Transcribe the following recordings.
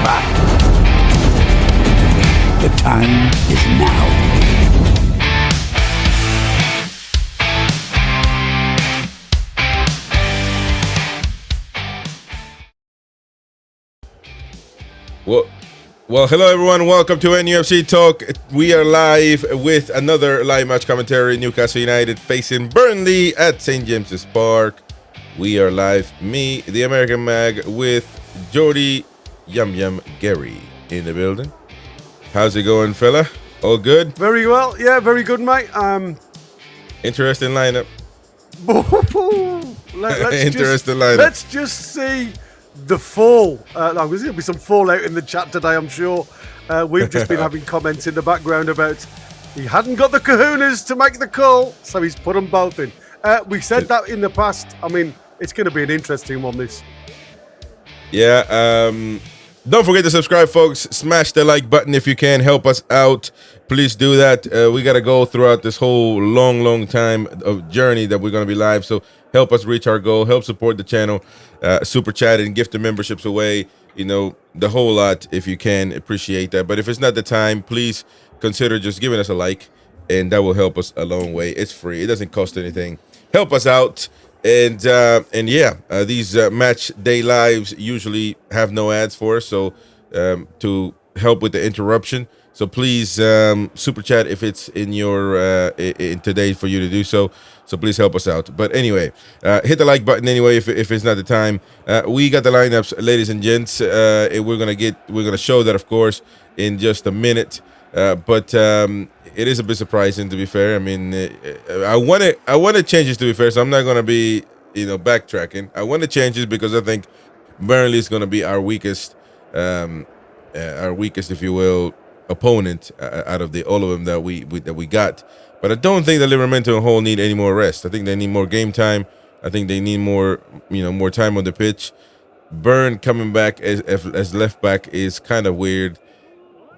proper. The time is now. Well, hello everyone. Welcome to NUFC Talk. We are live with another live match commentary. Newcastle United facing Burnley at St. James's Park. We are live, me, the American Mag, with Jody Yum Yum Gary in the building. How's it going, fella? All good? Very well. Yeah, very good, mate. Interesting lineup. Lineup. Let's just see the fall. There's going to be some fallout in the chat today, I'm sure. We've just been having comments in the background about he hadn't got the kahunas to make the call, so he's put them both in. We said that in the past. I mean, it's going to be an interesting one, this. Yeah. Don't forget to subscribe, folks. Smash the like button if you can. Help us out. Please do that. We got to go throughout this whole long time of journey that we're going to be live. So help us reach our goal. Help support the channel. Super chat and gift the memberships away. You know, the whole lot if you can. Appreciate that. But if it's not the time, please consider just giving us a like, and that will help us a long way. It's free. It doesn't cost anything. Help us out. And yeah, these match day lives usually have no ads for us, so to help with the interruption. So please super chat if it's in your in today for you to do so. So please help us out. But anyway, hit the like button anyway if it's not the time. We got the lineups, ladies and gents. And we're gonna show that, of course, in just a minute. But it is a bit surprising, to be fair. I mean, I wanted changes, to be fair, so I'm not gonna be backtracking. I wanted changes because I think Burnley is gonna be our weakest, if you will, opponent out of all of them that we got. But I don't think that Livramento and Hull need any more rest. I think they need more game time. I think they need more time on the pitch. Burn coming back as left back is kind of weird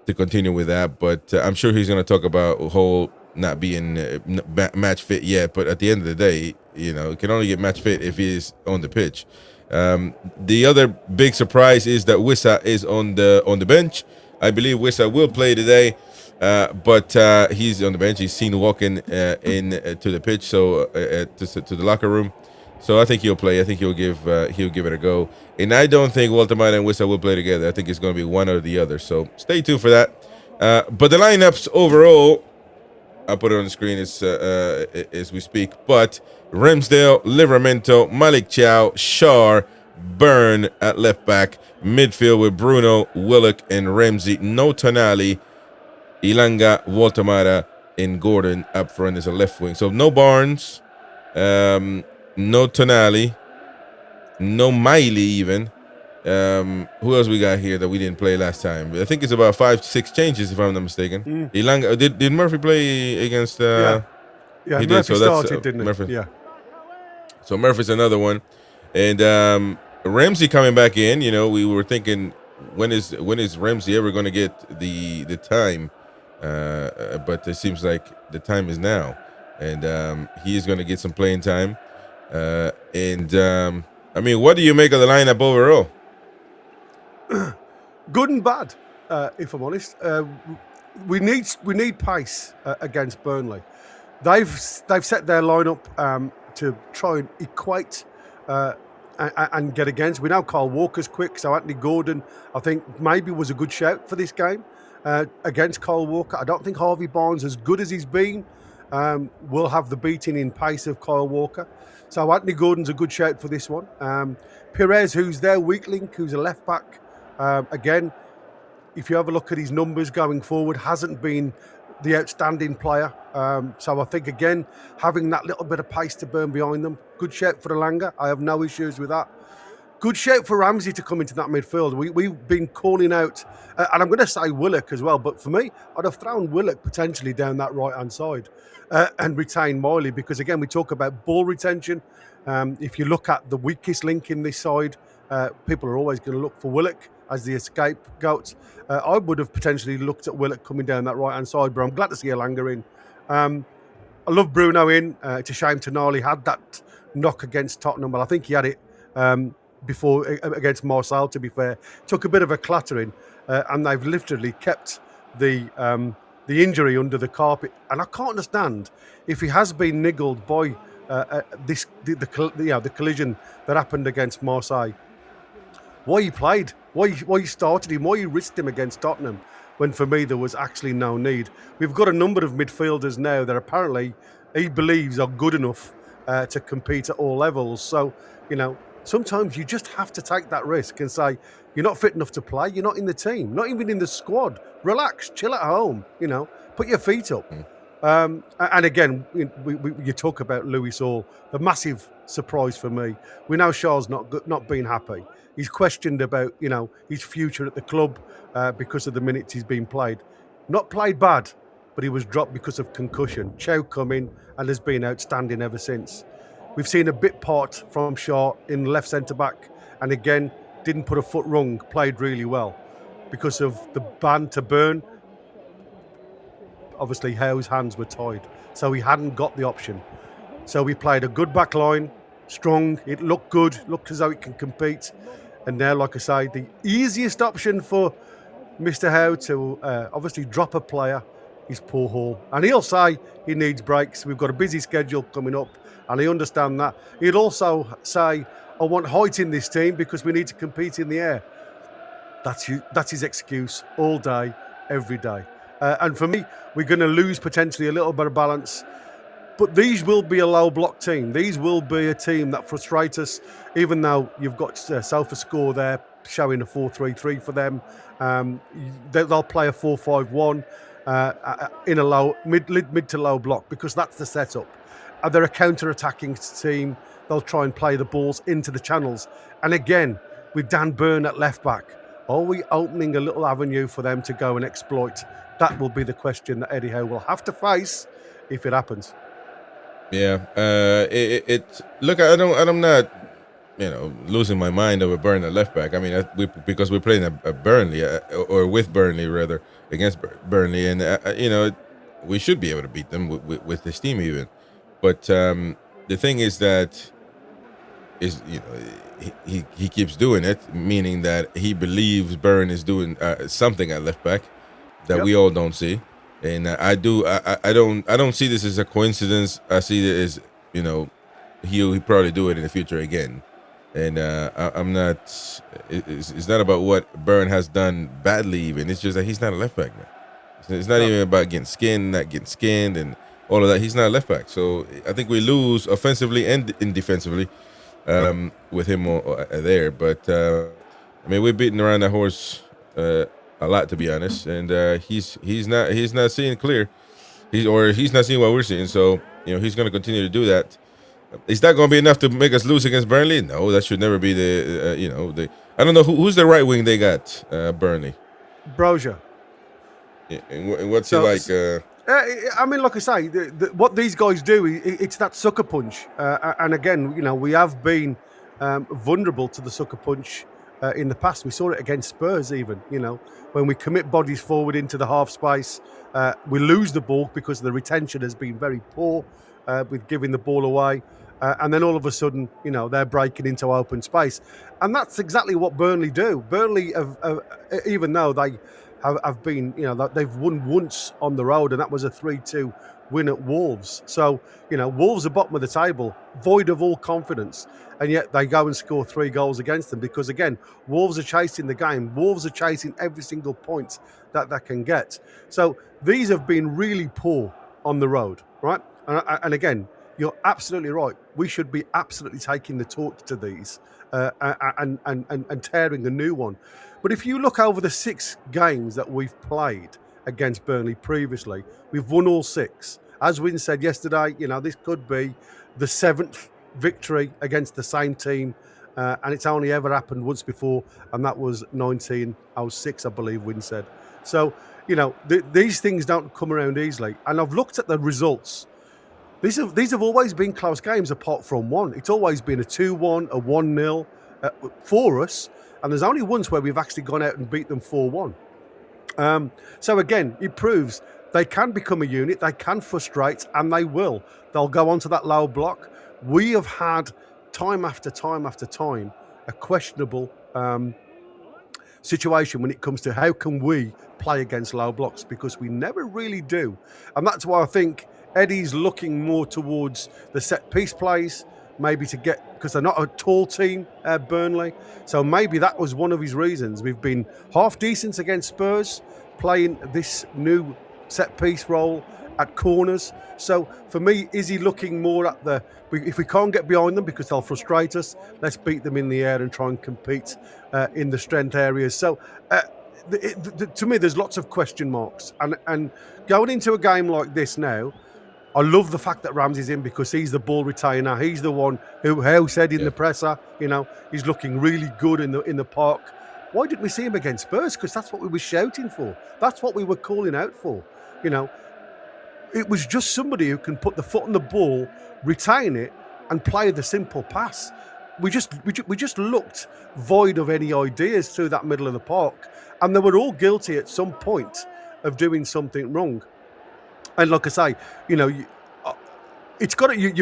to continue with that, but I'm sure he's going to talk about Hull not being match fit yet. But at the end of the day, he can only get match fit if he is on the pitch. The other big surprise is that Wissa is on the bench. I believe Wissa will play today, but he's on the bench. He's seen walking to the pitch, so to the locker room. So I think he'll play. I think he'll give it a go. And I don't think Walter-Mata and Wissa will play together. I think it's going to be one or the other. So stay tuned for that. But the lineups overall, I'll put it on the screen as we speak. But Ramsdale, Livramento, Malik Chow, Shar, Burn at left back, midfield with Bruno, Willock, and Ramsey. No Tonali, Ilanga, Walter-Mata, and Gordon up front as a left wing. So no Barnes, no Tonali, no Miley even. Who else we got here that we didn't play last time? I think it's about 5-6 changes, if I'm not mistaken. Ilanga, did Murphy play against? Yeah, he Murphy did. So started, that's didn't he? Murphy. Yeah. So Murphy's another one, and Ramsey coming back in. We were thinking, when is Ramsey ever going to get the time? But it seems like the time is now, and he is going to get some playing time. I mean, what do you make of the lineup overall? Good and bad, if I'm honest. We need pace against Burnley. They've set their lineup to try and equate and get against. We know Kyle Walker's quick, so Anthony Gordon, I think, maybe was a good shout for this game against Kyle Walker. I don't think Harvey Barnes, as good as he's been, will have the beating in pace of Kyle Walker. So Anthony Gordon's a good shout for this one. Perez, who's their weak link, who's a left back, again, if you have a look at his numbers going forward, hasn't been the outstanding player. So I think, again, having that little bit of pace to burn behind them, good shout for Ilanga. I have no issues with that. Good shout for Ramsey to come into that midfield. We've been calling out, and I'm going to say Willock as well, but for me, I'd have thrown Willock potentially down that right-hand side and retain Miley, because, again, we talk about ball retention. If you look at the weakest link in this side, people are always going to look for Willock as the scapegoat. I would have potentially looked at Willock coming down that right-hand side, but I'm glad to see Ilanga in. I love Bruno in. It's a shame Tonali had that knock against Tottenham, but I think he had it before against Marseille, to be fair. Took a bit of a clattering, and they've literally kept the injury under the carpet. And I can't understand if he has been niggled by the collision that happened against Marseille. Why he played, why he started him, why he risked him against Tottenham, when for me there was actually no need. We've got a number of midfielders now that apparently he believes are good enough to compete at all levels. So, sometimes you just have to take that risk and say, you're not fit enough to play, you're not in the team, not even in the squad. Relax, chill at home, put your feet up. And again, you talk about Lewis Hall, the massive surprise for me. We know Shaw's not been happy. He's questioned about, his future at the club because of the minutes he's been played. Not played bad, but he was dropped because of concussion. Chow come in and has been outstanding ever since. We've seen a bit part from Shaw in left centre-back, and again, didn't put a foot wrong, played really well. Because of the ban to Burn, obviously Howe's hands were tied, so he hadn't got the option. So we played a good back line, strong, it looked good, looked as though it can compete. And now, like I say, the easiest option for Mr. Howe to obviously drop a player is Paul Hall. And he'll say he needs breaks. We've got a busy schedule coming up, and I understand that. He'll also say, I want height in this team because we need to compete in the air. That's his excuse all day, every day. And for me, we're going to lose potentially a little bit of balance. But these will be a low block team. These will be a team that frustrate us, even though you've got Sofa score there showing a 4-3-3 for them. They'll play a 4-5-1 in a low mid to low block because that's the setup. They're a counter-attacking team. They'll try and play the balls into the channels. And again, with Dan Burn at left back, are we opening a little avenue for them to go and exploit? That will be the question that Eddie Howe will have to face if it happens. Yeah, look, I'm not, losing my mind over Burnley at left back. I mean, because we're playing at Burnley or with Burnley rather against Burnley, and we should be able to beat them with this team even. But the thing is that he keeps doing it, meaning that he believes Burn is doing something at left back that we all don't see. And I don't see this as a coincidence. I see it as, he'll probably do it in the future again. And I'm not. It's not about what Burn has done badly. Even it's just that he's not a left back, man. It's not even about getting skinned, not getting skinned, and all of that. He's not a left back. So I think we lose offensively and defensively with him there. But we're beating around that horse a lot, to be honest, and he's not seeing clear. He's not seeing what we're seeing. So he's going to continue to do that. Is that going to be enough to make us lose against Burnley? No, that should never be the I don't know who's the right wing they got. Burnley, Brozier. Yeah, and what's he like? Like I say, what these guys do, it's that sucker punch. And again, we have been vulnerable to the sucker punch in the past. We saw it against Spurs even, when we commit bodies forward into the half space, we lose the ball because the retention has been very poor with giving the ball away. And then all of a sudden, they're breaking into open space. And that's exactly what Burnley do. Burnley, even though they have been, they've won once on the road, and that was a 3-2 win at Wolves. So, Wolves are bottom of the table, void of all confidence, and yet they go and score 3 goals against them because, again, Wolves are chasing the game. Wolves are chasing every single point that they can get. So these have been really poor on the road, right? And again, you're absolutely right. We should be absolutely taking the torch to these and tearing a new one. But if you look over the 6 games that we've played against Burnley previously, we've won all 6. As Win said yesterday, this could be the 7th victory against the same team, and it's only ever happened once before, and that was 1906, I believe Win said. So, these things don't come around easily. And I've looked at the results. These have always been close games apart from one. It's always been a 2-1, a 1-0 for us. And there's only once where we've actually gone out and beat them 4-1. So again, it proves they can become a unit, they can frustrate, and they will. They'll go onto that low block. We have had time after time after time a questionable situation when it comes to how can we play against low blocks, because we never really do. And that's why I think Eddie's looking more towards the set piece plays, maybe to get, because they're not a tall team, Burnley. So maybe that was one of his reasons. We've been half decent against Spurs, playing this new set piece role at corners. So for me, is he looking more at if we can't get behind them because they'll frustrate us, let's beat them in the air and try and compete in the strength areas. So to me, there's lots of question marks. And going into a game like this now, I love the fact that Ramsey's in, because he's the ball retainer. He's the one who Howe said in the presser, he's looking really good in the park. Why didn't we see him against Spurs? Because that's what we were shouting for. That's what we were calling out for. It was just somebody who can put the foot on the ball, retain it, and play the simple pass. We just looked void of any ideas through that middle of the park, and they were all guilty at some point of doing something wrong. And like I say, you've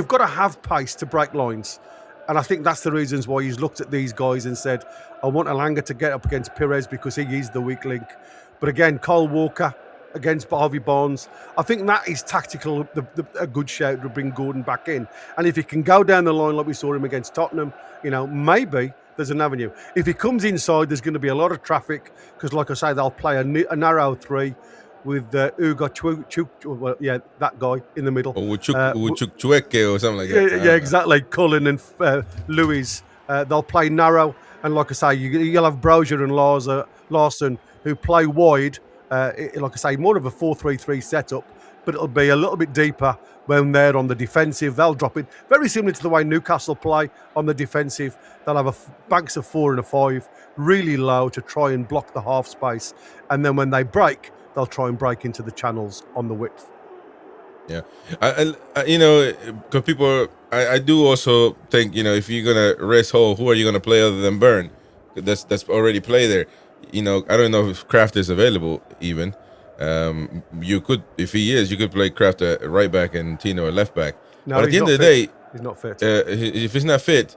got to have pace to break lines. And I think that's the reasons why he's looked at these guys and said, I want Elanga to get up against Pires because he is the weak link. But again, Kyle Walker against Harvey Barnes, I think that is tactical, a good shout to bring Gordon back in. And if he can go down the line like we saw him against Tottenham, maybe there's an avenue. If he comes inside, there's going to be a lot of traffic because, like I say, they'll play a narrow three with Ugo that guy in the middle. Or with Chukwueke or something like that. Yeah, exactly. Cullen and Lewis, they'll play narrow. And like I say, you'll have Brozier and Larson who play wide. Like I say, more of a 4-3-3 setup, but it'll be a little bit deeper when they're on the defensive. They'll drop it very similar to the way Newcastle play on the defensive. They'll have banks of 4 and a 5, really low to try and block the half space. And then when they break, they'll try and break into the channels on the width. Yeah, because people, I do also think, if you're gonna rest Hull, who are you gonna play other than Burn? That's already play there. I don't know if Kraft is available even. You could, if he is, you could play Kraft at right back and Tino at left back. No, but at the end of the day, he's not fit. If he's not fit,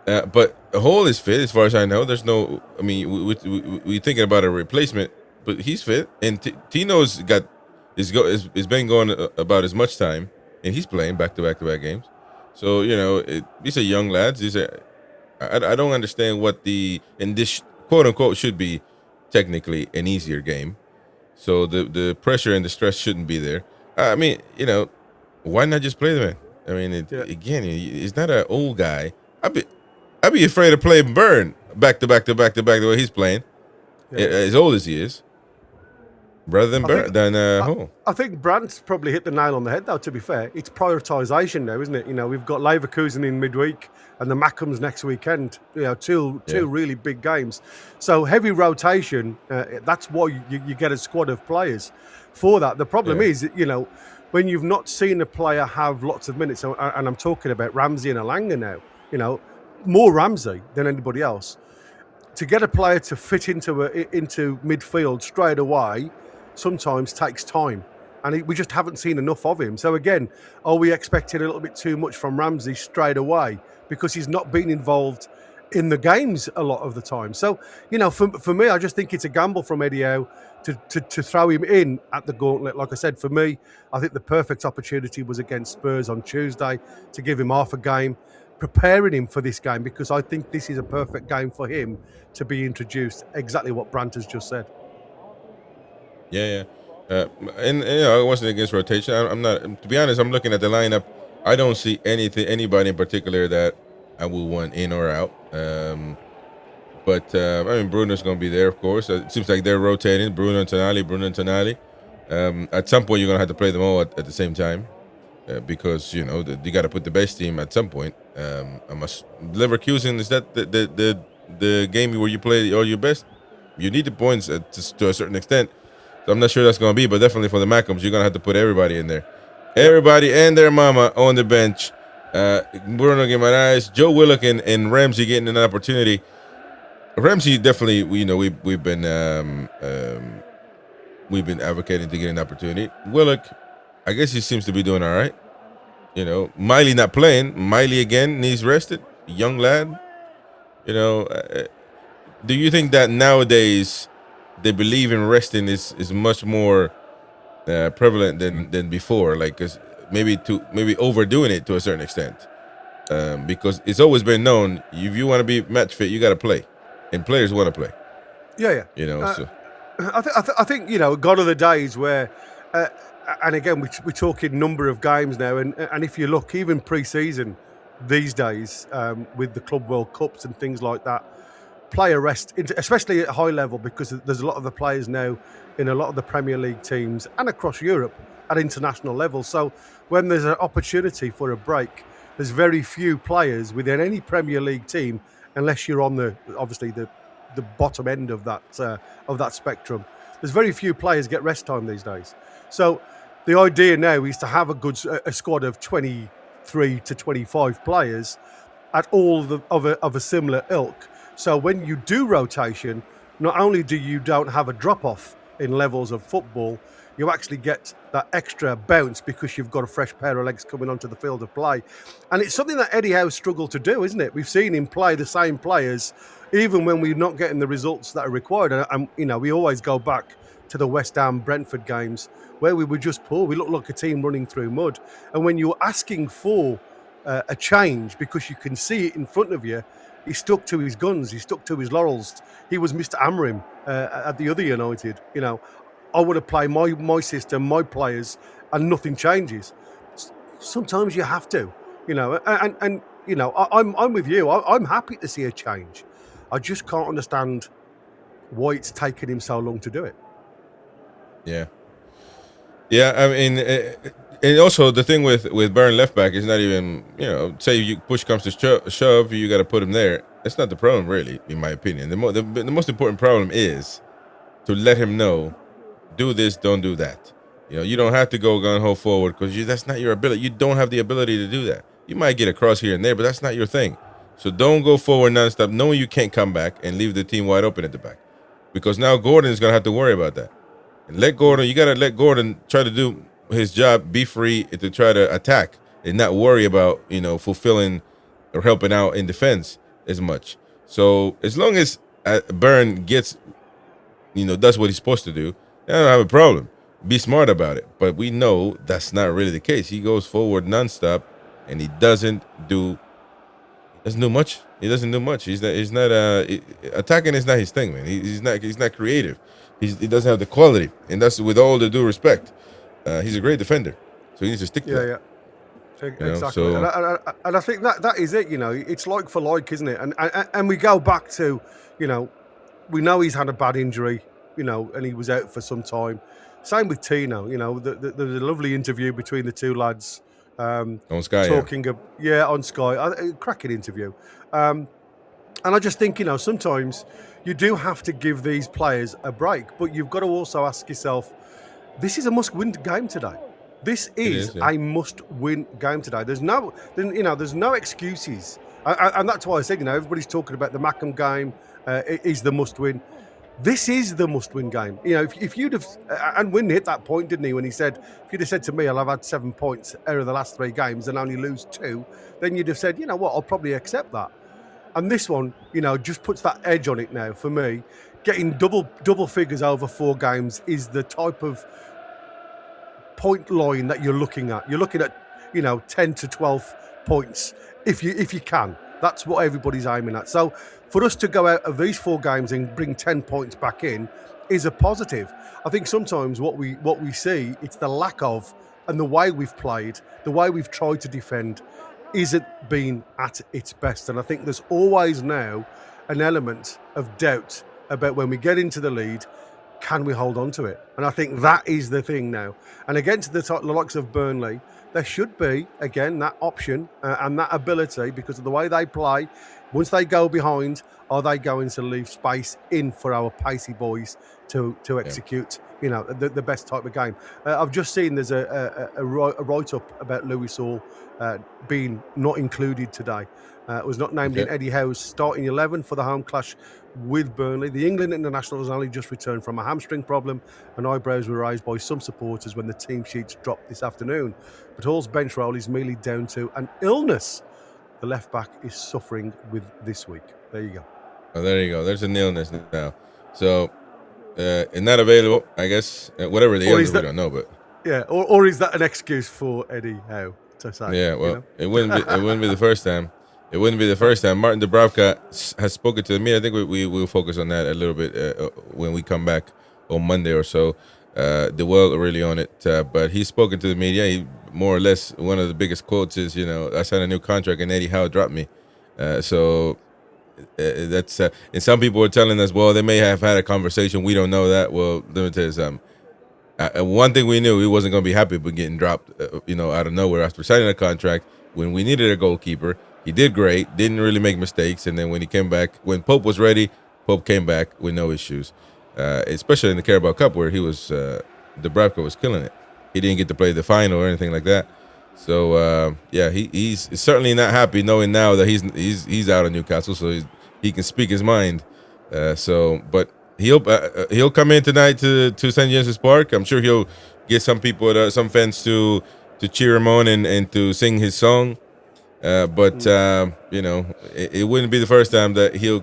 but Hall is fit as far as I know. There's no, we're thinking about a replacement, but he's fit, and Tino's is been going about as much time, and he's playing back-to-back games. So these are young lads. I don't understand what this quote unquote should be technically an easier game. So the pressure and the stress shouldn't be there. Why not just play the man? Again, he's not an old guy. I'd be afraid to play Burn back to back the way he's playing, as old as he is. Rather than Hull. I think Brandt's probably hit the nail on the head, though, to be fair. It's prioritisation now, isn't it? We've got Leverkusen in midweek and the Mackems next weekend. Two really big games. So heavy rotation, that's why you get a squad of players for that. The problem is, when you've not seen a player have lots of minutes, and I'm talking about Ramsey and Elanga now, more Ramsey than anybody else, to get a player to fit into midfield straight away sometimes takes time, and we just haven't seen enough of him. So again, are we expecting a little bit too much from Ramsey straight away because he's not been involved in the games a lot of the time? So for me, I just think it's a gamble from Eddie Howe to throw him in at the gauntlet. Like I said, for me, I think the perfect opportunity was against Spurs on Tuesday to give him half a game, preparing him for this game, because I think this is a perfect game for him to be introduced. Exactly what Brandt has just said. Yeah. I wasn't against rotation. I'm not. To be honest, I'm looking at the lineup. I don't see anybody in particular that I would want in or out. But Bruno's going to be there, of course. It seems like they're rotating. Bruno and Tonali. At some point, you're going to have to play them all at the same time. Because you got to put the best team at some point. Leverkusen, is that the game where you play all your best? You need the points to a certain extent. So I'm not sure that's going to be, but definitely for the Mackems, you're going to have to put everybody in there. Everybody and their mama on the bench. Bruno Guimaraes, Joe Willock, and Ramsey getting an opportunity. Ramsey definitely, we've been advocating to get an opportunity. Willock, I guess he seems to be doing all right. Miley not playing. Miley again needs rested. Young lad. You know, do you think that nowadays they believe in resting is much more prevalent than before? Like, 'cause maybe overdoing it to a certain extent, because it's always been known if you want to be match fit, you got to play, and players want to play. Yeah. You know, so I think gone are the days where, and again we're talking number of games now, and if you look even pre-season these days with the Club World Cups and things like that, player rest, especially at high level, because there's a lot of the players now in a lot of the Premier League teams and across Europe at international level. So when there's an opportunity for a break, there's very few players within any Premier League team, unless you're on the bottom end of that spectrum. There's very few players get rest time these days. So the idea now is to have a squad of 23 to 25 players at all of a similar ilk. So when you do rotation, not only do you don't have a drop-off in levels of football, you actually get that extra bounce because you've got a fresh pair of legs coming onto the field of play. And it's something that Eddie Howe struggled to do, isn't it? We've seen him play the same players, even when we're not getting the results that are required. And we always go back to the West Ham Brentford games where we were just poor. We looked like a team running through mud. And when you're asking for a change because you can see it in front of you, he stuck to his guns. He stuck to his laurels. He was Mr. Amorim at the other United. I want to play my system, my players, and nothing changes. Sometimes you have to, and I'm with you. I'm happy to see a change. I just can't understand why it's taken him so long to do it. Yeah. I mean, and also the thing with Burn left back is not even, say you push comes to shove, you got to put him there. That's not the problem, really, in my opinion. The most important problem is to let him know, do this, don't do that. You don't have to go gun-ho forward because that's not your ability. You don't have the ability to do that. You might get across here and there, but that's not your thing. So don't go forward nonstop, knowing you can't come back and leave the team wide open at the back. Because now Gordon's going to have to worry about that. And you got to let Gordon try to do his job, be free to try to attack and not worry about, fulfilling or helping out in defense as much. So as long as Burn gets, does what he's supposed to do, I don't have a problem. Be smart about it. But we know that's not really the case. He goes forward nonstop and he doesn't do much. He doesn't do much. He's not attacking is not his thing, man. He's not creative. He doesn't have the quality, and that's with all the due respect. He's a great defender, so he needs to stick to that. Yeah, exactly. And I think that is it. It's like for like, isn't it? And we go back to, we know he's had a bad injury, and he was out for some time. Same with Tino. There's a lovely interview between the two lads. On Sky, on Sky, cracking interview. And I just think, sometimes you do have to give these players a break, but you've got to also ask yourself, this is a must-win game today. This is a must-win game today. There's no excuses, and that's why I said, everybody's talking about the Mackham game is the must-win. This is the must-win game. If you'd have, and Wynn hit that point, didn't he, when he said, if you'd have said to me, I'll have had 7 points out of the last 3 games and only lose 2, then you'd have said, you know what, I'll probably accept that. And this one, just puts that edge on it now for me. Getting double figures over 4 games is the type of point line that you're looking at. You're looking at, 10 to 12 points if you can. That's what everybody's aiming at. So for us to go out of these 4 games and bring 10 points back in is a positive. I think sometimes what we see, it's the lack of, and the way we've played, the way we've tried to defend, isn't been at its best. And I think there's always now an element of doubt about when we get into the lead, can we hold on to it? And I think that is the thing now. And against the likes of Burnley, there should be, again, that option and that ability, because of the way they play. Once they go behind, are they going to leave space in for our pacey boys to execute, the best type of game? I've just seen there's a write-up about Lewis Hall being not included today. It was not named in Eddie Howe's starting 11 for the home clash with Burnley. The England international has only just returned from a hamstring problem, and eyebrows were raised by some supporters when the team sheets dropped this afternoon. But Hall's bench role is merely down to an illness. the left back is suffering with this week. There you go. Oh, there you go. There's an illness now. So, and not available, I guess. Whatever the illness, we don't know, but yeah, or is that an excuse for Eddie Howe to say? Yeah, well, it wouldn't be the first time. It wouldn't be the first time. Martin Dubravka has spoken to me. I think we will focus on that a little bit when we come back on Monday or so. The world really on it, but he's spoken to the media. He more or less, one of the biggest quotes is, I signed a new contract and Eddie Howe dropped me. So that's and some people are telling us, well, they may have had a conversation. We don't know that. Well, let me tell you something. One thing we knew, he wasn't going to be happy with getting dropped, out of nowhere after signing a contract. When we needed a goalkeeper, he did great, didn't really make mistakes, and then when he came back, when Pope was ready, Pope came back with no issues, especially in the Carabao Cup where he was, Dubravka was killing it. He didn't get to play the final or anything like that. So he's certainly not happy knowing now that he's out of Newcastle, so he can speak his mind. But he'll come in tonight to St. James's Park. I'm sure he'll get some people, some fans to cheer him on and to sing his song. It wouldn't be the first time that he'll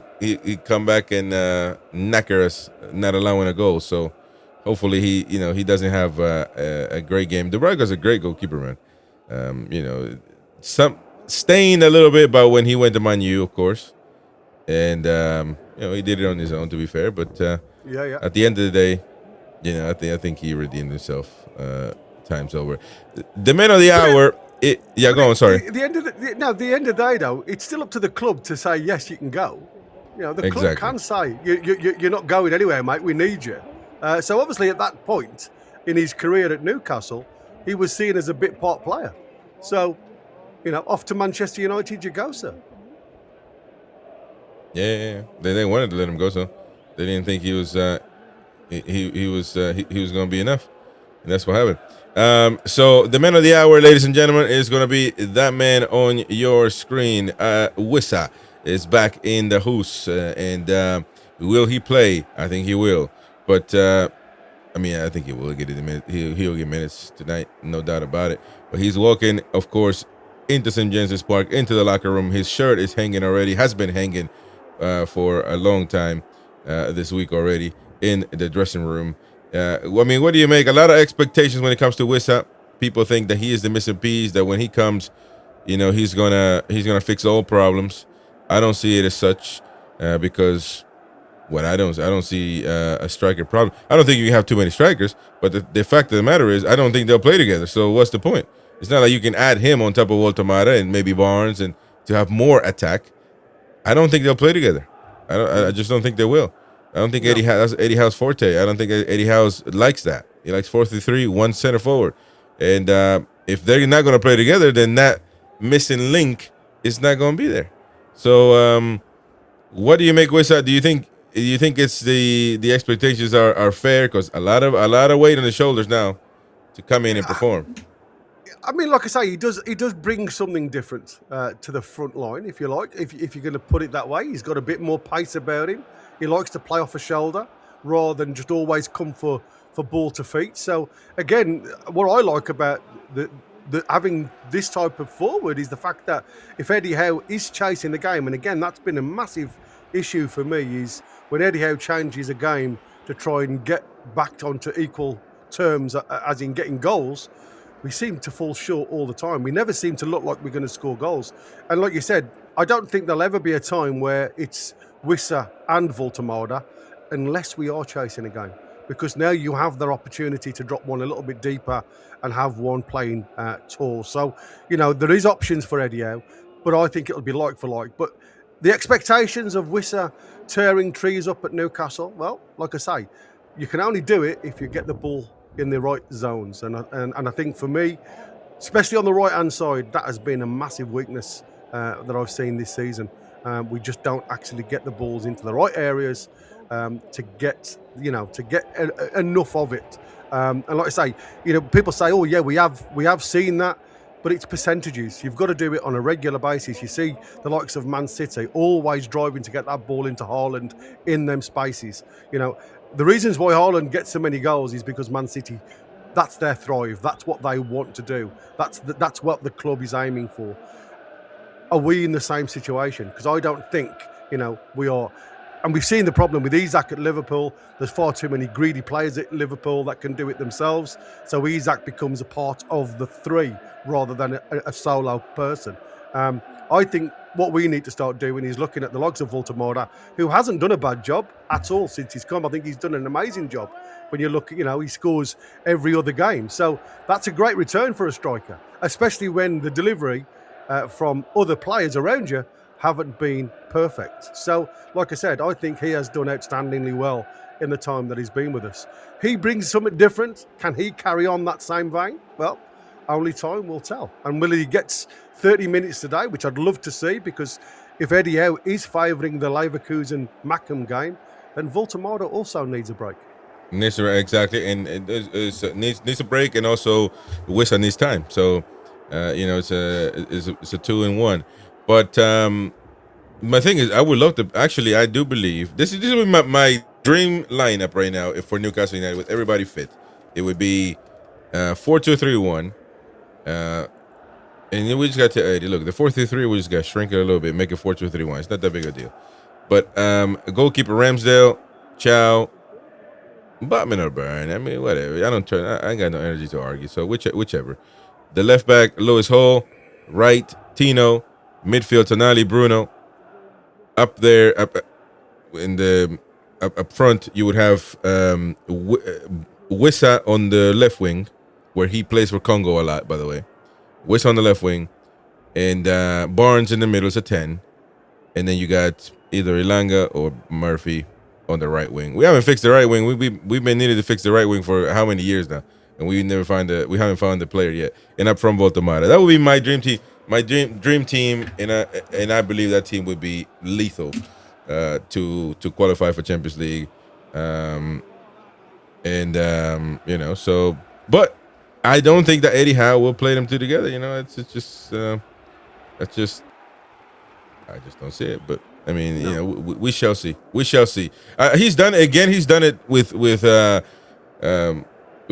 come back and knacker us, not allowing a goal. So hopefully he doesn't have a great game. Dubravka's a great goalkeeper, man. Some stained a little bit by when he went to Man U, of course, and he did it on his own, to be fair. But at the end of the day, I think he redeemed himself. Time's over. The man of the hour. Go on. Sorry. The end of the day, though, it's still up to the club to say yes, you can go. The club can say you're not going anywhere, mate. We need you. So obviously, at that point in his career at Newcastle, he was seen as a bit part player. So, off to Manchester United you go, sir. Yeah. They wanted to let him go, so they didn't think he was he was going to be enough, and that's what happened. So the man of the hour, ladies and gentlemen, is going to be that man on your screen. Wissa is back in the house, and will he play? I think he will, but I think he will get it. He'll get minutes tonight, no doubt about it. But he's walking, of course, into St. James's Park, into the locker room. His shirt is hanging already, has been hanging for a long time this week already in the dressing room. What do you make? A lot of expectations when it comes to Wissa. People think that he is the missing piece, that when he comes, he's gonna fix all problems. I don't see it as such, because I don't see a striker problem. I don't think you have too many strikers, but the fact of the matter is, I don't think they'll play together. So what's the point? It's not like you can add him on top of Walter and maybe Barnes and to have more attack. I don't think they'll play together. I just don't think they will. I don't think that's Eddie Howe's forte. I don't think Eddie Howe likes that. He likes 4-3-3, one center forward. And if they're not going to play together, then that missing link is not going to be there. So what do you make with that? Do you think it's the expectations are fair? Because a lot of weight on the shoulders now to come in and perform. Like I say, he does bring something different to the front line, if you like. If you're going to put it that way, he's got a bit more pace about him. He likes to play off a shoulder rather than just always come for ball to feet. So again, what I like about the having this type of forward is the fact that if Eddie Howe is chasing the game, and again, that's been a massive issue for me, is when Eddie Howe changes a game to try and get back onto equal terms, as in getting goals, we seem to fall short all the time. We never seem to look like we're going to score goals. And like you said, I don't think there'll ever be a time where it's Wissa and Voltemada unless we are chasing a game, because now you have the opportunity to drop one a little bit deeper and have one playing tall. So, there is options for Eddie Howe, but I think it'll be like for like. But the expectations of Wissa tearing trees up at Newcastle, well, like I say, you can only do it if you get the ball in the right zones. And I think for me, especially on the right-hand side, that has been a massive weakness that I've seen this season. We just don't actually get the balls into the right areas to get enough of it. And like I say, people say, "Oh yeah, we have seen that," but it's percentages. You've got to do it on a regular basis. You see the likes of Man City always driving to get that ball into Haaland in them spaces. The reasons why Haaland gets so many goals is because Man City, that's their thrive. That's what they want to do. That's what the club is aiming for. are we in the same situation? Because I don't think, we are. And we've seen the problem with Isak at Liverpool. There's far too many greedy players at Liverpool that can do it themselves. So Isak becomes a part of the three rather than a solo person. I think what we need to start doing is looking at the likes of Voltemora, who hasn't done a bad job at all since he's come. I think he's done an amazing job. When you look, he scores every other game. So that's a great return for a striker, especially when the delivery from other players around you haven't been perfect. So, like I said, I think he has done outstandingly well in the time that he's been with us. He brings something different. Can he carry on that same vein? Well, only time will tell. And will he get 30 minutes today, which I'd love to see, because if Eddie Howe is favouring the Leverkusen-Mackham game, then Voltemora also needs a break. Exactly, and it needs a break, and also Wissa needs time. So, it's a 2-in-1. But my thing is, I would love to. Actually, I do believe this is my dream lineup right now. If for Newcastle United with everybody fit, it would be 4-2-3-1. And we just got to Eddie. Look, the 4-3-3, we just got to shrink it a little bit, make it 4-2-3-1. It's not that big a deal. But goalkeeper Ramsdale, Chow, Botman or Burn. I mean, whatever. I ain't got no energy to argue. So whichever. The left back, Lewis Hall. Right, Tino. Midfield, Tonali, Bruno. Up there, up front, you would have Wissa on the left wing, where he plays for Congo a lot, by the way. Wissa on the left wing, and Barnes in the middle is a 10, and then you got either Ilanga or Murphy on the right wing. We haven't fixed the right wing. We've been needed to fix the right wing for how many years now, and we haven't found the player yet. And up from Voltemara, that would be my dream team. My dream team, and I believe that team would be lethal to qualify for Champions League, So, but I don't think that Eddie Howe will play them two together. I just don't see it. But I mean, we shall see. We shall see. He's done it again. He's done it with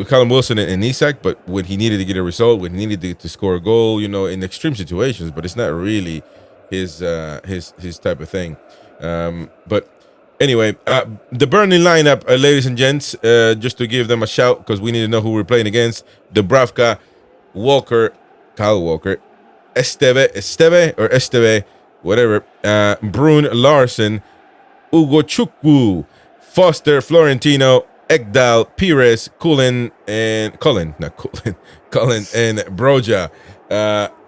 Callum Wilson and Isak, but when he needed to get a result, when he needed to score a goal, in extreme situations, but it's not really his type of thing. But anyway, the Burnley lineup, ladies and gents, just to give them a shout, because we need to know who we're playing against. Dubravka, Walker, Kyle Walker, Esteve, whatever, Brun Larson, Ugo Chukwu, Foster, Florentino, Ekdal, Pires, Cullen, and Broja.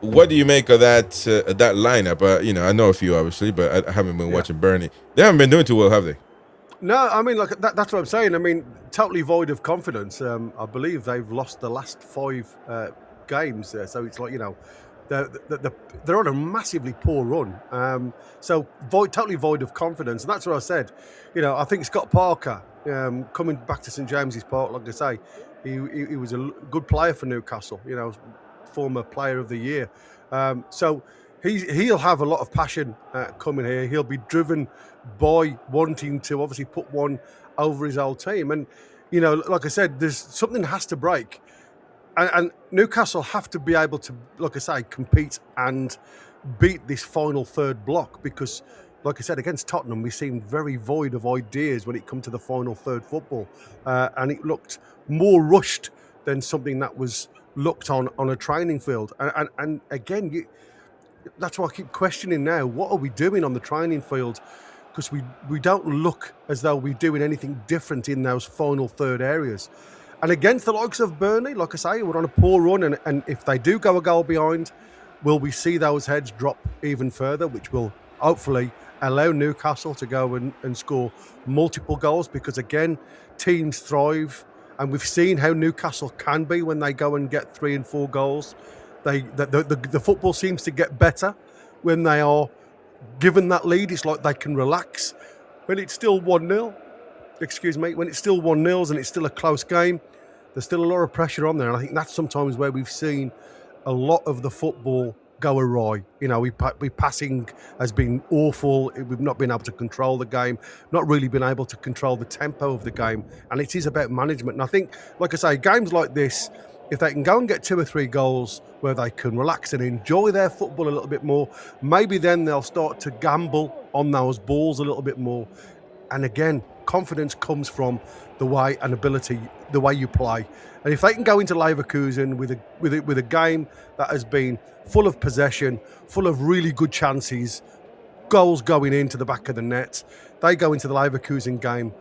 What do you make of that lineup? I know a few, obviously, but I haven't been watching Burnley. They haven't been doing too well, have they? No, I mean, that's what I'm saying. I mean, totally void of confidence. I believe they've lost the last 5 games. So it's like, they're on a massively poor run. So totally void of confidence. And that's what I said. I think Scott Parker, coming back to St James's Park, like I say, he was a good player for Newcastle, former player of the year. So he'll have a lot of passion coming here. He'll be driven by wanting to obviously put one over his old team. And, like I said, there's something has to break. And Newcastle have to be able to, like I say, compete and beat this final third block, because, like I said, against Tottenham, we seemed very void of ideas when it come to the final third football. And it looked more rushed than something that was looked on a training field. And again, that's why I keep questioning now, what are we doing on the training field? Because we don't look as though we're doing anything different in those final third areas. And against the likes of Burnley, like I say, we're on a poor run. And if they do go a goal behind, will we see those heads drop even further, which will hopefully allow Newcastle to go and score multiple goals? Because again, teams thrive, and we've seen how Newcastle can be when they go and get 3 and 4 goals. The football seems to get better when they are given that lead. It's like they can relax. When it's still 1-0, when it's still 1-0 and it's still a close game, there's still a lot of pressure on there. And I think that's sometimes where we've seen a lot of the football go awry. We passing has been awful. We've not been able to control the game, not really been able to control the tempo of the game. And it is about management. And I think, like I say, games like this, if they can go and get 2 or 3 goals where they can relax and enjoy their football a little bit more, maybe then they'll start to gamble on those balls a little bit more. And again, confidence comes from the way and ability, the way you play. And if they can go into Leverkusen with a game that has been full of possession, full of really good chances, goals going into the back of the net, they go into the Leverkusen game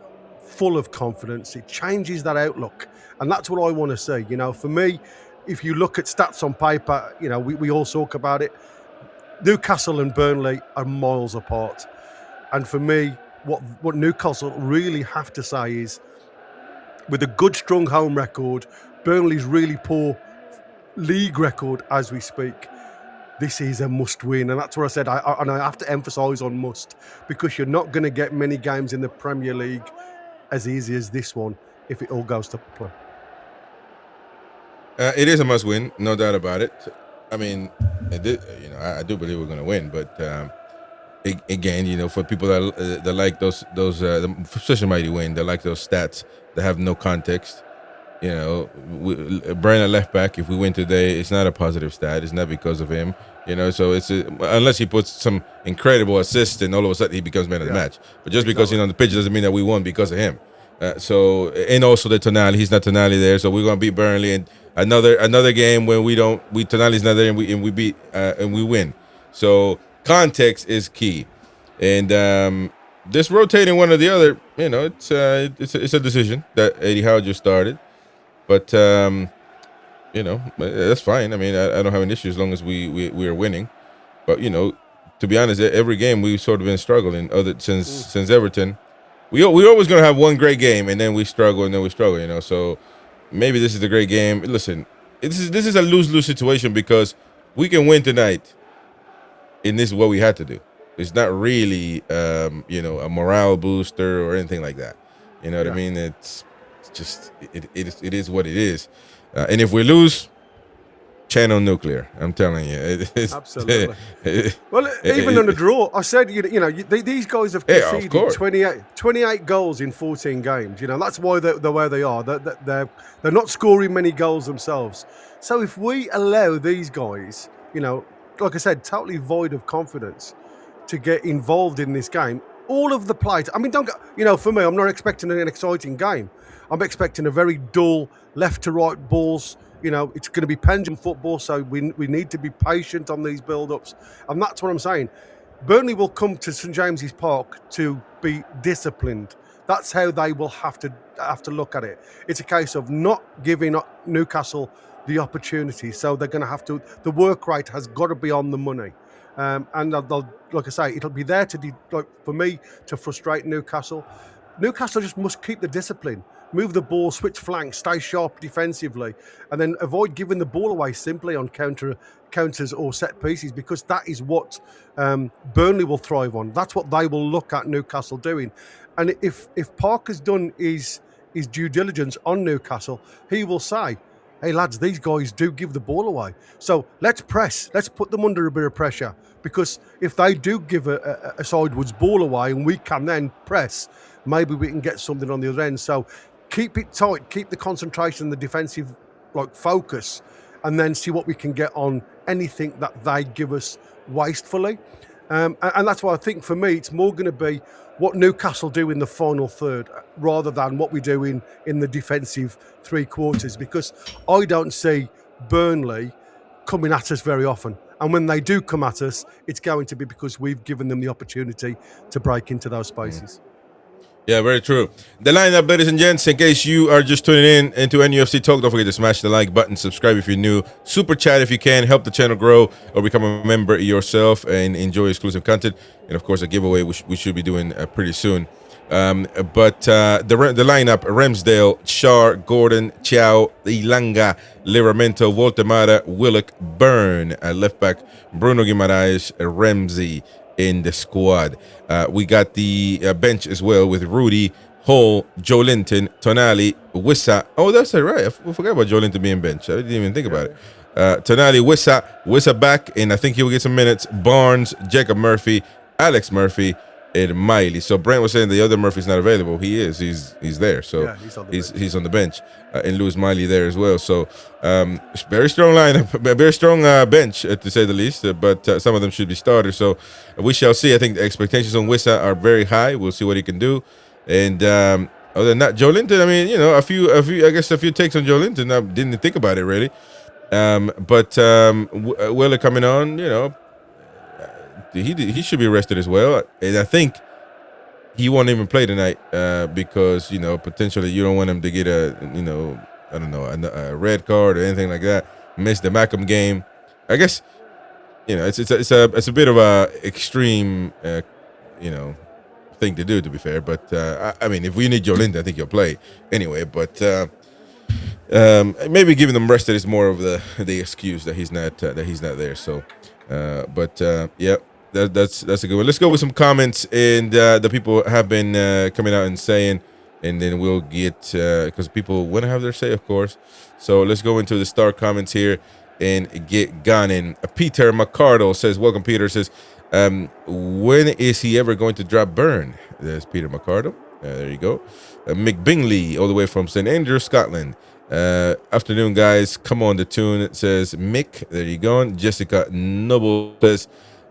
full of confidence. It changes that outlook. And that's what I want to see. You know, for me, if you look at stats on paper, you know, we all talk about it. Newcastle and Burnley are miles apart. And for me, what Newcastle really have to say is, with a good, strong home record, Burnley's really poor league record as we speak, this is a must-win. And that's where I said, I have to emphasise on must, because you're not going to get many games in the Premier League as easy as this one if it all goes to plan. It is a must-win, no doubt about it. I mean, I do believe we're going to win, but again, you know, for people that like those especially Mighty Win, they like those stats that have no context. You know, Brian at left back, if we win today, it's not a positive stat. It's not because of him. You know, so unless he puts some incredible assist and all of a sudden he becomes man of the match. But just because he's on the pitch doesn't mean that we won because of him. And also the Tonali, he's not Tonali there, so we're gonna beat Burnley and another game when Tonali's not there and we beat and we win. So context is key, and this rotating one or the other, you know, it's a decision that Eddie Howe just started, but you know, that's fine. I mean, I don't have an issue as long as we are winning. But you know, to be honest, every game we've sort of been struggling. Since Everton, we always gonna have one great game and then we struggle and then we struggle. You know, so maybe this is the great game. Listen, this is a lose-lose situation because we can win tonight, and this is what we had to do. It's not really you know, a morale booster or anything like that. You know what I mean? It's just it is what it is. And if we lose, channel nuclear. I'm telling you. Absolutely. Well, even on the draw, I said, you know, these guys have conceded 28 goals in 14 games. You know, that's why they're where they are. They're not scoring many goals themselves. So if we allow these guys, you know, like I said, totally void of confidence, to get involved in this game, all of the players, I mean, you know, for me, I'm not expecting an exciting game. I'm expecting a very dull left to right balls. You know, it's going to be pendulum football, so we need to be patient on these build-ups. And that's what I'm saying. Burnley will come to St James's Park to be disciplined. That's how they will have to look at it. It's a case of not giving Newcastle the opportunity. So they're going to have to, the work rate has got to be on the money. And they'll, like I say, it'll be there for me to frustrate Newcastle. Newcastle just must keep the discipline. Move the ball, switch flanks, stay sharp defensively, and then avoid giving the ball away simply on counters or set pieces, because that is what Burnley will thrive on. That's what they will look at Newcastle doing. And if Parker's done his due diligence on Newcastle, he will say, hey lads, these guys do give the ball away. So let's press. Let's put them under a bit of pressure, because if they do give a sideways ball away and we can then press, maybe we can get something on the other end. So keep it tight, keep the concentration, the defensive focus, and then see what we can get on anything that they give us wastefully. And that's why I think for me, it's more going to be what Newcastle do in the final third rather than what we do in the defensive 3 quarters, because I don't see Burnley coming at us very often. And when they do come at us, it's going to be because we've given them the opportunity to break into those spaces. Yeah, very true. The lineup, ladies and gents, in case you are just tuning in into NUFC Talk, don't forget to smash the like button, subscribe if you're new, super chat if you can, help the channel grow, or become a member yourself and enjoy exclusive content. And of course, a giveaway we should be doing pretty soon. But the lineup: Ramsdale, Shar, Gordon, Chow, Ilanga, Livramento, Voltemara, Willock, Byrne at left back, Bruno Guimaraes, Ramsey in the squad. We got the bench as well with Rudy, Hall, Joe Linton, Tonali, Wissa. Oh, that's right. I forgot about Joe Linton being bench. I didn't even think about it. Tonali, Wissa back, and I think he will get some minutes. Barnes, Jacob Murphy, Alex Murphy, and Miley. So Brent was saying the other Murphy's not available. He is. He's there. So Yeah, he's on the bench, and Lewis Miley there as well. So very strong lineup, very strong bench to say the least. But some of them should be starters. So we shall see. I think the expectations on Wissa are very high. We'll see what he can do. And other than that, Joe Linton. I mean, a few. I guess a few takes on Joe Linton. I didn't think about it really. But Willa coming on, he should be rested as well, and I think he won't even play tonight because potentially you don't want him to get a a red card or anything like that. Miss the Mackham game, I guess. It's a bit of a extreme thing to do, to be fair. But I mean, if we need Joe Linton, I think he'll play anyway. But maybe giving them rested is more of the excuse that he's not there. So, yeah. That's a good one. Let's go with some comments, and the people have been coming out and saying, and then we'll get because people want to have their say, of course. So let's go into the star comments here and get gone. Peter McCardle says, "Welcome, Peter." Says, "When is he ever going to drop Burn?" There's Peter McCardle. There you go. Mick Bingley, all the way from St Andrews, Scotland. Afternoon, guys. Come on, the tune. It says Mick. There you go. Jessica Noble says,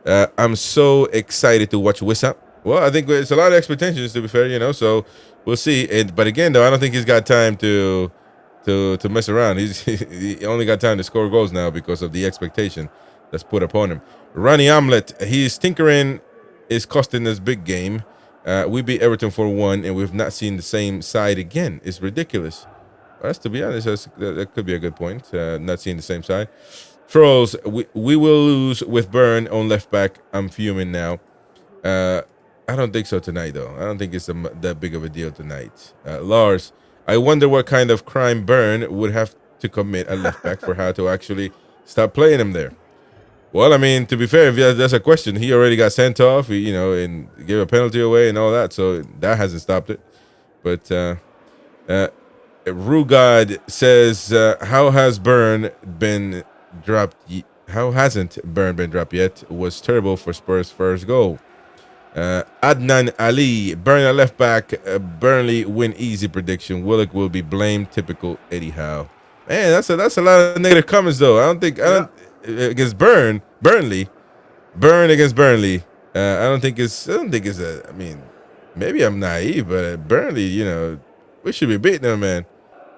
I'm so excited to watch Wissa. Well, I think it's a lot of expectations, to be fair, so we'll see. But again, though, I don't think he's got time to mess around. He only got time to score goals now because of the expectation that's put upon him. Ronnie Omlet, he's tinkering is costing us big game. We beat Everton 4-1, and we've not seen the same side again. It's ridiculous. Well, to be honest, that could be a good point, not seeing the same side. Trolls, we will lose with Burn on left back. I'm fuming now. I don't think so tonight, though. I don't think it's that big of a deal tonight. Lars, I wonder what kind of crime Burn would have to commit at left back for how to actually stop playing him there. Well, I mean, to be fair, if that's a question, he already got sent off, and gave a penalty away and all that, so that hasn't stopped it. But Rugard says, how has Burn been dropped? How hasn't Burn been dropped yet? Was terrible for Spurs' first goal. Adnan Ali, Burn at left back. Burnley win easy prediction. Willock will be blamed. Typical Eddie Howe. Man, that's a lot of negative comments though. I don't against Burnley against Burnley. I don't think it's I mean, maybe I'm naive, but Burnley, we should be beating them, man.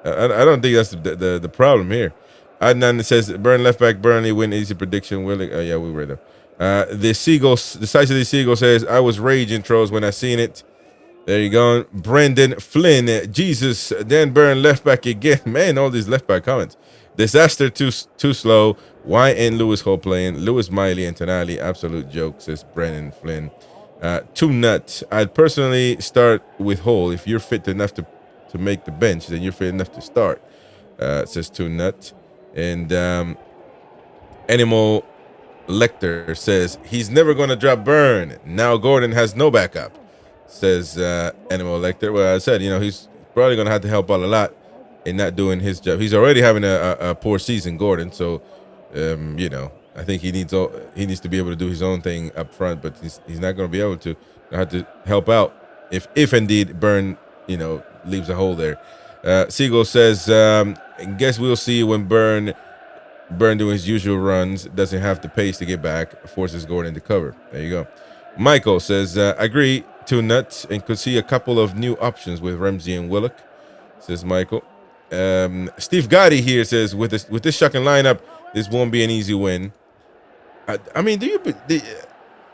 I don't think that's the problem here. Adnan says Burn left back, Burnley win easy prediction. Willing. Oh yeah, we read them. The size of the Seagull says I was raging, trolls, when I seen it. There you go. Brendan Flynn, Jesus, Dan Burn left back again. Man, all these left back comments. Disaster too slow. Why ain't Lewis Hall playing? Lewis Miley and Tonali, absolute joke, says Brendan Flynn. Too nuts. I'd personally start with Hall. If you're fit enough to make the bench, then you're fit enough to start. Says Too Nut. And Animal Lecter says he's never going to drop Burn. Now Gordon has no backup, says Animal Lecter. Well, I said, he's probably going to have to help out a lot in not doing his job. He's already having a poor season, Gordon. So, I think he needs to be able to do his own thing up front, but he's not going to be able to. I have to help out if indeed Burn, leaves a hole there. Siegel says, guess we'll see when Burn doing his usual runs, doesn't have the pace to get back, forces Gordon to cover. There you go. Michael says, agree, Too Nuts, and could see a couple of new options with Ramsey and Willock, says Michael. Steve Gotti here says, with this shocking lineup, this won't be an easy win. I mean,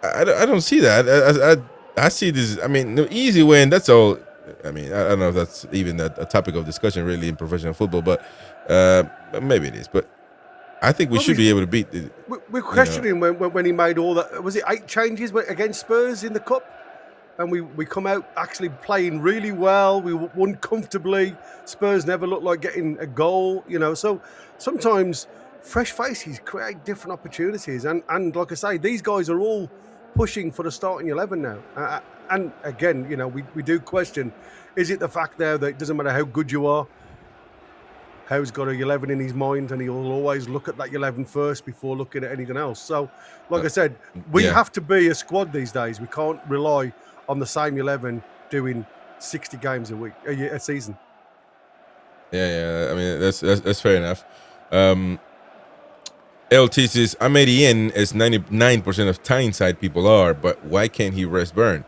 I don't see that. I see this. I mean, the easy win, that's all. I mean, I don't know if that's even a topic of discussion really in professional football, but maybe it is. But I think we should be able to beat. We're questioning when he made all that. Was it 8 changes against Spurs in the cup? And we come out actually playing really well. We won comfortably. Spurs never looked like getting a goal, So sometimes fresh faces create different opportunities. And like I say, these guys are all pushing for the starting 11 now. And again, we do question, is it the fact there that it doesn't matter how good you are, Howe's got a 11 in his mind, and he'll always look at that 11 first before looking at anything else. So, like I said, we have to be a squad these days. We can't rely on the same 11 doing 60 games a season. Yeah. I mean, that's fair enough. LT says, I'm 80 in, as 99% of Tyneside people are, but why can't he rest Burn?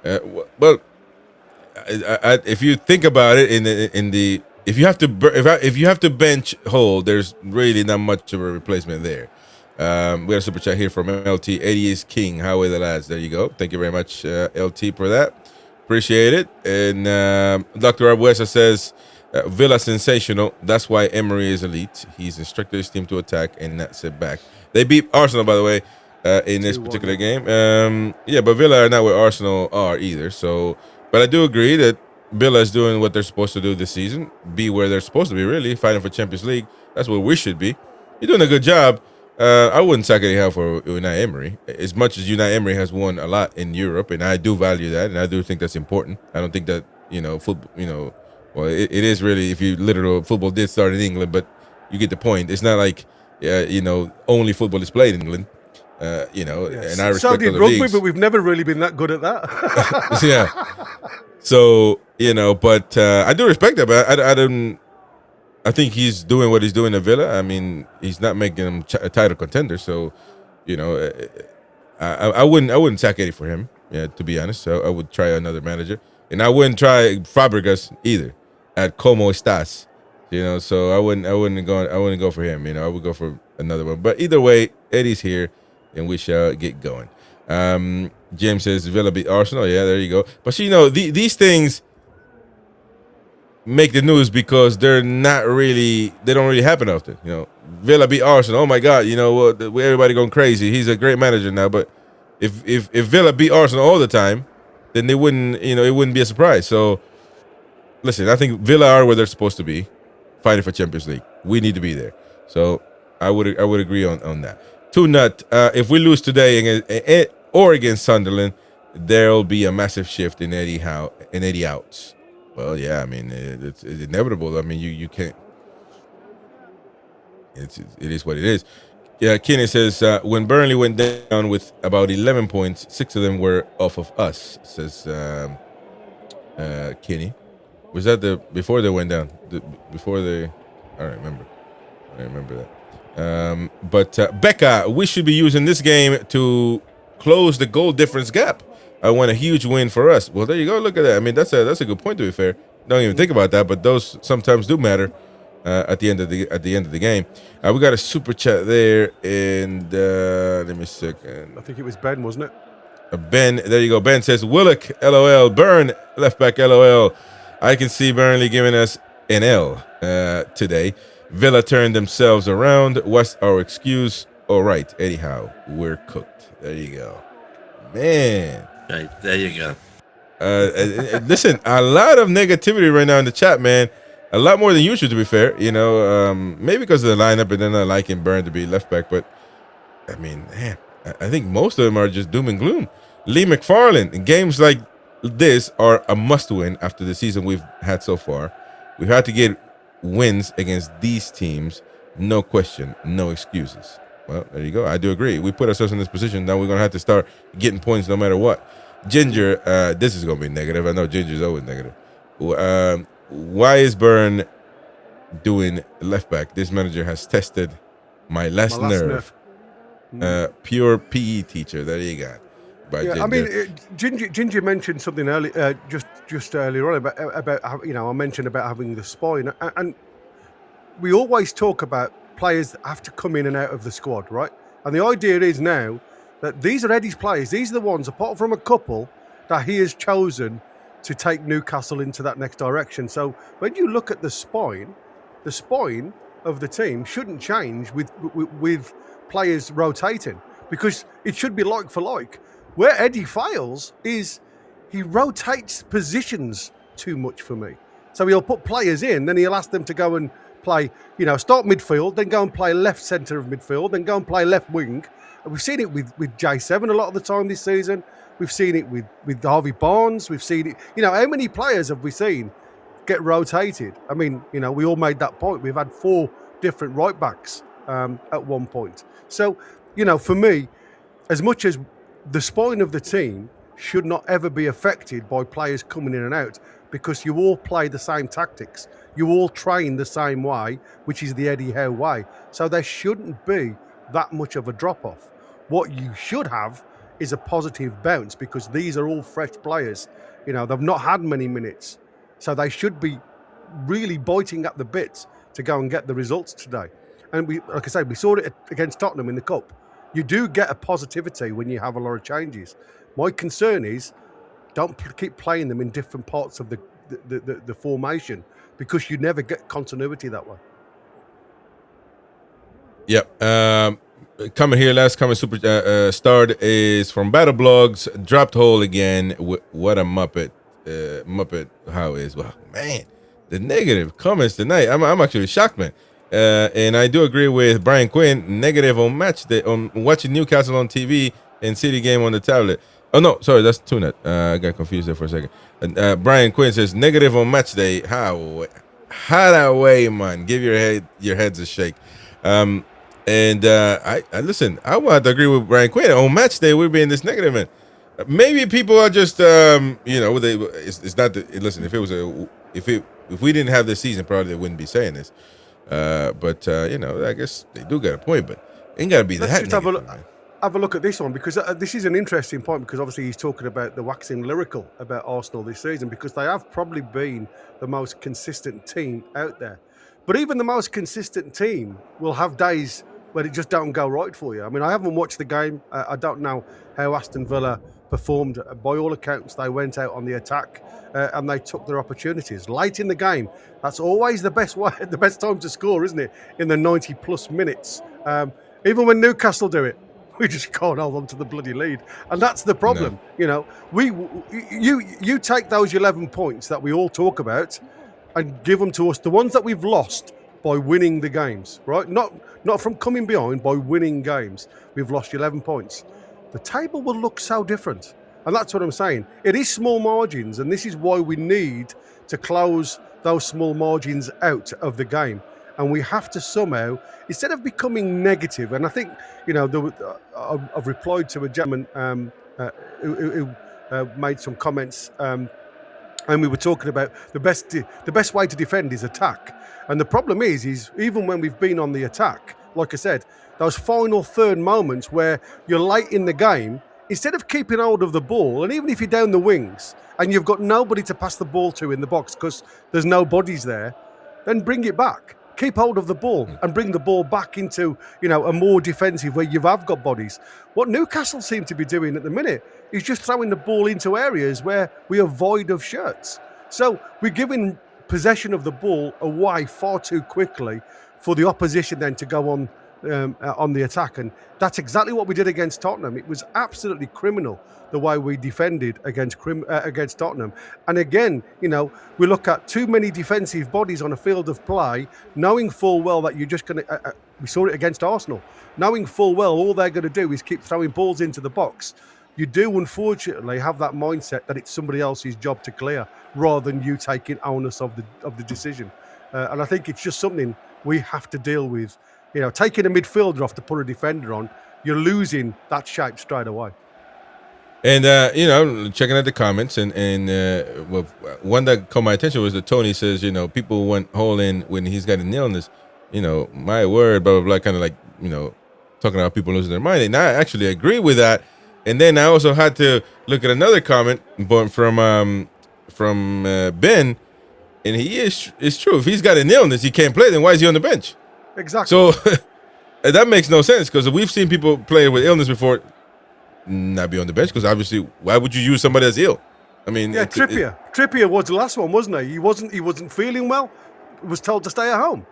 Well, if you think about it, if you have to bench Hull, there's really not much of a replacement there. We got a super chat here from LT. Eddie is king. How are the lads? There you go. Thank you very much, LT, for that. Appreciate it. And Dr. Wissa says, Villa sensational. That's why Emery is elite. He's instructed his team to attack and not sit back. They beat Arsenal, by the way, in this particular game. But Villa are not where Arsenal are either. So, but I do agree that Villa is doing what they're supposed to do this season. Be where they're supposed to be, really. Fighting for Champions League. That's where we should be. You're doing a good job. I wouldn't sack Eddie Howe for Unai Emery. As much as Unai Emery has won a lot in Europe, and I do value that, and I do think that's important. I don't think that, football, well, it is really, if you literal football did start in England, but you get the point. It's not like, only football is played in England, Yes. And I respect so did other rugby, leagues. but we've never really been that good at that. Yeah. So, but I do respect that, but I think he's doing what he's doing at Villa. I mean, he's not making him a title contender, so, I wouldn't sack Eddie for him, to be honest. So I would try another manager. And I wouldn't try Fabregas either at Como Estás, so I wouldn't go for him, I would go for another one. But either way, Eddie's here and we shall get going. James says Villa beat Arsenal. Yeah, there you go. But these things make the news because they don't really happen often. Villa beat Arsenal. Oh my God, everybody going crazy. He's a great manager now. But if Villa beat Arsenal all the time, then they wouldn't, it wouldn't be a surprise. So, listen, I think Villa are where they're supposed to be, fighting for Champions League. We need to be there. So, I would agree on that. Toon Nut, if we lose today or against Sunderland, there'll be a massive shift in Eddie Howe and Eddie outs. Well, yeah, I mean, it's inevitable. I mean, you can't. It is what it is. Yeah, Kenny says, when Burnley went down with about 11 points, 6 of them were off of us, says Kenny. Was that before they went down? I don't remember. that. But Becca, we should be using this game to close the goal difference gap. I want a huge win for us. Well, there you go. Look at that. I mean, that's a good point, to be fair. Don't even think about that, but those sometimes do matter. At the end of the game, we got a super chat there, and let me a second. I think it was Ben, wasn't it? Ben, there you go. Ben says, Willock, LOL. Burn, left back, LOL. I can see Burnley giving us an L today. Villa turned themselves around. What's our excuse? All right, Eddie Howe, we're cooked. There you go, man. Right, there you go. Listen, a lot of negativity right now in the chat, man. A lot more than usual, to be fair. Maybe because of the lineup and then not liking Burn to be left back. But, I mean, man, I think most of them are just doom and gloom. Lee McFarlane, games like this are a must-win after the season we've had so far. We've had to get wins against these teams. No question, no excuses. Well, there you go. I do agree. We put ourselves in this position. Now we're going to have to start getting points no matter what. Ginger, this is going to be negative. I know Ginger's always negative. Why is Burn doing left back? This manager has tested my last nerve. Pure PE teacher. There you go. I mean, Ginger mentioned something earlier, just earlier on about I mentioned about having the spine, and we always talk about players that have to come in and out of the squad, right? And the idea is now that these are Eddie's players. These are the ones, apart from a couple, that he has chosen to take Newcastle into that next direction. So when you look at the spine of the team shouldn't change with players rotating, because it should be like for like. Where Eddie fails is he rotates positions too much for me. So he'll put players in, then he'll ask them to go and play, start midfield, then go and play left centre of midfield, then go and play left wing. And we've seen it with J7 a lot of the time this season. We've seen it with Harvey Barnes. We've seen it, how many players have we seen get rotated? I mean, we all made that point. We've had 4 different right backs at one point. So, for me, as much as the spine of the team should not ever be affected by players coming in and out, because you all play the same tactics. You all train the same way, which is the Eddie Howe way. So there shouldn't be that much of a drop-off. What you should have is a positive bounce, because these are all fresh players. You know, they've not had many minutes. So they should be really biting at the bits to go and get the results today. And we, like I say, we saw it against Tottenham in the Cup. You do get a positivity when you have a lot of changes. My concern is don't keep playing them in different parts of the formation, because you never get continuity that way. Yep. Comment here, last comment super starred is from Battle Blogs. Dropped hole again. What a Muppet. Muppet how is. Well, man, the negative comments tonight. I'm actually shocked, man. And I do agree with Brian Quinn. Negative on match day, on watching Newcastle on TV and City game on the tablet. Oh no, sorry, that's Tunet. I got confused there for a second. Brian Quinn says negative on match day. How that way, man? Give your heads a shake. I listen. I want to agree with Brian Quinn. On match day, we're being this negative, man. Maybe people are just it's not the, listen. If we didn't have this season, probably they wouldn't be saying this. But I guess they do get a point, but ain't got to be that. Let's just have a look at this one, because this is an interesting point, because obviously he's talking about the waxing lyrical about Arsenal this season, because they have probably been the most consistent team out there. But even the most consistent team will have days where it just don't go right for you. I mean, I haven't watched the game. I don't know how Aston Villa performed. By all accounts, they went out on the attack and they took their opportunities late in the game. That's always the best way, the best time to score, isn't it? In the 90-plus minutes. Even when Newcastle do it, we just can't hold on to the bloody lead, and that's the problem. No. You take those 11 points that we all talk about and give them to us, the ones that we've lost by winning the games, right? Not from coming behind, by winning games. We've lost 11 points. The table will look so different, and that's what I'm saying. It is small margins, and this is why we need to close those small margins out of the game. And we have to somehow, instead of becoming negative, and I think, I've replied to a gentleman who made some comments, and we were talking about the best way to defend is attack. And the problem is even when we've been on the attack, like I said, those final third moments where you're late in the game, instead of keeping hold of the ball, and even if you're down the wings and you've got nobody to pass the ball to in the box because there's no bodies there, then bring it back. Keep hold of the ball and bring the ball back into, a more defensive where you have got bodies. What Newcastle seem to be doing at the minute is just throwing the ball into areas where we are void of shirts. So we're giving possession of the ball away far too quickly for the opposition then to go on the attack. And that's exactly what we did against Tottenham. It was absolutely criminal the way we defended against Tottenham. And again, we look at too many defensive bodies on a field of play, knowing full well that you're just going to... we saw it against Arsenal. Knowing full well all they're going to do is keep throwing balls into the box. You do, unfortunately, have that mindset that it's somebody else's job to clear rather than you taking onus of the decision. And I think it's just something we have to deal with. Taking a midfielder off to put a defender on, you're losing that shape straight away. And checking out the comments, and one that caught my attention was that Tony says, people went whole in when he's got an illness. My word, blah blah blah, kind of like talking about people losing their mind. And I actually agree with that. And then I also had to look at another comment from Ben, and it's true. If he's got an illness, he can't play. Then why is he on the bench? Exactly. So that makes no sense, because we've seen people play with illness before not be on the bench, because obviously why would you use somebody that's ill? I mean, yeah, Trippier was the last one, wasn't he? He wasn't feeling well. He was told to stay at home.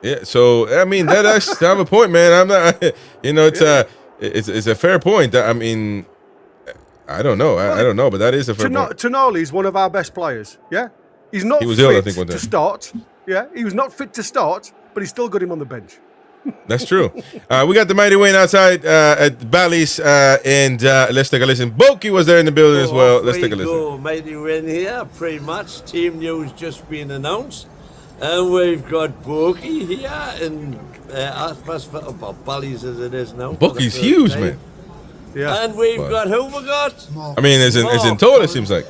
Yeah, so I mean that's I have a point, man. I'm not, it's a fair point. I mean, I don't know, I don't know, but that is a fair point. Tonali is one of our best players. Yeah, he was ill, fit I think, one time to start. Yeah, he was not fit to start, but he still got him on the bench. That's true. We got the mighty Wayne outside at Bally's, and let's take a listen. Boki was there in the building as well. Let's take a listen. Mighty Wayne here, pretty much. Team news just been announced. And we've got Boki here in Bally's as it is now. Boki's huge, man. Yeah. And we've got who we got? I mean, it's in total, it seems like.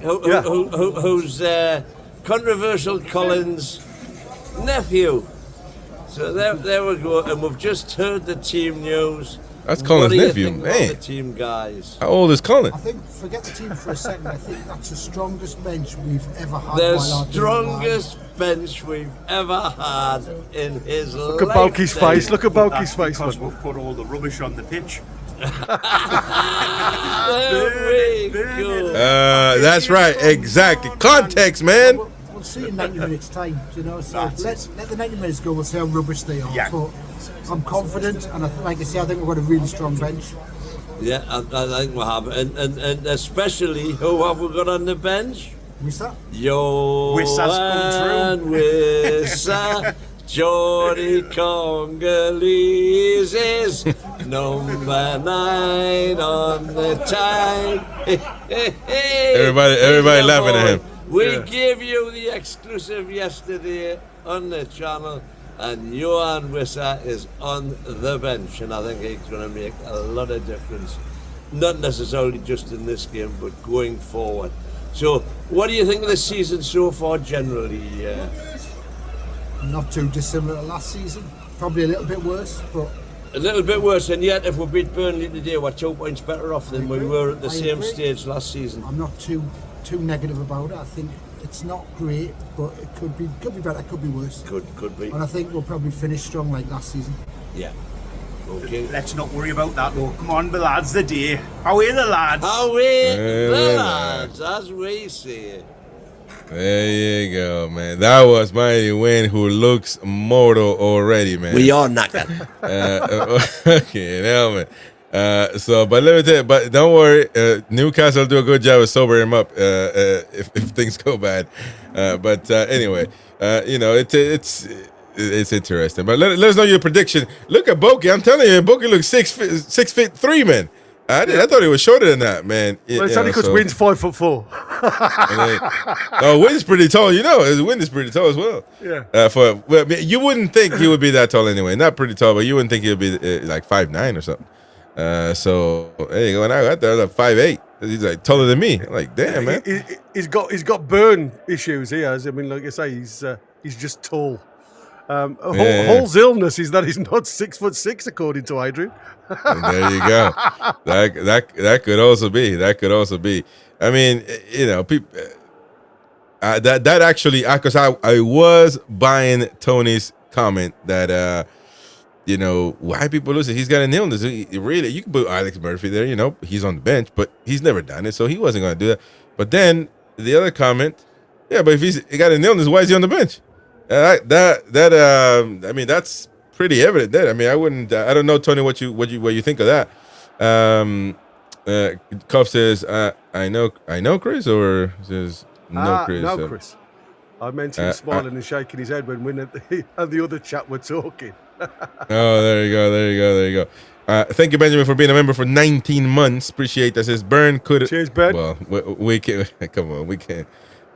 Who's controversial Collins' nephew. So there we go, and we've just heard the team news. That's Colin's nephew, man. The team guys. How old is Colin? I think, forget the team for a second, I think that's the strongest bench we've ever had. The strongest bench we've ever had in his life. Look at Balky's face. Look at Balky's face. Because we've put all the rubbish on the pitch. There we go. That's right, exactly. Context, man. We'll see in 90 minutes' time, you know. So let the 90 minutes go. We'll see how rubbish they are. Yeah. But I'm confident, and like I say, I think we've got a really strong bench. Yeah, I think we have, and especially who have we got on the bench? Wissa? Wissa's come through. Wissa, Geordie Congolese is number 9 on the time. Everybody laughing at him. We gave you the exclusive yesterday on the channel, and Johan Wissa is on the bench, and I think he's going to make a lot of difference. Not necessarily just in this game, but going forward. So, what do you think of the season so far generally? Not too dissimilar to last season. Probably a little bit worse, but... A little bit worse, and yet if we beat Burnley today, we're 2 points better off than we were at the same stage last season. I'm not too negative about it. I think it's not great, but it could be better, it could be worse. Could be. And I think we'll probably finish strong like last season. Yeah. Okay. Let's not worry about that though. Come on, the lads, the day. How are the lads? How are the lads, as we say it. There you go, man. That was Mighty Win, who looks mortal already, man. We are knackered. Okay, now, man. But let me tell you, but don't worry, Newcastle do a good job of sobering him up if things go bad. Anyway, it's interesting. But let us know your prediction. Look at Boki. I'm telling you, Boki looks 6'3", man. I thought he was shorter than that, man. Well, it's only because Wynn's 5'4". Wynn's pretty tall, Wynn is pretty tall as well. Yeah. You wouldn't think he would be that tall anyway. Not pretty tall, but you wouldn't think he would be like 5'9" or something. So there you go. And I got there, like 5'8". He's like taller than me. I'm like, damn, man. He's got burn issues. He has. I mean, like I say, he's just tall. Hall's illness is that he's not 6'6", according to Adrian. And there you go. That could also be. That could also be. I mean, people. That actually, because I was buying Tony's comment that why people losing. He's got an illness. Really, you can put Alex Murphy there. He's on the bench, but he's never done it, so he wasn't going to do that. But then the other comment, yeah, but if he got an illness, why is he on the bench? I mean, that's pretty evident. That I mean, I wouldn't. I don't know, Tony, what you think of that. Cuff says, I know, Chris, or says no, Chris. No, Chris. I meant him smiling and shaking his head when Wynn and the other chap were talking. Oh, there you go. Thank you, Benjamin, for being a member for 19 months. Appreciate that. Says Burn could. Cheers, Ben. Well, we can. Come on, we can.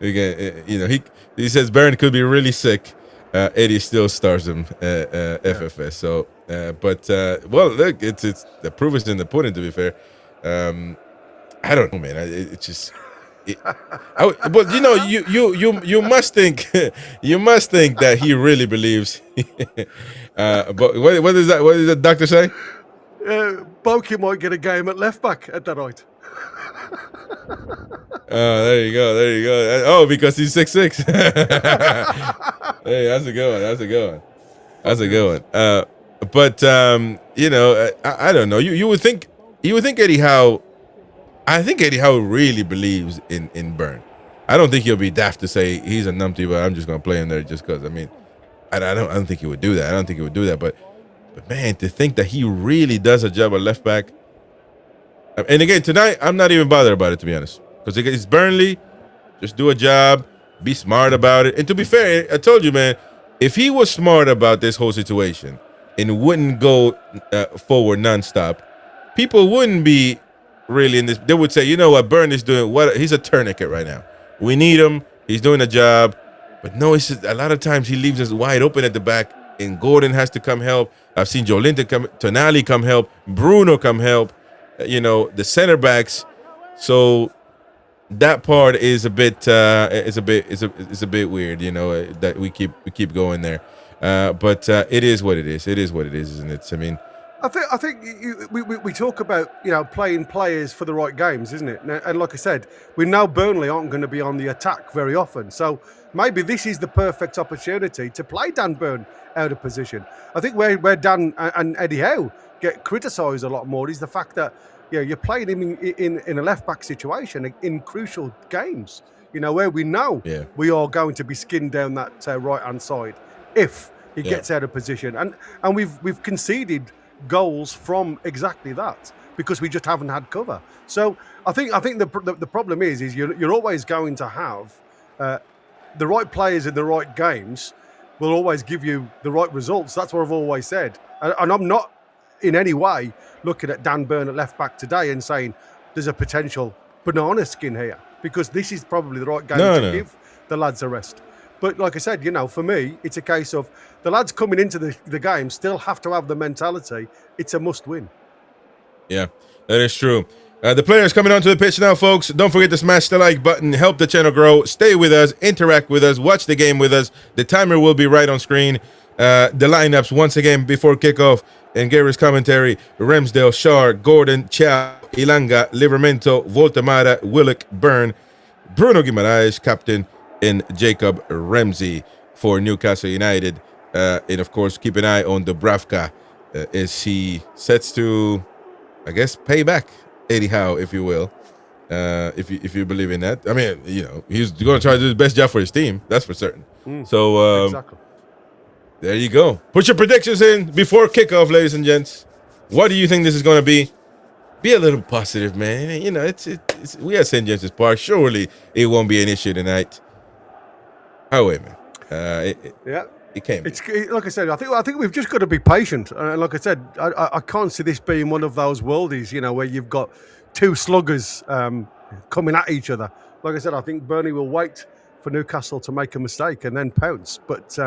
He says Burn could be really sick. Eddie still stars him FFS. So, well, look, it's the proof is in the pudding. To be fair, I don't know, man. It's just. But you must think that he really believes. But what does the doctor say? Boki might get a game at left back at that height. Oh, there you go. Oh, because he's 6'6". Hey, that's a good one. But I don't know. You would think Eddie Howe. I think Eddie Howe really believes in Burn. I don't think he'll be daft to say he's a numpty, but I'm just gonna play him there just because. I mean, I don't think he would do that. But man, to think that he really does a job at left back. And again, tonight I'm not even bothered about it, to be honest, because it's Burnley. Just do a job, be smart about it. And to be fair, I told you, man, if he was smart about this whole situation and wouldn't go forward nonstop, people wouldn't be really in this. They would say, you know what, Burn is doing. He's a tourniquet right now. We need him. He's doing a job. But no, it's just, a lot of times he leaves us wide open at the back, and Gordon has to come help. I've seen Joe Linton come, Tonali come help, Bruno come help. the center backs. So that part is a bit weird, that we keep going there. But it is what it is. It is what it is, isn't it? I mean, I think we talk about playing players for the right games, isn't it? And like I said, we know Burnley aren't going to be on the attack very often, so maybe this is the perfect opportunity to play Dan Burn out of position. I think where Dan and Eddie Howe get criticised a lot more is the fact that you're playing him in a left back situation in crucial games. Where we know we are going to be skinned down that right hand side if he gets out of position, and we've conceded goals from exactly that because we just haven't had cover. So I think the problem is you're always going to have the right players in the right games will always give you the right results. That's what I've always said, and I'm not in any way looking at Dan Burn at left back today and saying there's a potential banana skin here, because this is probably the right game to give the lads a rest. But like I said, for me, it's a case of the lads coming into the game still have to have the mentality. It's a must win. Yeah, that is true. The players coming onto the pitch now, folks. Don't forget to smash the like button, help the channel grow, stay with us, interact with us, watch the game with us. The timer will be right on screen. The lineups once again before kickoff. And Gary's commentary: Ramsdale, Shar, Gordon, Chow, Ilanga, Livramento, Voltemara, Willock, Byrne, Bruno Guimaraes, captain, and Jacob Ramsey for Newcastle United. And of course, keep an eye on Dubravka as he sets to, I guess, pay back Eddie Howe, if you will, if you believe in that. I mean, he's going to try to do his best job for his team. That's for certain. So exactly. There you go. Put your predictions in before kickoff, ladies and gents. What do you think this is going to be? Be a little positive, man. It's we at St. James's Park. Surely it won't be an issue tonight. However, it came. It's like I said. I think we've just got to be patient. Like I said, I can't see this being one of those worldies, where you've got two sluggers coming at each other. Like I said, I think Burnley will wait for Newcastle to make a mistake and then pounce. But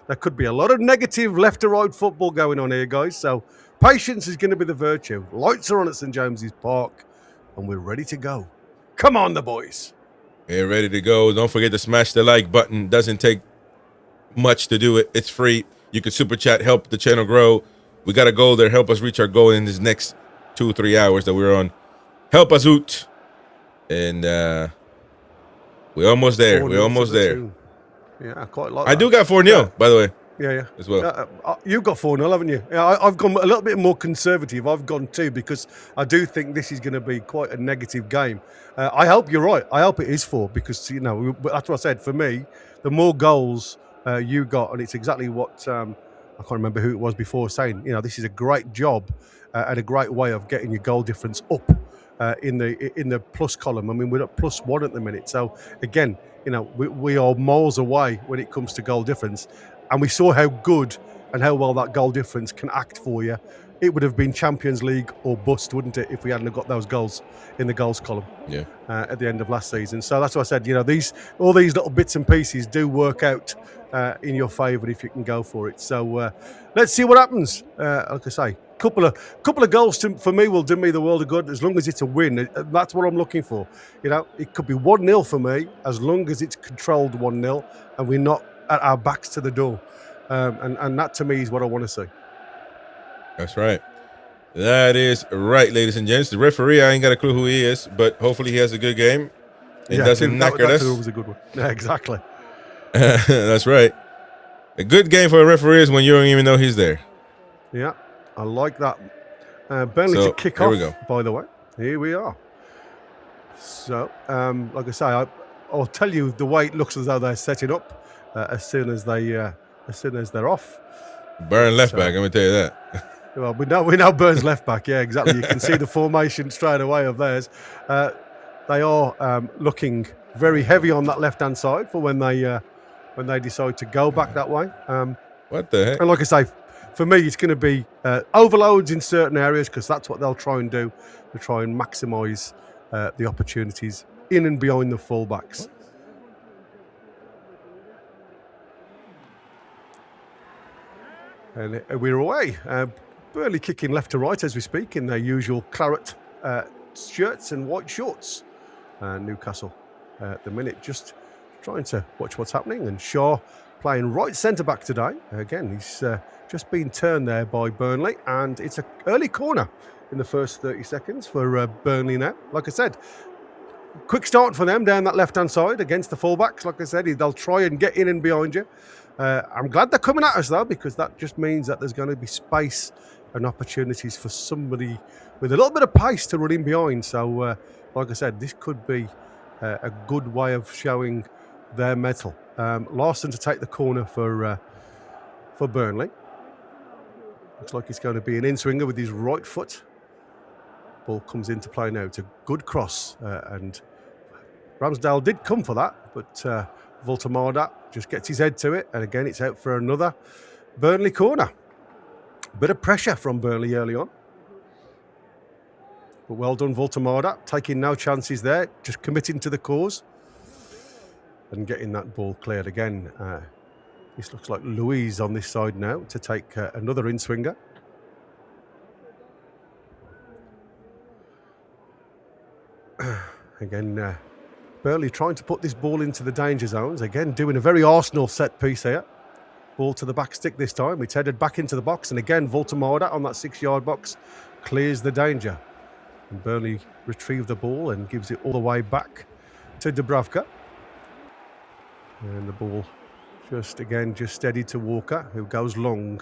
there could be a lot of negative left to right football going on here, guys. So patience is going to be the virtue. Lights are on at St. James's Park, and we're ready to go. Come on, the boys. We're ready to go. Don't forget to smash the like button. Doesn't take much to do it. It's free. You can super chat, help the channel grow. We got a goal there. Help us reach our goal in this next 2-3 hours that we're on. Help us out. And we're almost there. We're almost there. Yeah, I quite like that. I do got 4-0, by the way. Yeah. As well. You've got 4-0, haven't you? Yeah, I've gone a little bit more conservative. I've gone 2 because I do think this is going to be quite a negative game. I hope you're right. I hope it is 4 because, that's what I said. For me, the more goals you got, and it's exactly what I can't remember who it was before saying, this is a great job and a great way of getting your goal difference up in the plus column. I mean, we're at +1 at the minute. So, again, we are miles away when it comes to goal difference. And we saw how good and how well that goal difference can act for you. It would have been Champions League or bust, wouldn't it, if we hadn't got those goals in the goals column at the end of last season. So that's why I said, all these little bits and pieces do work out in your favour if you can go for it. So let's see what happens. Like I say, couple of goals for me will do me the world of good as long as it's a win. That's what I'm looking for. It could be 1-0 for me as long as it's controlled 1-0 and we're not at our backs to the door. And that to me is what I want to see. That's right. That is right, ladies and gents. The referee, I ain't got a clue who he is, but hopefully he has a good game. It doesn't knacker us. That was a good one. Yeah, exactly. That's right. A good game for a referee is when you don't even know he's there. Yeah, I like that. Burnley to kick off, we go. By the way. Here we are. So, like I say, I'll tell you the way it looks as though they're setting up as soon as they're off. Burn left back, I'm going to tell you that. Well, we know Burn's left back. Yeah, exactly. You can see the formation straight away of theirs. They are looking very heavy on that left-hand side for when they decide to go back that way. What the heck? And like I say, for me, it's going to be overloads in certain areas because that's what they'll try and do. They'll try and maximise the opportunities in and behind the fullbacks. And we're away. Burnley kicking left to right as we speak in their usual claret shirts and white shorts. Newcastle at the minute just trying to watch what's happening. And Shaw playing right centre-back today. Again, he's just been turned there by Burnley. And it's an early corner in the first 30 seconds for Burnley now. Like I said, quick start for them down that left-hand side against the fullbacks. Like I said, they'll try and get in and behind you. I'm glad they're coming at us, though, because that just means that there's going to be space and opportunities for somebody with a little bit of pace to run in behind. So, like I said, this could be a good way of showing their mettle. Larson to take the corner for Burnley. Looks like it's going to be an in-swinger with his right foot. Ball comes into play now. It's a good cross, and Ramsdale did come for that, but Voltemada just gets his head to it, and again it's out for another Burnley corner. Bit of pressure from Burnley early on, but well done Voltemada, taking no chances there, just committing to the cause and getting that ball cleared again. This looks like Louise on this side now to take another in-swinger. Again, Burnley trying to put this ball into the danger zones. Again, doing a very Arsenal set piece here. Ball to the back stick this time. It's headed back into the box. And again, Voltemada on that 6-yard box clears the danger. And Burnley retrieve the ball and gives it all the way back to Dubravka. And the ball just steady to Walker, who goes long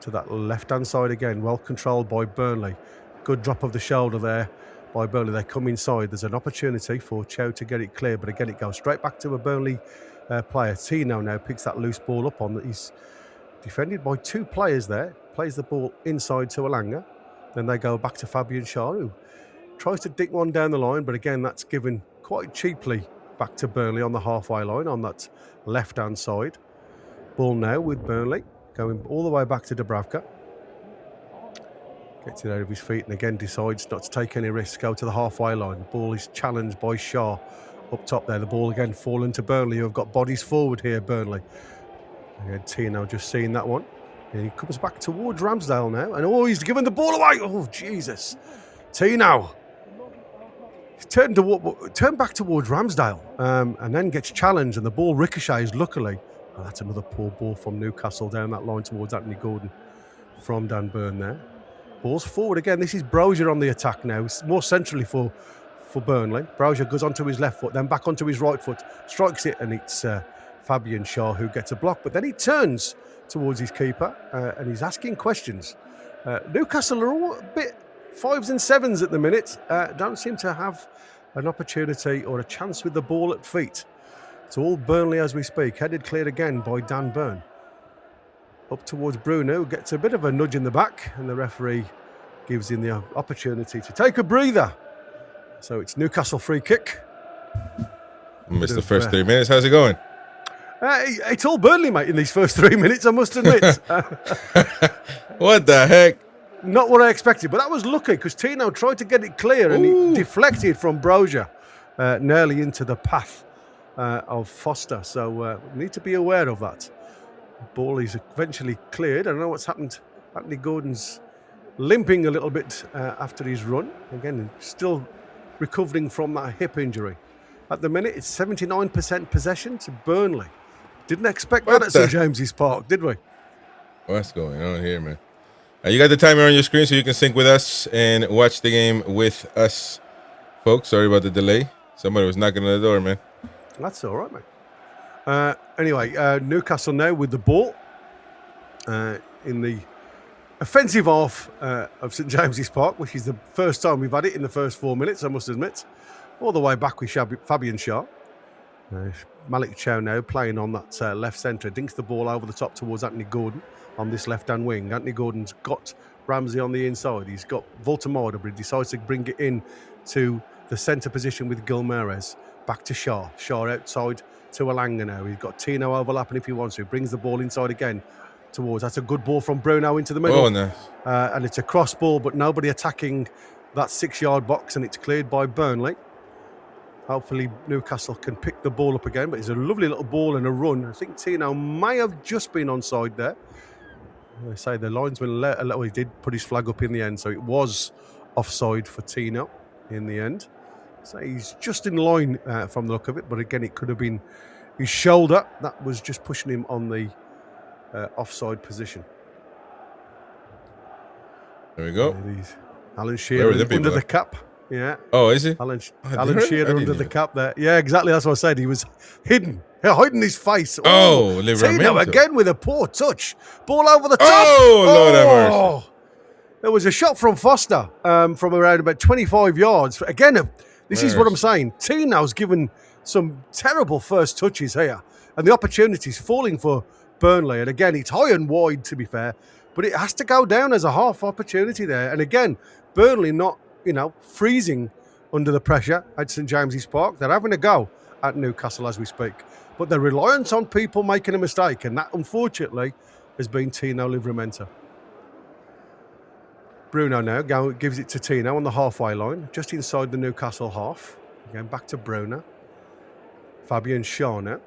to that left-hand side again. Well controlled by Burnley. Good drop of the shoulder there by Burnley. They come inside. There's an opportunity for Chow to get it clear, but again it goes straight back to a Burnley player. Tino now picks that loose ball up on that. He's defended by 2 players there. Plays the ball inside to Alanga. Then they go back to Fabian Schär, who tries to dick one down the line, but again that's given quite cheaply back to Burnley on the halfway line on that left-hand side. Ball now with Burnley going all the way back to Dubravka. Gets it out of his feet and again decides not to take any risks, go to the halfway line. The ball is challenged by Shaw up top there. The ball again falling to Burnley, who have got bodies forward here, Burnley. Again, Tino just seeing that one. And he comes back towards Ramsdale now. And he's given the ball away. Oh, Jesus. Tino. He's turned back towards Ramsdale and then gets challenged and the ball ricochets, luckily. Oh, that's another poor ball from Newcastle down that line towards Anthony Gordon from Dan Burn there. Ball's forward again. This is Brozier on the attack now. It's more centrally for Burnley. Brozier goes onto his left foot, then back onto his right foot, strikes it, and it's Fabian Schär who gets a block. But then he turns towards his keeper and he's asking questions. Newcastle are all a bit 5s and 7s at the minute. Don't seem to have an opportunity or a chance with the ball at feet. It's all Burnley as we speak. Headed cleared again by Dan Burn. Up towards Bruno, gets a bit of a nudge in the back, and the referee gives him the opportunity to take a breather. So it's Newcastle free kick. Missed the first 3 minutes. How's it going? It's all Burnley, mate, in these first 3 minutes, I must admit. What the heck? Not what I expected, but that was lucky because Tino tried to get it clear and he deflected from Brozier nearly into the path of Foster. So we need to be aware of that. Ball is eventually cleared. I don't know what's happened. Anthony Gordon's limping a little bit after his run. Again, still recovering from that hip injury. At the minute, it's 79% possession to Burnley. Didn't expect that at St James's Park, did we? What's going on here, man? You got the timer on your screen so you can sync with us and watch the game with us, folks. Sorry about the delay. Somebody was knocking on the door, man. That's all right, mate. Anyway, Newcastle now with the ball in the offensive half of St James's Park, which is the first time we've had it in the first 4 minutes, I must admit. All the way back with Fabian Schär. Malik Chow now playing on that left centre. Dinks the ball over the top towards Anthony Gordon on this left-hand wing. Anthony Gordon's got Ramsey on the inside. He's got Voltemada, but he decides to bring it in to the centre position with Gilmares. Back to Schär. Schär outside to Alanga now. He's got Tino overlapping if he wants to. He brings the ball inside again towards. That's a good ball from Bruno into the middle. Oh, nice. And it's a cross ball, but nobody attacking that 6-yard box, and it's cleared by Burnley. Hopefully Newcastle can pick the ball up again, but it's a lovely little ball and a run. I think Tino may have just been onside there. I say the linesman he did put his flag up in the end, so it was offside for Tino in the end. So he's just in line from the look of it, but again, it could have been his shoulder that was just pushing him on the offside position. There we go. Alan Shearer under the cap. Yeah. Oh, is he? Alan Shearer under the cap there. Yeah, exactly. That's what I said. He was hiding his face. Oh, Tino again with a poor touch. Ball over the top. Oh, Lord have mercy. There was a shot from Foster from around about 25 yards. Again, this is what I'm saying. Tino's given some terrible first touches here, and the opportunity's falling for Burnley. And again, it's high and wide, to be fair, but it has to go down as a half opportunity there. And again, Burnley not, freezing under the pressure at St James's Park. They're having a go at Newcastle as we speak, but they're reliant on people making a mistake, and that, unfortunately, has been Tino Livramento. Bruno now gives it to Tino on the halfway line, just inside the Newcastle half. Again, back to Bruno. Fabian Schär now,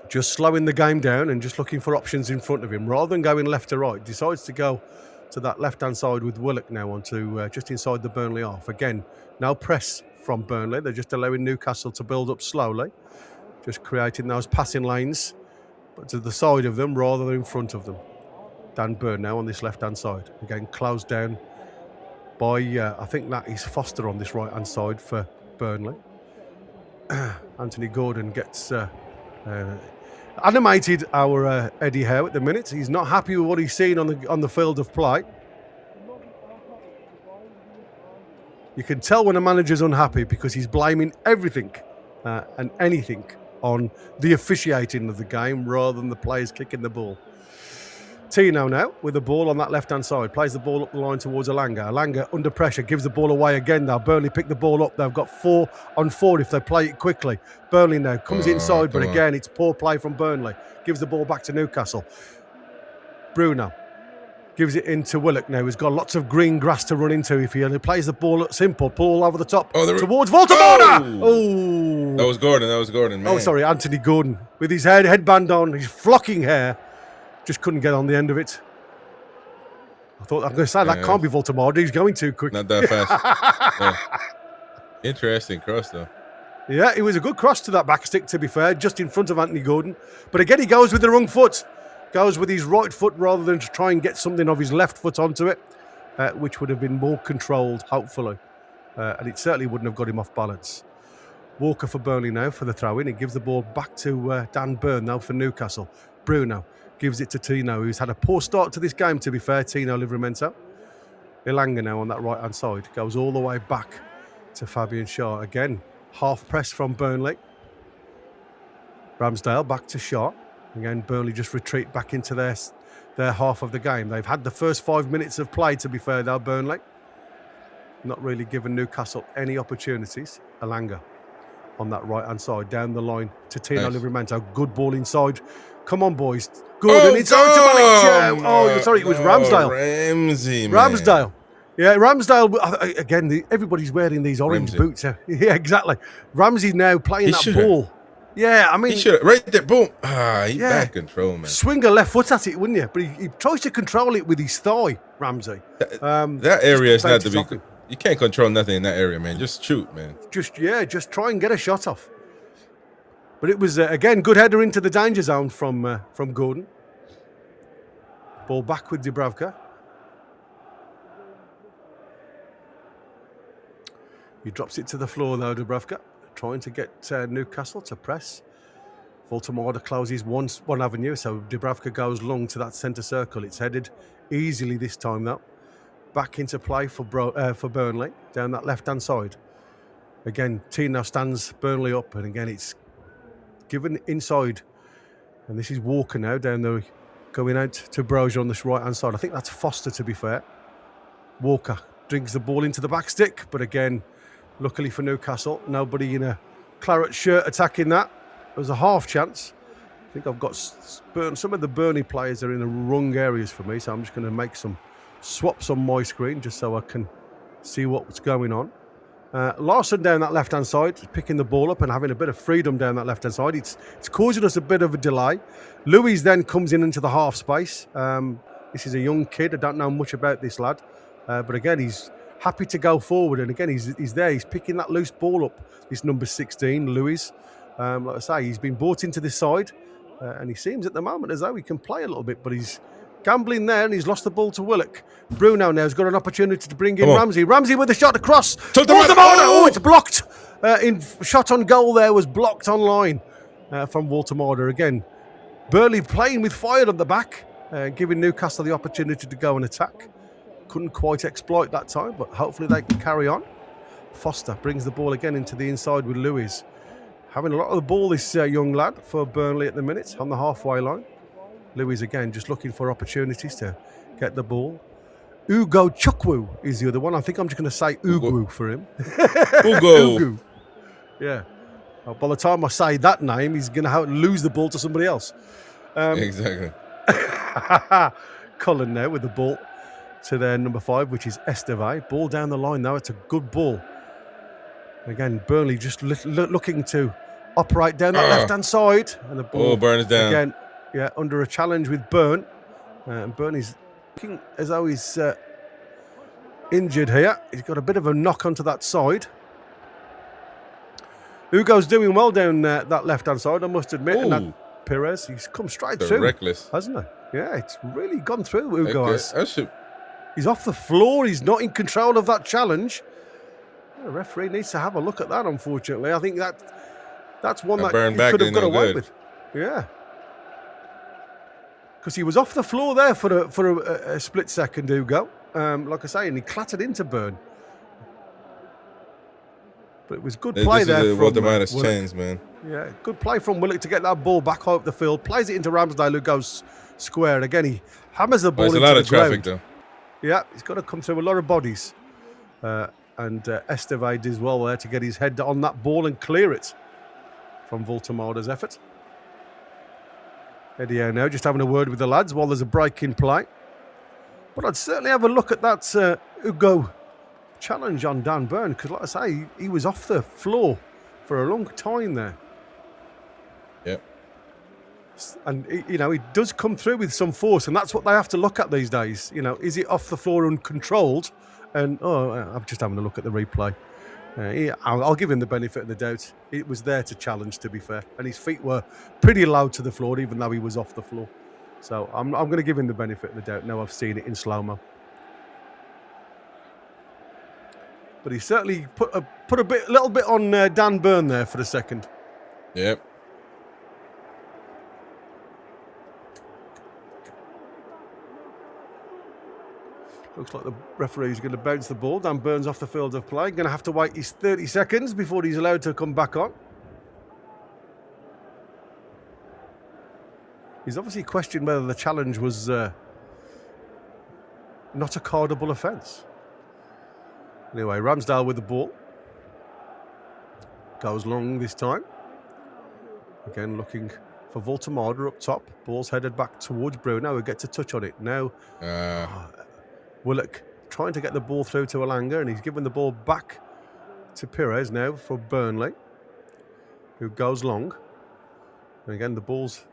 just slowing the game down and just looking for options in front of him. Rather than going left to right, decides to go to that left-hand side with Willock now onto just inside the Burnley half. Again, no press from Burnley. They're just allowing Newcastle to build up slowly, just creating those passing lanes, but to the side of them rather than in front of them. Dan Burn now on this left-hand side. Again, closed down by, I think that is Foster on this right-hand side for Burnley. Anthony Gordon gets animated our Eddie Howe at the minute. He's not happy with what he's seen on the field of play. You can tell when a manager's unhappy because he's blaming everything and anything on the officiating of the game rather than the players kicking the ball. Tino now with the ball on that left-hand side. Plays the ball up the line towards Alanga. Alanga under pressure. Gives the ball away again now. Burnley pick the ball up. They've got 4-on-4 if they play it quickly. Burnley now comes inside, but again, it's poor play from Burnley. Gives the ball back to Newcastle. Bruno gives it into Willock now. He's got lots of green grass to run into if he plays the ball simple. Ball over the top towards Volta-Bona. Oh! That was Gordon, man. Oh, sorry, Anthony Gordon. With his headband on, his flocking hair. Just couldn't get on the end of it. I'm going to say that can't be Volta-Bona. He's going too quick. Not that fast. Interesting cross, though. Yeah, it was a good cross to that back stick, to be fair, just in front of Anthony Gordon. But again, he goes with the wrong foot. Goes with his right foot rather than to try and get something of his left foot onto it, which would have been more controlled, hopefully. And it certainly wouldn't have got him off balance. Walker for Burnley now for the throw-in. He gives the ball back to Dan Burn now for Newcastle. Bruno gives it to Tino, who's had a poor start to this game, to be fair, Tino Livramento. Ilanga now on that right-hand side. Goes all the way back to Fabian Schär. Again, half press from Burnley. Ramsdale back to Schär. Again, Burnley just retreat back into their half of the game. They've had the first 5 minutes of play, to be fair, though, Burnley. Not really given Newcastle any opportunities. Ilanga on that right-hand side, down the line to Tino Livramento. Good ball inside. Come on, boys. Good, and it's out to Malik. Oh, sorry, it was Ramsdale. Ramsdale. Yeah, Ramsdale. Again, everybody's wearing these orange boots. Yeah, exactly. Ramsey now playing that ball. Yeah, I mean... He should have. Right there, boom. He's back control, man. Swing a left foot at it, wouldn't you? But he tries to control it with his thigh, Ramsey. That area is not to be... You can't control nothing in that area, man. Just shoot, man. Just try and get a shot off. But it was, again, good header into the danger zone from Gordon. Ball back with Dubravka. He drops it to the floor, though, Dubravka. Trying to get Newcastle to press. Volta-Bona closes one avenue, so Dubravka goes long to that centre circle. It's headed easily this time, though. Back into play for Burnley, down that left-hand side. Again, Tino stands Burnley up, and again, it's given inside. And this is Walker now, down there, going out to Brozier on this right-hand side. I think that's Foster, to be fair. Walker brings the ball into the back stick, but again, luckily for Newcastle, nobody in a claret shirt attacking that. There was a half chance. I think I've got some of the Burnley players are in the wrong areas for me, so I'm just going to make some swaps on my screen just so I can see what's going on. Larson down that left-hand side, picking the ball up and having a bit of freedom down that left-hand side. It's causing us a bit of a delay. Louis then comes into the half space. This is a young kid. I don't know much about this lad. But again, he's happy to go forward. And again, he's there. He's picking that loose ball up. This number 16, Lewis. Like I say, he's been brought into this side, and he seems at the moment as though he can play a little bit, but he's gambling there, and he's lost the ball to Willock. Bruno now has got an opportunity to bring in Ramsey. Ramsey with a shot across. It's blocked. Shot on goal there was blocked on line from Walter again. Burnley playing with fire at the back, giving Newcastle the opportunity to go and attack. Couldn't quite exploit that time, but hopefully they can carry on. Foster brings the ball again into the inside with Lewis. Having a lot of the ball, this young lad for Burnley at the minute on the halfway line. Lewis again just looking for opportunities to get the ball. Ugo Chukwu is the other one. I think I'm just going to say Ugu for him. Ugo. Yeah. Well, by the time I say that name, he's going to lose the ball to somebody else. Exactly. Cullen now with the ball to their number 5, which is Esteve. Ball down the line now. It's a good ball. Again, Burnley just looking to operate down that left-hand side. And the ball Burn is down. Again, yeah, under a challenge with Burn. And Burn is looking as though he's injured here. He's got a bit of a knock onto that side. Ugo's doing well down that left-hand side, I must admit. And that Perez, he's come straight through. Reckless. Hasn't he? Yeah, it's really gone through, Ugo. He's off the floor. He's not in control of that challenge. The referee needs to have a look at that, unfortunately. I think that's one that he could have got away with. Yeah. Because he was off the floor there for a split second, Ugo. Like I say, and he clattered into Burn. But it was good play there from what the minus changed, man. Yeah, good play from Willock to get that ball back up the field. Plays it into Ramsdale, who goes square. And again, he hammers the ball into the ground. There's a lot of traffic, though. Yeah, he's got to come through a lot of bodies. And Esteve does well there to get his head on that ball and clear it from Voltemoda's effort. Eddie Howe now just having a word with the lads while there's a break in play. But I'd certainly have a look at that Ugo challenge on Dan Burn, because like I say, he was off the floor for a long time there. Yep. And, he does come through with some force, and that's what they have to look at these days. Is it off the floor uncontrolled? And, I'm just having a look at the replay. I'll give him the benefit of the doubt. It was there to challenge, to be fair. And his feet were pretty low to the floor, even though he was off the floor. So I'm going to give him the benefit of the doubt. Now I've seen it in slow-mo. But he certainly put a little bit on Dan Burn there for a second. Yep. Looks like the referee's going to bounce the ball. Dan Burn's off the field of play. Going to have to wait his 30 seconds before he's allowed to come back on. He's obviously questioned whether the challenge was not a cardable offence. Anyway, Ramsdale with the ball. Goes long this time. Again, looking for Voltemoda up top. Ball's headed back towards Bruno, who gets a touch on it. Now, Willock trying to get the ball through to Alanga, and he's given the ball back to Perez now for Burnley, who goes long. And again, the ball's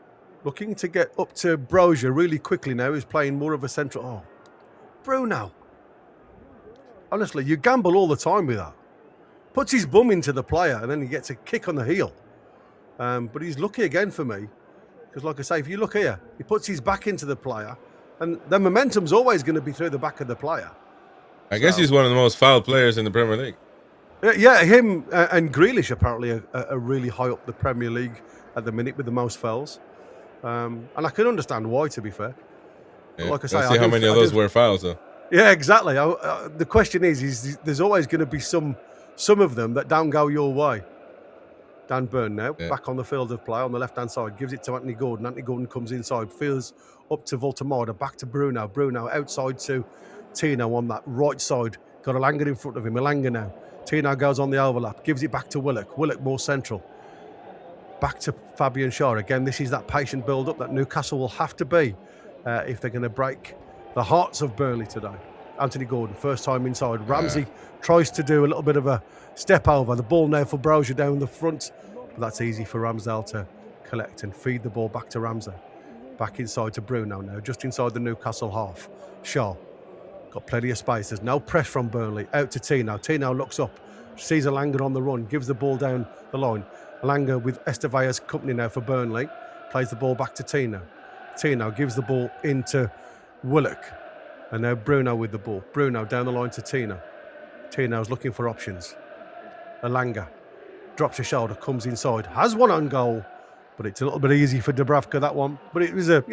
looking to get up to Brozier really quickly now. He's playing more of a central. Oh, Bruno. Honestly, you gamble all the time with that. Puts his bum into the player, and then he gets a kick on the heel. But he's lucky again for me. Because like I say, if you look here, he puts his back into the player, and the momentum's always going to be through the back of the player. I guess he's one of the most foul players in the Premier League. Yeah, him and Grealish apparently are really high up the Premier League at the minute with the most fouls. And I can understand why, to be fair. Yeah, like I say, let's see how many of those were fouls, though. Yeah, exactly. The question is there's always going to be some of them that don't go your way. Dan Burn now, back on the field of play on the left-hand side, gives it to Anthony Gordon. Anthony Gordon comes inside, feels up to Voltemoda, back to Bruno. Bruno outside to Tino on that right side. Got Alanga in front of him. Alanga now. Tino goes on the overlap, gives it back to Willock. Willock more central. Back to Fabian Schär. Again, this is that patient build-up that Newcastle will have to be if they're going to break the hearts of Burnley today. Anthony Gordon, first time inside. Ramsey tries to do a little bit of a step over. The ball now for Brozier down the front. But that's easy for Ramsdale to collect and feed the ball back to Ramsey. Back inside to Bruno now, just inside the Newcastle half. Shaw Got plenty of space. There's no press from Burnley. Out to Tino. Tino looks up, sees Alanga on the run, gives the ball down the line. Alanga with Esteva's company now for Burnley. Plays the ball back to Tino. Tino gives the ball into Willock. And now Bruno with the ball. Bruno down the line to Tino. Tino's looking for options. Alanga drops a shoulder, comes inside. Has one on goal. But it's a little bit easy for Dubravka, that one. But it was a,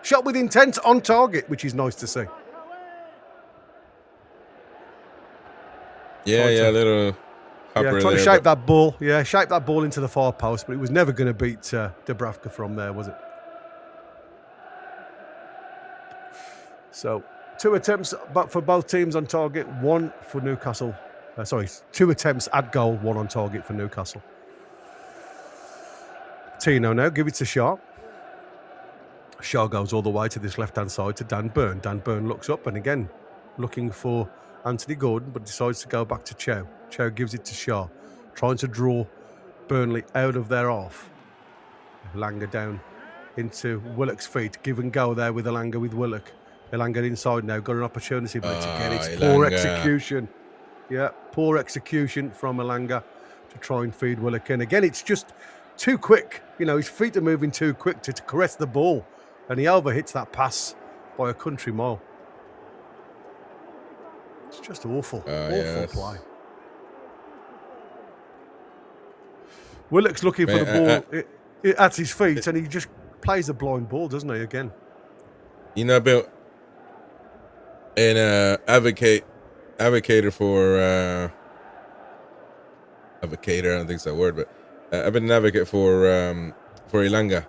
shot with intent on target, which is nice to see. Yeah, a little hopper trying to there, shape that ball. Yeah, shape that ball into the far post, but it was never going to beat Dubravka from there, was it? So, 2 attempts but for both teams on target, 1 for Newcastle. 2 attempts at goal, 1 on target for Newcastle. Tino now, give it to Shaw. Shaw goes all the way to this left-hand side to Dan Burn. Dan Burn looks up and again looking for Anthony Gordon, but decides to go back to Chow. Chow gives it to Shaw, trying to draw Burnley out of their half. Alanga down into Willock's feet. Give and go there with Alanga with Willock. Alanga inside now, got an opportunity, but again, it's poor execution. Yeah, poor execution from Alanga to try and feed Willock in. Again, it's just too quick. His feet are moving too quick to caress the ball, and he overhits that pass by a country mile. It's just awful. Awful play. Willock's looking for the ball at his feet, and he just plays a blind ball, doesn't he, again? I've been an advocator for... advocator, I don't think it's that word, but I've been an advocate for Alanga.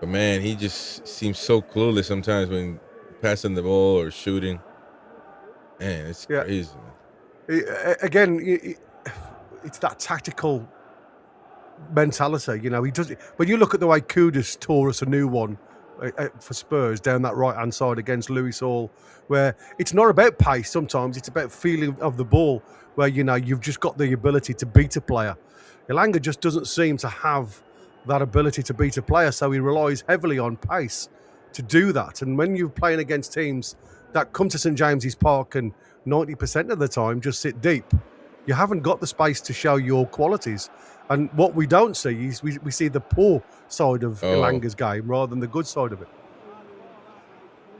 But, man, he just seems so clueless sometimes when passing the ball or shooting. Man, it's crazy. Again, it's that tactical mentality. He does. When you look at the way Kudus tore us a new one for Spurs down that right-hand side against Lewis Hall, where it's not about pace sometimes, it's about feeling of the ball, where, you've just got the ability to beat a player. Alanga just doesn't seem to have that ability to beat a player, so he relies heavily on pace to do that. And when you're playing against teams that come to St James's Park and 90% of the time just sit deep, you haven't got the space to show your qualities. And what we don't see is we see the poor side of Elanga's game rather than the good side of it.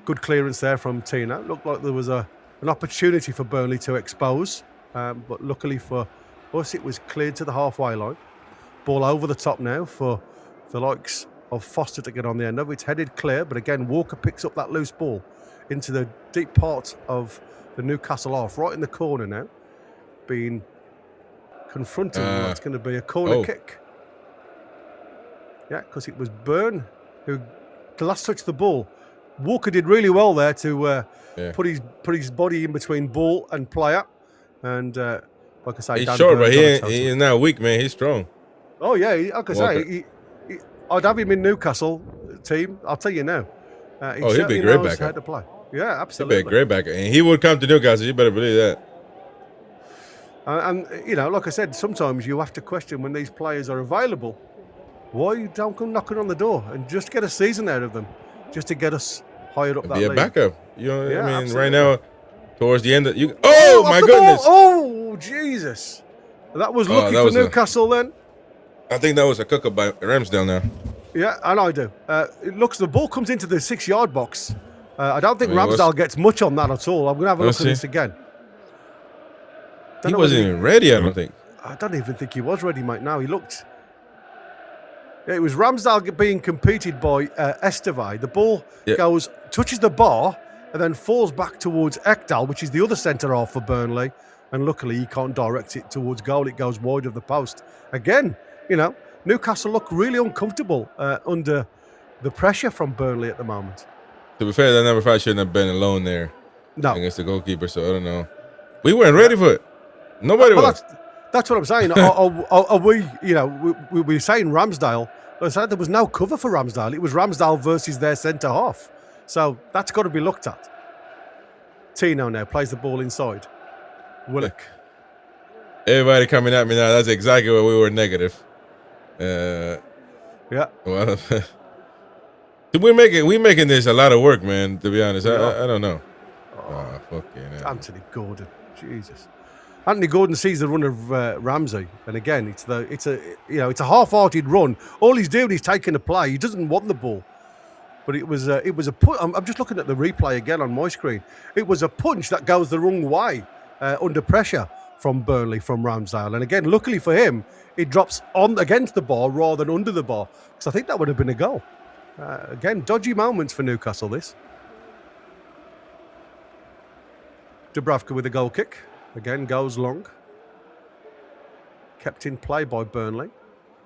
Good clearance there from Tino. Looked like there was an opportunity for Burnley to expose, but luckily for us it was cleared to the halfway line. Ball over the top now for the likes of Foster to get on the end of it. It's headed clear, but again Walker picks up that loose ball into the deep part of the Newcastle half, right in the corner now, being confronted. It's going to be a corner kick. Yeah, because it was Byrne who last touched the ball. Walker did really well there to put his body in between ball and player. And like I say, he's Dan short, Byrne but he's not weak, man. He's strong. Oh yeah, like I say, I'd have him in Newcastle team. I'll tell you now. He'd be a great backer. How to play. Yeah, absolutely. He'd be a great backer, and he would come to Newcastle. You better believe that. And like I said, sometimes you have to question when these players are available, why you don't come knocking on the door and just get a season out of them, just to get us higher up that league. Be a backup. I mean, absolutely. right now, towards the end of you. Oh my goodness! Oh Jesus! That was lucky for Newcastle then. I think that was a cook-up by Ramsdale now. Yeah, and I do. It looks the ball comes into the 6-yard box. I don't think Ramsdale gets much on that at all. I'm going to have a look at this again. He wasn't even ready, I don't think. I don't even think he was ready, mate. No, he looked. Yeah, it was Ramsdale being competed by Esteve. The ball touches the bar and then falls back towards Ekdal, which is the other centre half for Burnley. And luckily, he can't direct it towards goal. It goes wide of the post. Again, Newcastle look really uncomfortable under the pressure from Burnley at the moment. To be fair, that number 5 shouldn't have been alone there against the goalkeeper, so I don't know. We weren't ready for it. Nobody was. That's what I'm saying. Are we, we were saying Ramsdale. I said there was no cover for Ramsdale. It was Ramsdale versus their centre half. So that's got to be looked at. Tino now plays the ball inside. Willock. Everybody coming at me now. That's exactly where we were negative. Well, we're making this a lot of work, man. To be honest, I don't know. Oh, fucking hell. Anthony Gordon, Jesus. Anthony Gordon sees the run of Ramsey, and again, it's a half-hearted run. All he's doing is taking a play. He doesn't want the ball, but it was a punch. I'm just looking at the replay again on my screen. It was a punch that goes the wrong way under pressure from Burnley, from Ramsdale, and again, luckily for him, it drops on against the bar rather than under the bar, because I think that would have been a goal. Again, dodgy moments for Newcastle. This Dubravka with a goal kick. Again, goes long. Kept in play by Burnley.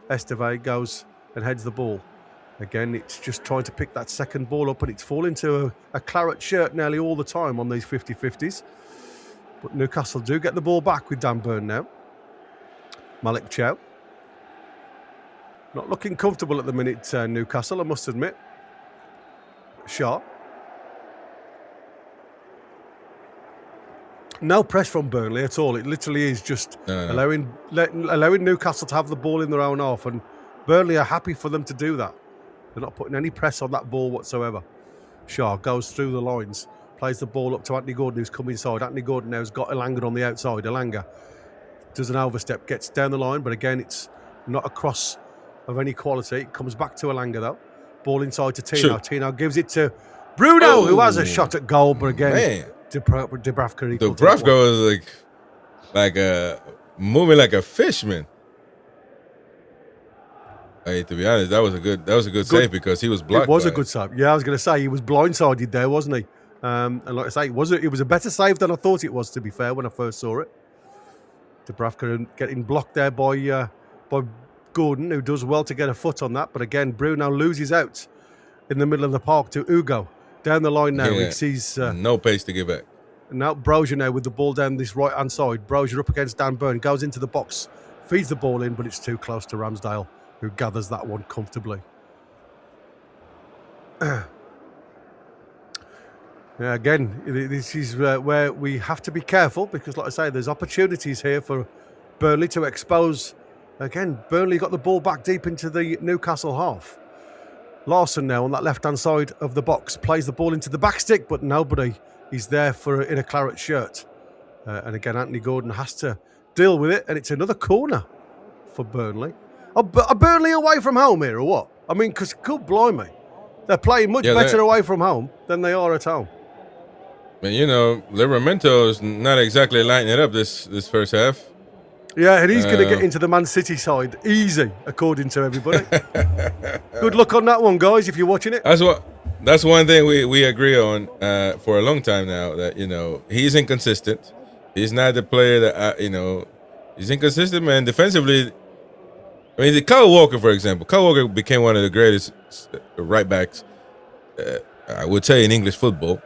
Esteve goes and heads the ball. Again, it's just trying to pick that second ball up, and it's falling to a claret shirt nearly all the time on these 50-50s. But Newcastle do get the ball back with Dan Burn now. Malik Chow. Not looking comfortable at the minute, Newcastle, I must admit. Shaw. No press from Burnley at all. It literally is just allowing Newcastle to have the ball in their own half, and Burnley are happy for them to do that. They're not putting any press on that ball whatsoever. Shaw goes through the lines, plays the ball up to Anthony Gordon, who's come inside. Anthony Gordon now has got Elanga on the outside. Elanga does an overstep, gets down the line, but again, it's not a cross of any quality. It comes back to Elanga, though. Ball inside to Tino. Sure. Tino gives it to Bruno, who has a shot at goal, but again... Man. Dubravka was like moving like a fish, man. Hey, to be honest, that was a good save because he was blocked. It was a good save. Yeah, I was going to say he was blindsided there, wasn't he? And like I say, it was a better save than I thought it was. To be fair, when I first saw it, Dubravka getting blocked there by Gordon, who does well to get a foot on that. But again, Bruno loses out in the middle of the park to Ugo. Down the line now, he sees... no pace to give back. Now Brozier now with the ball down this right-hand side. Brozier up against Dan Burn, goes into the box, feeds the ball in, but it's too close to Ramsdale, who gathers that one comfortably. Again, this is where we have to be careful, because like I say, there's opportunities here for Burnley to expose. Again, Burnley got the ball back deep into the Newcastle half. Larson now on that left-hand side of the box plays the ball into the back stick, but nobody is there in a claret shirt. And again, Anthony Gordon has to deal with it, and it's another corner for Burnley. Are Burnley away from home here or what? I mean, because good blimey, they're playing much better away from home than they are at home. Man, Livermento's not exactly lighting it up this first half. Yeah, and he's going to get into the Man City side easy, according to everybody. Good luck on that one, guys, if you're watching it. That's one thing we agree on for a long time now, that, he's inconsistent. He's not the player that, he's inconsistent, man. Defensively, I mean, Kyle Walker, for example. Kyle Walker became one of the greatest right backs, I would say, in English football.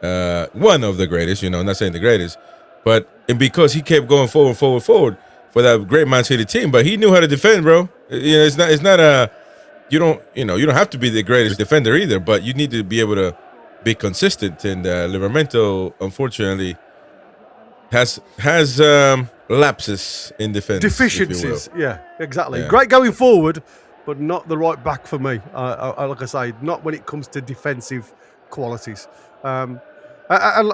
One of the greatest, not saying the greatest. And because he kept going forward for that great Man City team, but he knew how to defend, bro. It's not a, you don't have to be the greatest defender either, but you need to be able to be consistent. And Livramento, unfortunately, has lapses in defense, deficiencies. Yeah, exactly. Yeah. Great going forward, but not the right back for me. Like I say, not when it comes to defensive qualities. And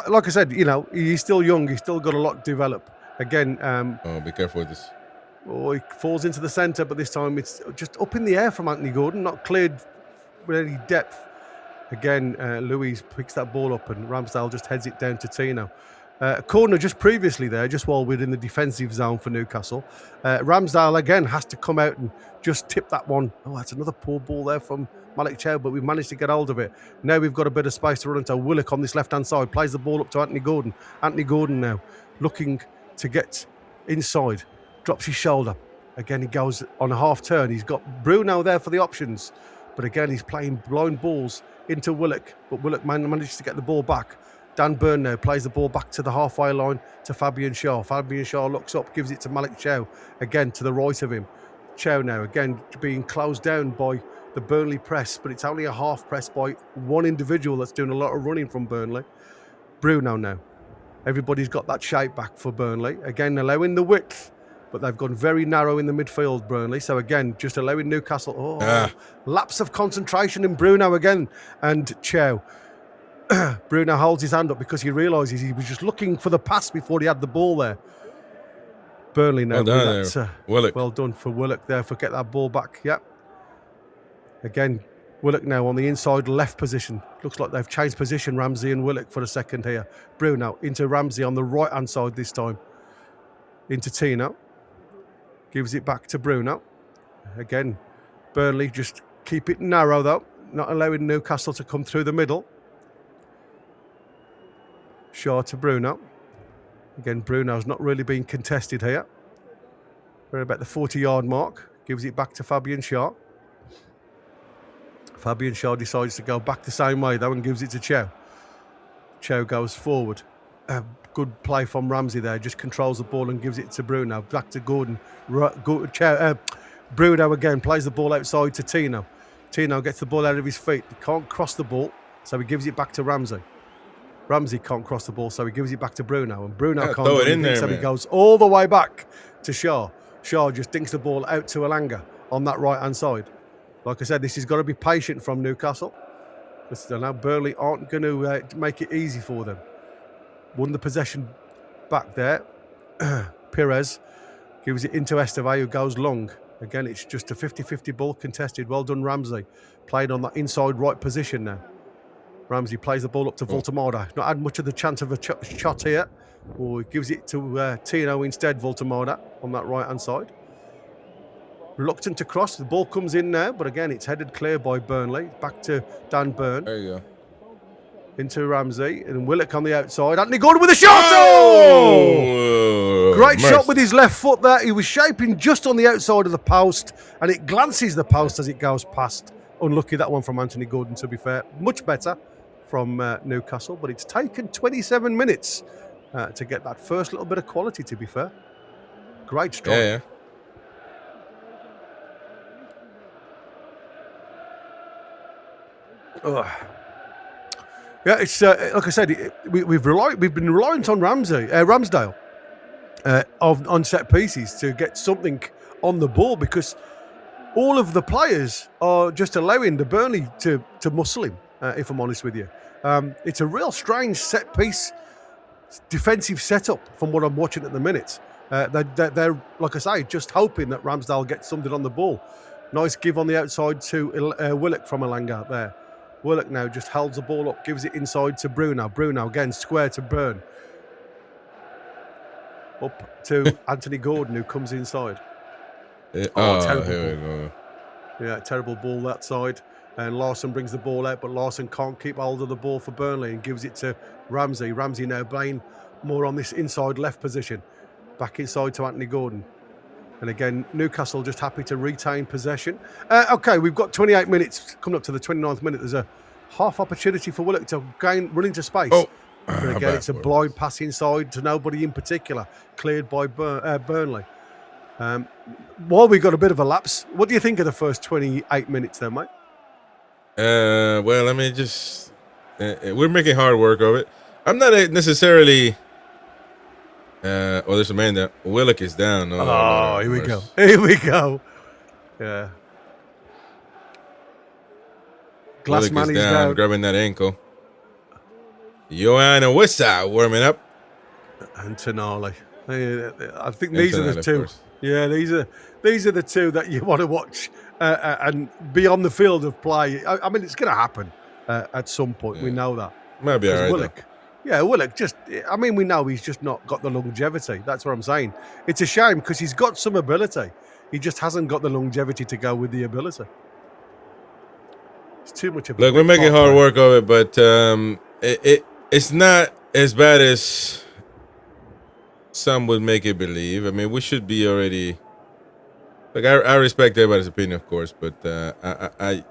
like I said, he's still young. He's still got a lot to develop. Again, be careful with this. He falls into the centre, but this time it's just up in the air from Anthony Gordon, not cleared with any depth. Again, Louise picks that ball up, and Ramsdale just heads it down to Tino. Corner just previously there, just while we're in the defensive zone for Newcastle. Ramsdale again has to come out and just tip that one. Oh, that's another poor ball there from Malik Chow, but we've managed to get hold of it. Now we've got a bit of space to run into. Willock on this left-hand side plays the ball up to Anthony Gordon. Anthony Gordon now looking to get inside, drops his shoulder. Again, he goes on a half turn. He's got Bruno there for the options, but again, he's playing blind balls into Willock, but Willock manages to get the ball back. Dan Burn now plays the ball back to the halfway line to Fabian Shaw. Fabian Shaw looks up, gives it to Malik Chow, again to the right of him. Chow now, again, being closed down by the Burnley press, but it's only a half press by one individual that's doing a lot of running from Burnley. Bruno now. Everybody's got that shape back for Burnley. Again, allowing the width, but they've gone very narrow in the midfield, Burnley. So again, just allowing Newcastle, lapse of concentration in Bruno again, and Chow. Bruno holds his hand up because he realises he was just looking for the pass before he had the ball there. Burnley now. Well done there, Willock. Well done for Willock there for get that ball back. Yep. Again, Willock now on the inside left position. Looks like they've changed position, Ramsey and Willock, for a second here. Bruno into Ramsey on the right-hand side this time. Into Tino. Gives it back to Bruno. Again, Burnley just keep it narrow though. Not allowing Newcastle to come through the middle. Shaw to Bruno. Again, Bruno's not really being contested here. We're about the 40-yard mark. Gives it back to Fabian Shaw. Fabian Shaw decides to go back the same way though and gives it to Chow. Chow goes forward. Good play from Ramsey there. Just controls the ball and gives it to Bruno. Back to Gordon. Bruno again plays the ball outside to Tino. Tino gets the ball out of his feet. He can't cross the ball, so he gives it back to Ramsey. Ramsey can't cross the ball, so he gives it back to Bruno. And Bruno can't do anything, so he goes all the way back to Shaw. Shaw just dinks the ball out to Alanga on that right-hand side. Like I said, this has got to be patient from Newcastle. Because now Burnley aren't going to make it easy for them. Won the possession back there. Perez gives it into Esteve, who goes long. Again, it's just a 50-50 ball contested. Well done, Ramsey. Played on that inside right position now. Ramsey plays the ball up to Voltemada. Not had much of the chance of a shot here. Or he gives it to Tino instead, Voltemada, on that right-hand side. Reluctant to cross. The ball comes in now, but again, it's headed clear by Burnley. Back to Dan Burn. There you go. Into Ramsey. And Willock on the outside. Anthony Gordon with a shot! Oh! Great shot with his left foot there. He was shaping just on the outside of the post, and it glances the post as it goes past. Unlucky that one from Anthony Gordon, to be fair. Much better from Newcastle, but it's taken 27 minutes to get that first little bit of quality, to be fair. Great strike. Yeah. Yeah, it's like I said, we've been reliant on Ramsdale on set pieces to get something on the ball, because all of the players are just allowing the Burnley to muscle him. If I'm honest with you, it's a real strange set piece defensive setup from what I'm watching at the minute. They're like I say, just hoping that Ramsdale gets something on the ball. Nice give on the outside to Willock from Alanga there. Willock now just holds the ball up, gives it inside to Bruno. Bruno again, square to Burn. Up to Anthony Gordon, who comes inside. Terrible here ball. we go. Yeah, terrible ball that side. And Larson brings the ball out, but Larson can't keep hold of the ball for Burnley and gives it to Ramsey. Ramsey now playing more on this inside left position. Back inside to Anthony Gordon. And again, Newcastle just happy to retain possession. Okay, we've got 28 minutes coming up to the 29th minute. There's a half opportunity for Willock to run into space. But again, it's a blind pass inside to nobody in particular, cleared by Burnley. While we got a bit of a lapse, what do you think of the first 28 minutes there, mate? Well, I mean, just we're making hard work of it. I'm not necessarily. There's a man there. Willock is down. Here we go. Here we go. Yeah. Glassman is down, grabbing that ankle. Joanna Wissa warming up. And Tonali. I think these are the two. Yeah, these are the two that you want to watch and be on the field of play. I mean, it's going to happen at some point. Yeah. We know that. Might be all right. Willock. Yeah, Willock we know he's just not got the longevity. That's what I'm saying. It's a shame because he's got some ability. He just hasn't got the longevity to go with the ability. It's too much of a Look, we're making hard work of it, but it's not as bad as some would make it believe. I mean, we should be already. Like, I respect everybody's opinion, of course, but I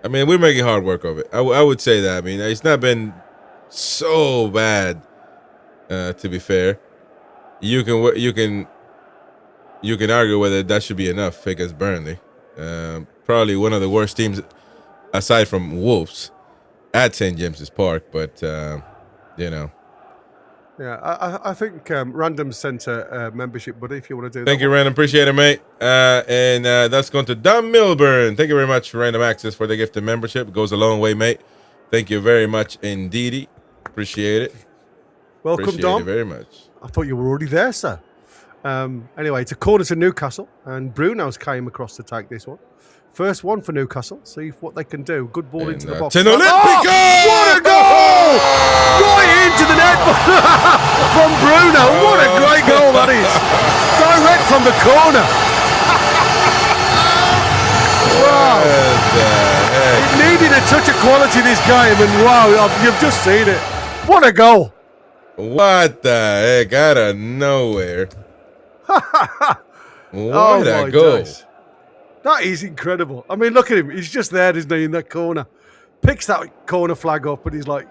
mean, we're making hard work of it. I would say that. I mean, it's not been so bad, to be fair. You can argue whether that should be enough against Burnley. Probably one of the worst teams aside from Wolves at St. James's Park, but you know. Yeah, I think Random sent a membership, buddy, if you want to do that. Thank you, Random. Appreciate it, mate. And that's going to Don Milburn. Thank you very much, Random Access, for the gift of membership. It goes a long way, mate. Thank you very much indeed. Appreciate it. Welcome, Appreciate Dom. it very much. I thought you were already there, sir. Anyway, it's a corner to Newcastle, and Bruno's came across to take this one. First one for Newcastle. See what they can do. Good ball into the box. Ten Olympico! Oh, what a goal! Right into the net from Bruno. What a great goal that is. Direct from the corner. Wow. It needed a touch of quality this game, and wow, you've just seen it. What a goal. What the heck? Out of nowhere. What a goal. Days. That is incredible. I mean, look at him. He's just there, isn't he, in that corner. Picks that corner flag up, and he's like,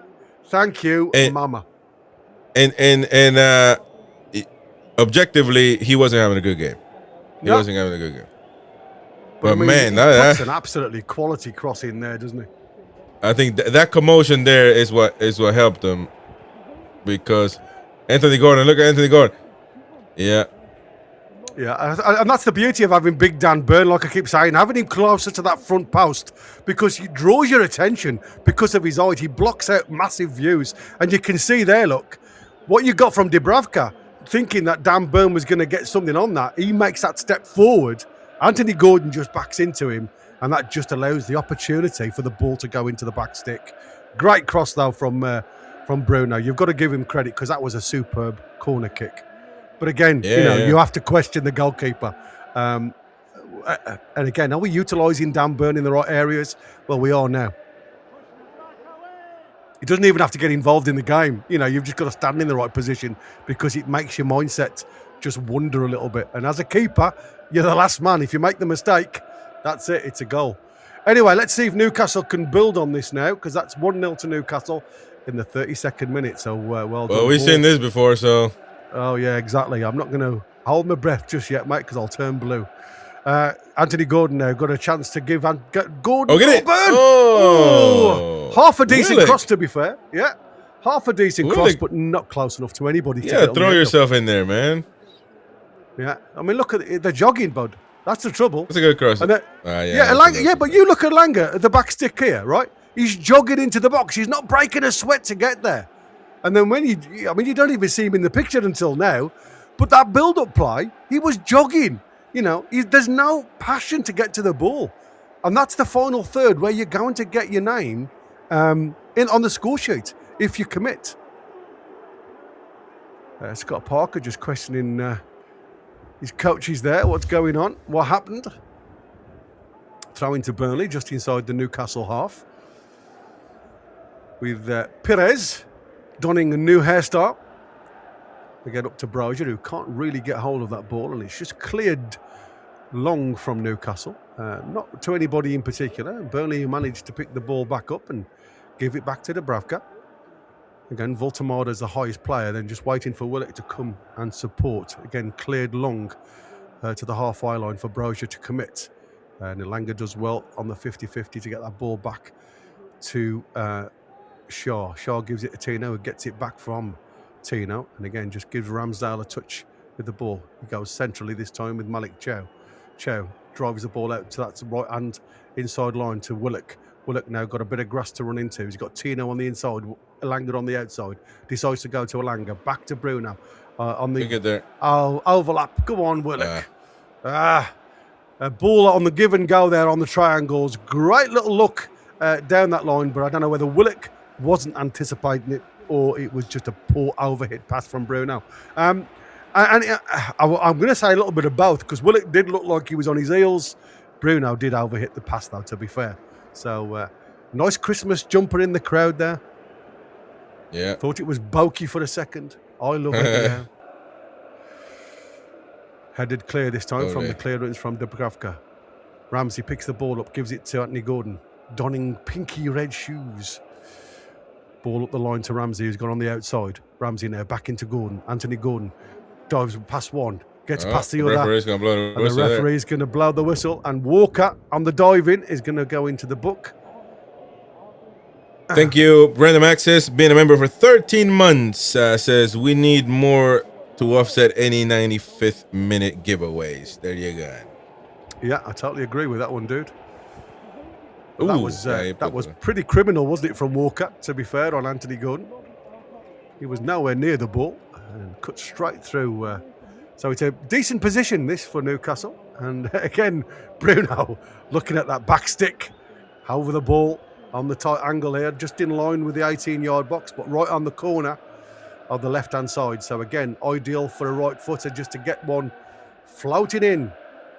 thank you, mama. And objectively, he wasn't having a good game. He wasn't having a good game. But I mean, man, that's an absolutely quality cross in there, doesn't he? I think that commotion there is what helped him, because Anthony Gordon. Look at Anthony Gordon. Yeah. Yeah, and that's the beauty of having Big Dan Burn, like I keep saying, having him closer to that front post, because he draws your attention because of his height. He blocks out massive views, and you can see there, look, what you got from Dubravka, thinking that Dan Burn was going to get something on that. He makes that step forward. Anthony Gordon just backs into him, and that just allows the opportunity for the ball to go into the back stick. Great cross, though, from Bruno. You've got to give him credit, because that was a superb corner kick. But again, you have to question the goalkeeper. And again, are we utilising Dan Burn in the right areas? Well, we are now. He doesn't even have to get involved in the game. You've just got to stand in the right position, because it makes your mindset just wander a little bit. And as a keeper, you're the last man. If you make the mistake, that's it. It's a goal. Anyway, let's see if Newcastle can build on this now, because that's 1-0 to Newcastle in the 32nd minute. So, well done. Well, we've seen this before, so... Oh, yeah, exactly. I'm not going to hold my breath just yet, mate, because I'll turn blue. Anthony Gordon now got a chance to give Gordon. Oh, get it! Oh! Half a decent cross, to be fair. Yeah, half a decent cross, but not close enough to anybody. Yeah, throw yourself in there, man. Yeah, I mean, look at it. They're jogging, bud. That's the trouble. That's a good cross. But you look at Langer at the back stick here, right? He's jogging into the box. He's not breaking a sweat to get there. And then you don't even see him in the picture until now. But that build-up play, he was jogging. There's no passion to get to the ball. And that's the final third where you're going to get your name on the score sheet if you commit. Scott Parker just questioning his coaches there. What's going on? What happened? Throw into Burnley just inside the Newcastle half. With Perez donning a new hairstyle. We get up to Brozier, who can't really get hold of that ball, and it's just cleared long from Newcastle. Not to anybody in particular. Burnley managed to pick the ball back up and give it back to Dubravka. Again, Voltemada's the highest player, then just waiting for Willock to come and support. Again, cleared long to the halfway line for Brozier to commit. And Elanga does well on the 50-50 to get that ball back to Shaw. Shaw gives it to Tino, who gets it back from Tino, and again just gives Ramsdale a touch with the ball. He goes centrally this time with Malik Chow. Chow drives the ball out to that right hand inside line to Willock. Willock now got a bit of grass to run into. He's got Tino on the inside, Elanga on the outside. Decides to go to Elanga, back to Bruno on the overlap. Go on, Willock. A ball on the give and go there on the triangles. Great little look down that line, but I don't know whether Willock wasn't anticipating it or it was just a poor overhit pass from Bruno. I'm going to say a little bit of both, because Willock did look like he was on his heels. Bruno did overhit the pass, though, to be fair. So, nice Christmas jumper in the crowd there. Yeah. Thought it was Bokeh for a second. I love it. Yeah. Headed clear this time from the clearance from Dubravka. Ramsey picks the ball up, gives it to Anthony Gordon, donning pinky red shoes. Ball up the line to Ramsey, who's gone on the outside. Ramsey now back into Gordon. Anthony Gordon dives past one, gets past the other. The referee's going to blow the whistle. And Walker on the dive in is going to go into the book. Thank you, Random Access, being a member for 13 months. Says we need more to offset any 95th minute giveaways. There you go. Yeah, I totally agree with that one, dude. But that was pretty criminal, wasn't it, from Walker, to be fair, on Anthony Gordon. He was nowhere near the ball and cut straight through. So it's a decent position, this, for Newcastle. And again, Bruno looking at that back stick over the ball on the tight angle here, just in line with the 18-yard box, but right on the corner of the left-hand side. So again, ideal for a right footer just to get one floating in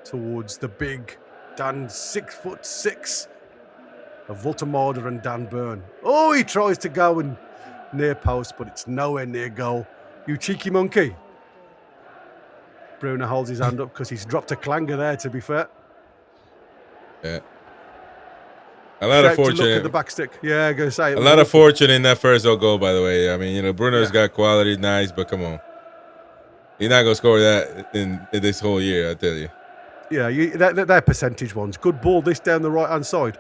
towards the big Dan 6'6" of Voltemade and Dan Burn. Oh, he tries to go and near post, but it's nowhere near goal. You cheeky monkey. Bruno holds his hand up because he's dropped a clanger there, to be fair. Yeah. A lot of fortune. Look at the back stick. Yeah, I'm going to say. A lot of fortune in that first goal, by the way. I mean, Bruno's got quality, nice, but come on. You're not going to score that in this whole year, I tell you. Yeah, they're percentage ones. Good ball, this down the right-hand side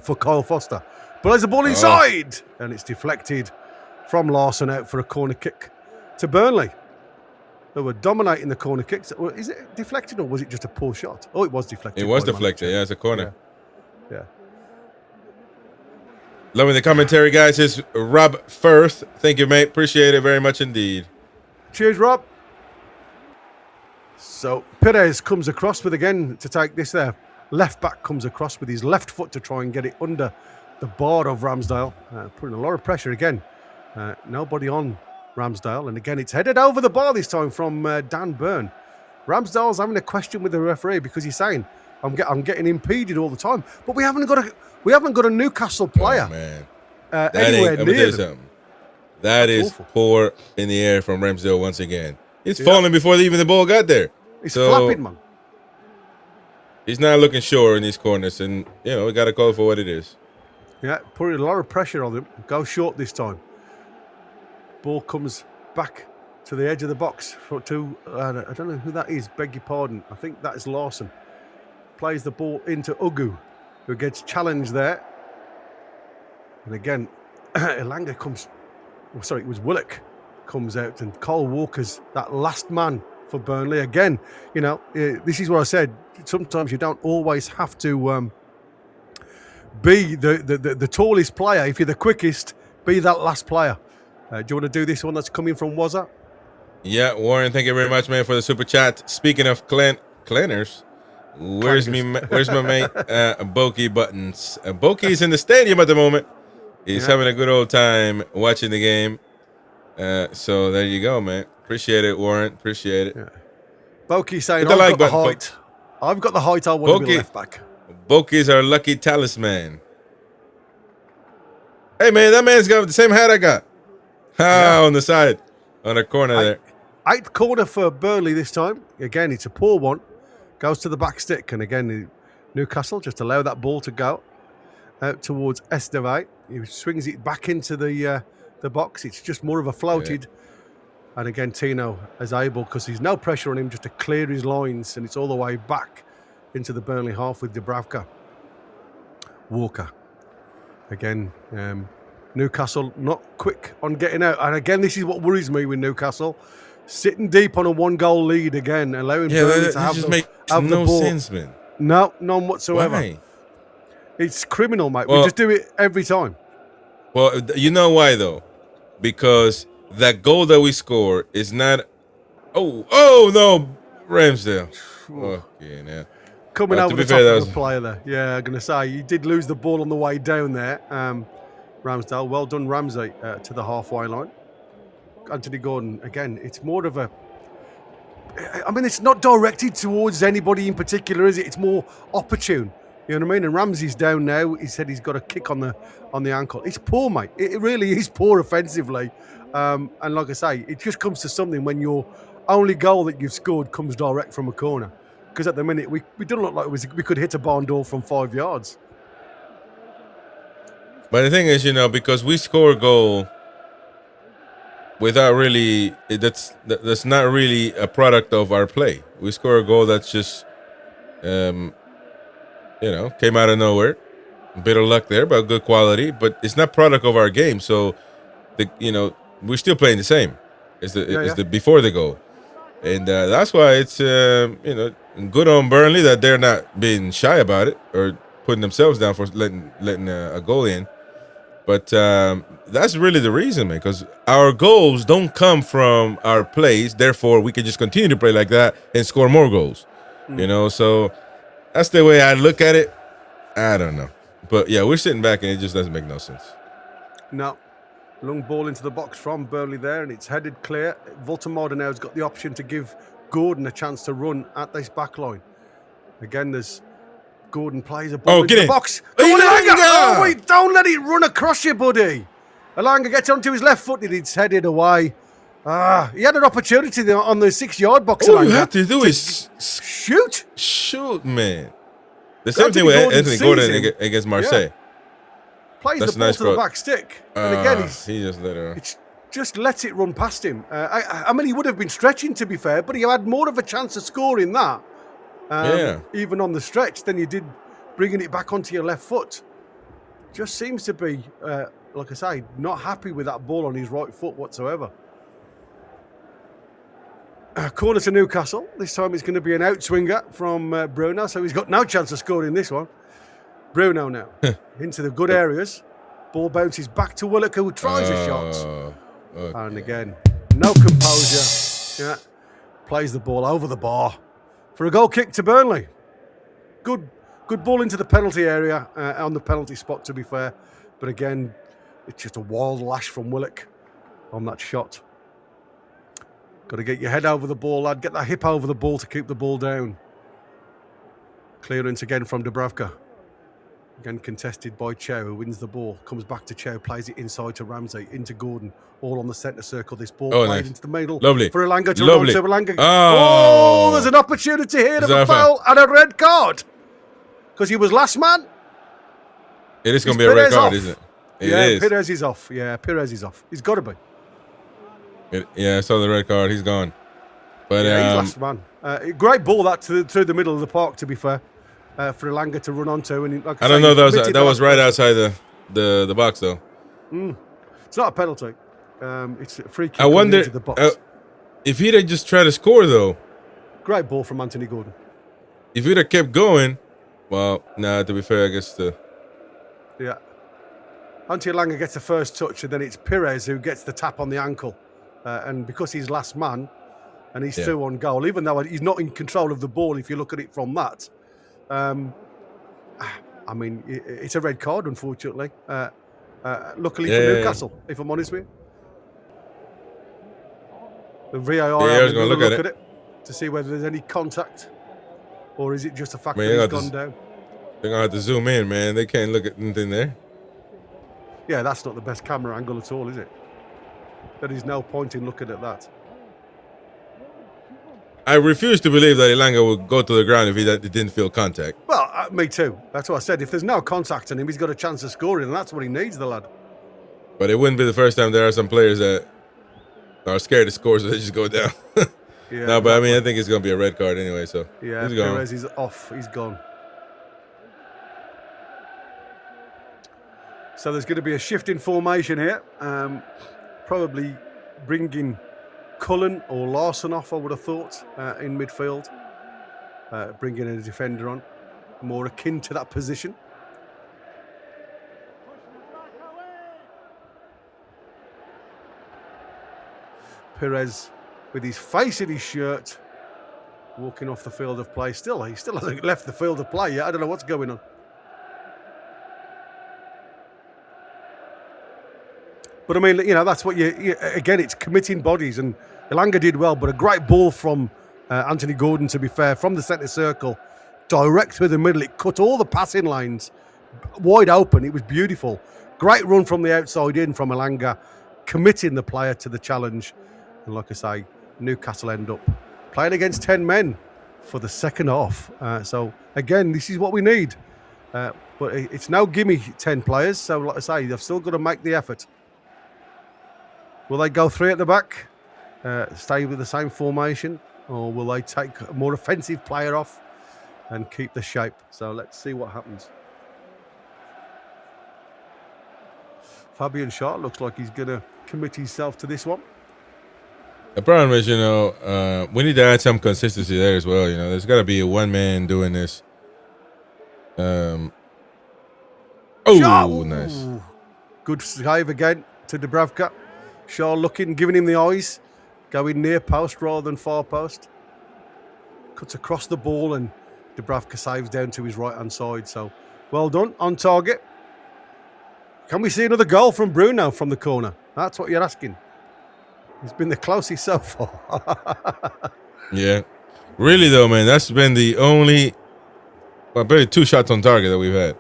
for Kyle Foster. But there's the ball inside, and it's deflected from Larson out for a corner kick to Burnley. They were dominating the corner kicks. Is it deflected or was it just a poor shot? Oh, it was deflected. It was deflected, yeah, it's a corner. Yeah. Loving the commentary, guys. It's Rob Firth. Thank you, mate. Appreciate it very much indeed. Cheers, Rob. So Perez comes across with, again, to take this there. Left back comes across with his left foot to try and get it under the bar of Ramsdale. Putting a lot of pressure again. Nobody on Ramsdale. And again, it's headed over the bar this time from Dan Burn. Ramsdale's having a question with the referee because he's saying, I'm getting impeded all the time. But we haven't got a Newcastle player anywhere near them. That is awful. Poor in the air from Ramsdale once again. He's falling before even the ball got there. He's flapping, man. He's not looking sure in these corners, and we got to call it for what it is. Yeah, putting a lot of pressure on him. Go short this time. Ball comes back to the edge of the box I don't know who that is. Beg your pardon. I think that is Larson. Plays the ball into Ugu, who gets challenged there. And again, Elanga comes. Oh, sorry, it was Willock comes out, and Cole Walker's that last man for Burnley. Again, this is what I said. Sometimes you don't always have to be the tallest player. If you're the quickest, be that last player. Do you want to do this one that's coming from Wissa? Yeah, Warren, thank you very much, man, for the super chat. Speaking of cleaners, where's my mate Boki Buttons? Boki's in the stadium at the moment. He's having a good old time watching the game. So there you go, man. Appreciate it, Warren. Appreciate it. Yeah. Boki saying, I've got the height. I've got the height. I want to be left back. Boki's our lucky talisman. Hey, man, that man's got the same hat I got. On the side, on the corner there. 8th corner for Burnley this time. Again, it's a poor one. Goes to the back stick. And again, Newcastle just allow that ball to go out towards Estevez. He swings it back into the box. It's just more of a floated. Yeah. And again, Tino is able, because there's no pressure on him, just to clear his lines. And it's all the way back into the Burnley half with Dubravka. Walker. Again, Newcastle not quick on getting out. And again, this is what worries me with Newcastle. Sitting deep on a 1-goal lead again, allowing Burnley to have the ball. Sense, man. No, none whatsoever. Why? It's criminal, mate. We just do it every time. Well, you know why, though? Because that goal that we score is not... Oh no, Ramsdale. Okay, now. Coming over the top of the player there. Yeah, I'm going to say, he did lose the ball on the way down there. Ramsdale, well done, Ramsey, to the halfway line. Anthony Gordon, again, it's more of a... I mean, it's not directed towards anybody in particular, is it? It's more opportune. You know what I mean? And Ramsey's down now. He said he's got a kick on the ankle. It's poor, mate. It really is poor offensively. And like I say, it just comes to something when your only goal that you've scored comes direct from a corner. Because at the minute, we don't look like we could hit a barn door from 5 yards. But the thing is, because we score a goal without really, that's not really a product of our play. We score a goal that's just, came out of nowhere. A bit of luck there, but good quality. But it's not product of our game. So, we're still playing the same. It's the before the goal. And that's why it's, good on Burnley that they're not being shy about it or putting themselves down for letting a goal in. But that's really the reason, man, because our goals don't come from our plays. Therefore, we can just continue to play like that and score more goals. You know, so that's the way I look at it. I don't know. But, yeah, we're sitting back, and it just doesn't make no sense. No. Long ball into the box from Burnley there, and it's headed clear. Voltemade now has got the option to give Gordon a chance to run at this back line. Again, there's Gordon plays a ball into the box. Go on, Elanga! Oh, wait, don't let it run across you, buddy. Elanga gets onto his left foot, and it's headed away. He had an opportunity on the 6-yard box. All you have to do is shoot. Shoot, man. The same thing with Anthony Gordon against Marseille. Yeah. Plays the ball to the back stick. And again, he just let it. It's just lets it run past him. I mean, he would have been stretching, to be fair, but he had more of a chance of scoring that, even on the stretch, than you did bringing it back onto your left foot. Just seems to be, like I say, not happy with that ball on his right foot whatsoever. Corner to Newcastle. This time it's going to be an outswinger from Bruno, so he's got no chance of scoring this one. Bruno now into the good areas. Ball bounces back to Willock, who tries a shot. Okay. And again, no composure. Yeah, plays the ball over the bar for a goal kick to Burnley. Good ball into the penalty area on the penalty spot, to be fair. But again, it's just a wild lash from Willock on that shot. Got to get your head over the ball, lad. Get that hip over the ball to keep the ball down. Clearance again from Dubravka. Again contested by Chow, who wins the ball. Comes back to Chow, plays it inside to Ramsey, into Gordon. All on the centre circle. This ball played into the middle. Lovely. For Elanga to run to Elanga. Oh, there's an opportunity here of a foul and a red card. Because he was last man. It is going to be a red card, isn't it? It is. Perez is off. Yeah, Perez is off. He's got to be. I saw the red card. He's gone. But he's last man. Great ball that through the middle of the park, to be fair. For Elanga to run onto, and like I don't know. That was right outside the box, though. It's not a penalty. It's a free kick. I wonder into the box. if he'd have just tried to score, though. Great ball from Anthony Gordon. If he'd have kept going, well, to be fair, I guess Anthony Elanga gets the first touch, and then it's Perez who gets the tap on the ankle, and because he's last man, and he's through on goal, even though he's not in control of the ball. If you look at it from that. I mean, it's a red card, unfortunately. Luckily for Newcastle, if I'm honest with you. The VAR is going to look at it to see whether there's any contact, or is it just a fact that he's gone down. They're going to have to zoom in, man. They can't look at anything there. Yeah, that's not the best camera angle at all, is it? There is no point in looking at that. I refuse to believe that Elanga would go to the ground if he didn't feel contact. Well, me too. That's what I said. If there's no contact on him, he's got a chance of scoring, and that's what he needs, the lad. But it wouldn't be the first time there are some players that are scared to score, so they just go down. But I mean, I think it's going to be a red card anyway, so he's gone. Perez is off. He's gone. So there's going to be a shift in formation here. Probably bringing Cullen or Larson off, I would have thought, in midfield. Bringing a defender on, more akin to that position. Perez, with his face in his shirt, walking off the field of play. He still hasn't left the field of play yet. I don't know what's going on. But I mean, that's what again, it's committing bodies, and Elanga did well, but a great ball from Anthony Gordon, to be fair, from the centre circle, direct through the middle. It cut all the passing lines wide open. It was beautiful. Great run from the outside in from Elanga, committing the player to the challenge. And like I say, Newcastle end up playing against 10 men for the second half. So again, this is what we need. But it's no gimme 10 players. So like I say, they've still got to make the effort. Will they go 3 at the back, stay with the same formation, or will they take a more offensive player off and keep the shape? So let's see what happens. Fabian Schär looks like he's going to commit himself to this one. The problem is, we need to add some consistency there as well. There's got to be a one man doing this. Oh, Shaw. nice. Ooh. Good save again to Dubravka. Shaw looking, giving him the eyes. Going near post rather than far post. Cuts across the ball and Dubravka saves down to his right-hand side. So, well done, on target. Can we see another goal from Bruno from the corner? That's what you're asking. He's been the closest so far. Yeah. Really, though, man, that's been the only, barely 2 shots on target that we've had.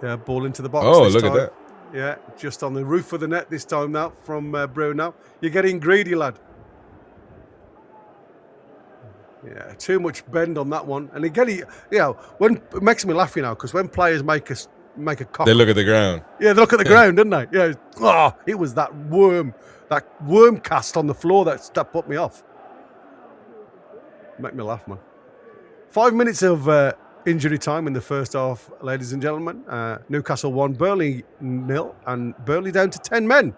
Yeah, ball into the box. Oh, this look time. at that. Yeah, just on the roof of the net this time now from Bruno. You're getting greedy, lad. Yeah, too much bend on that one. And again, when it makes me laugh, because when players make a cock, They look at the ground. Yeah, they look at the ground, don't they? Yeah. It was that worm cast on the floor that put me off. Make me laugh, man. 5 minutes of injury time in the first half, ladies and gentlemen. Newcastle 1, Burnley 0, and Burnley down to 10 men,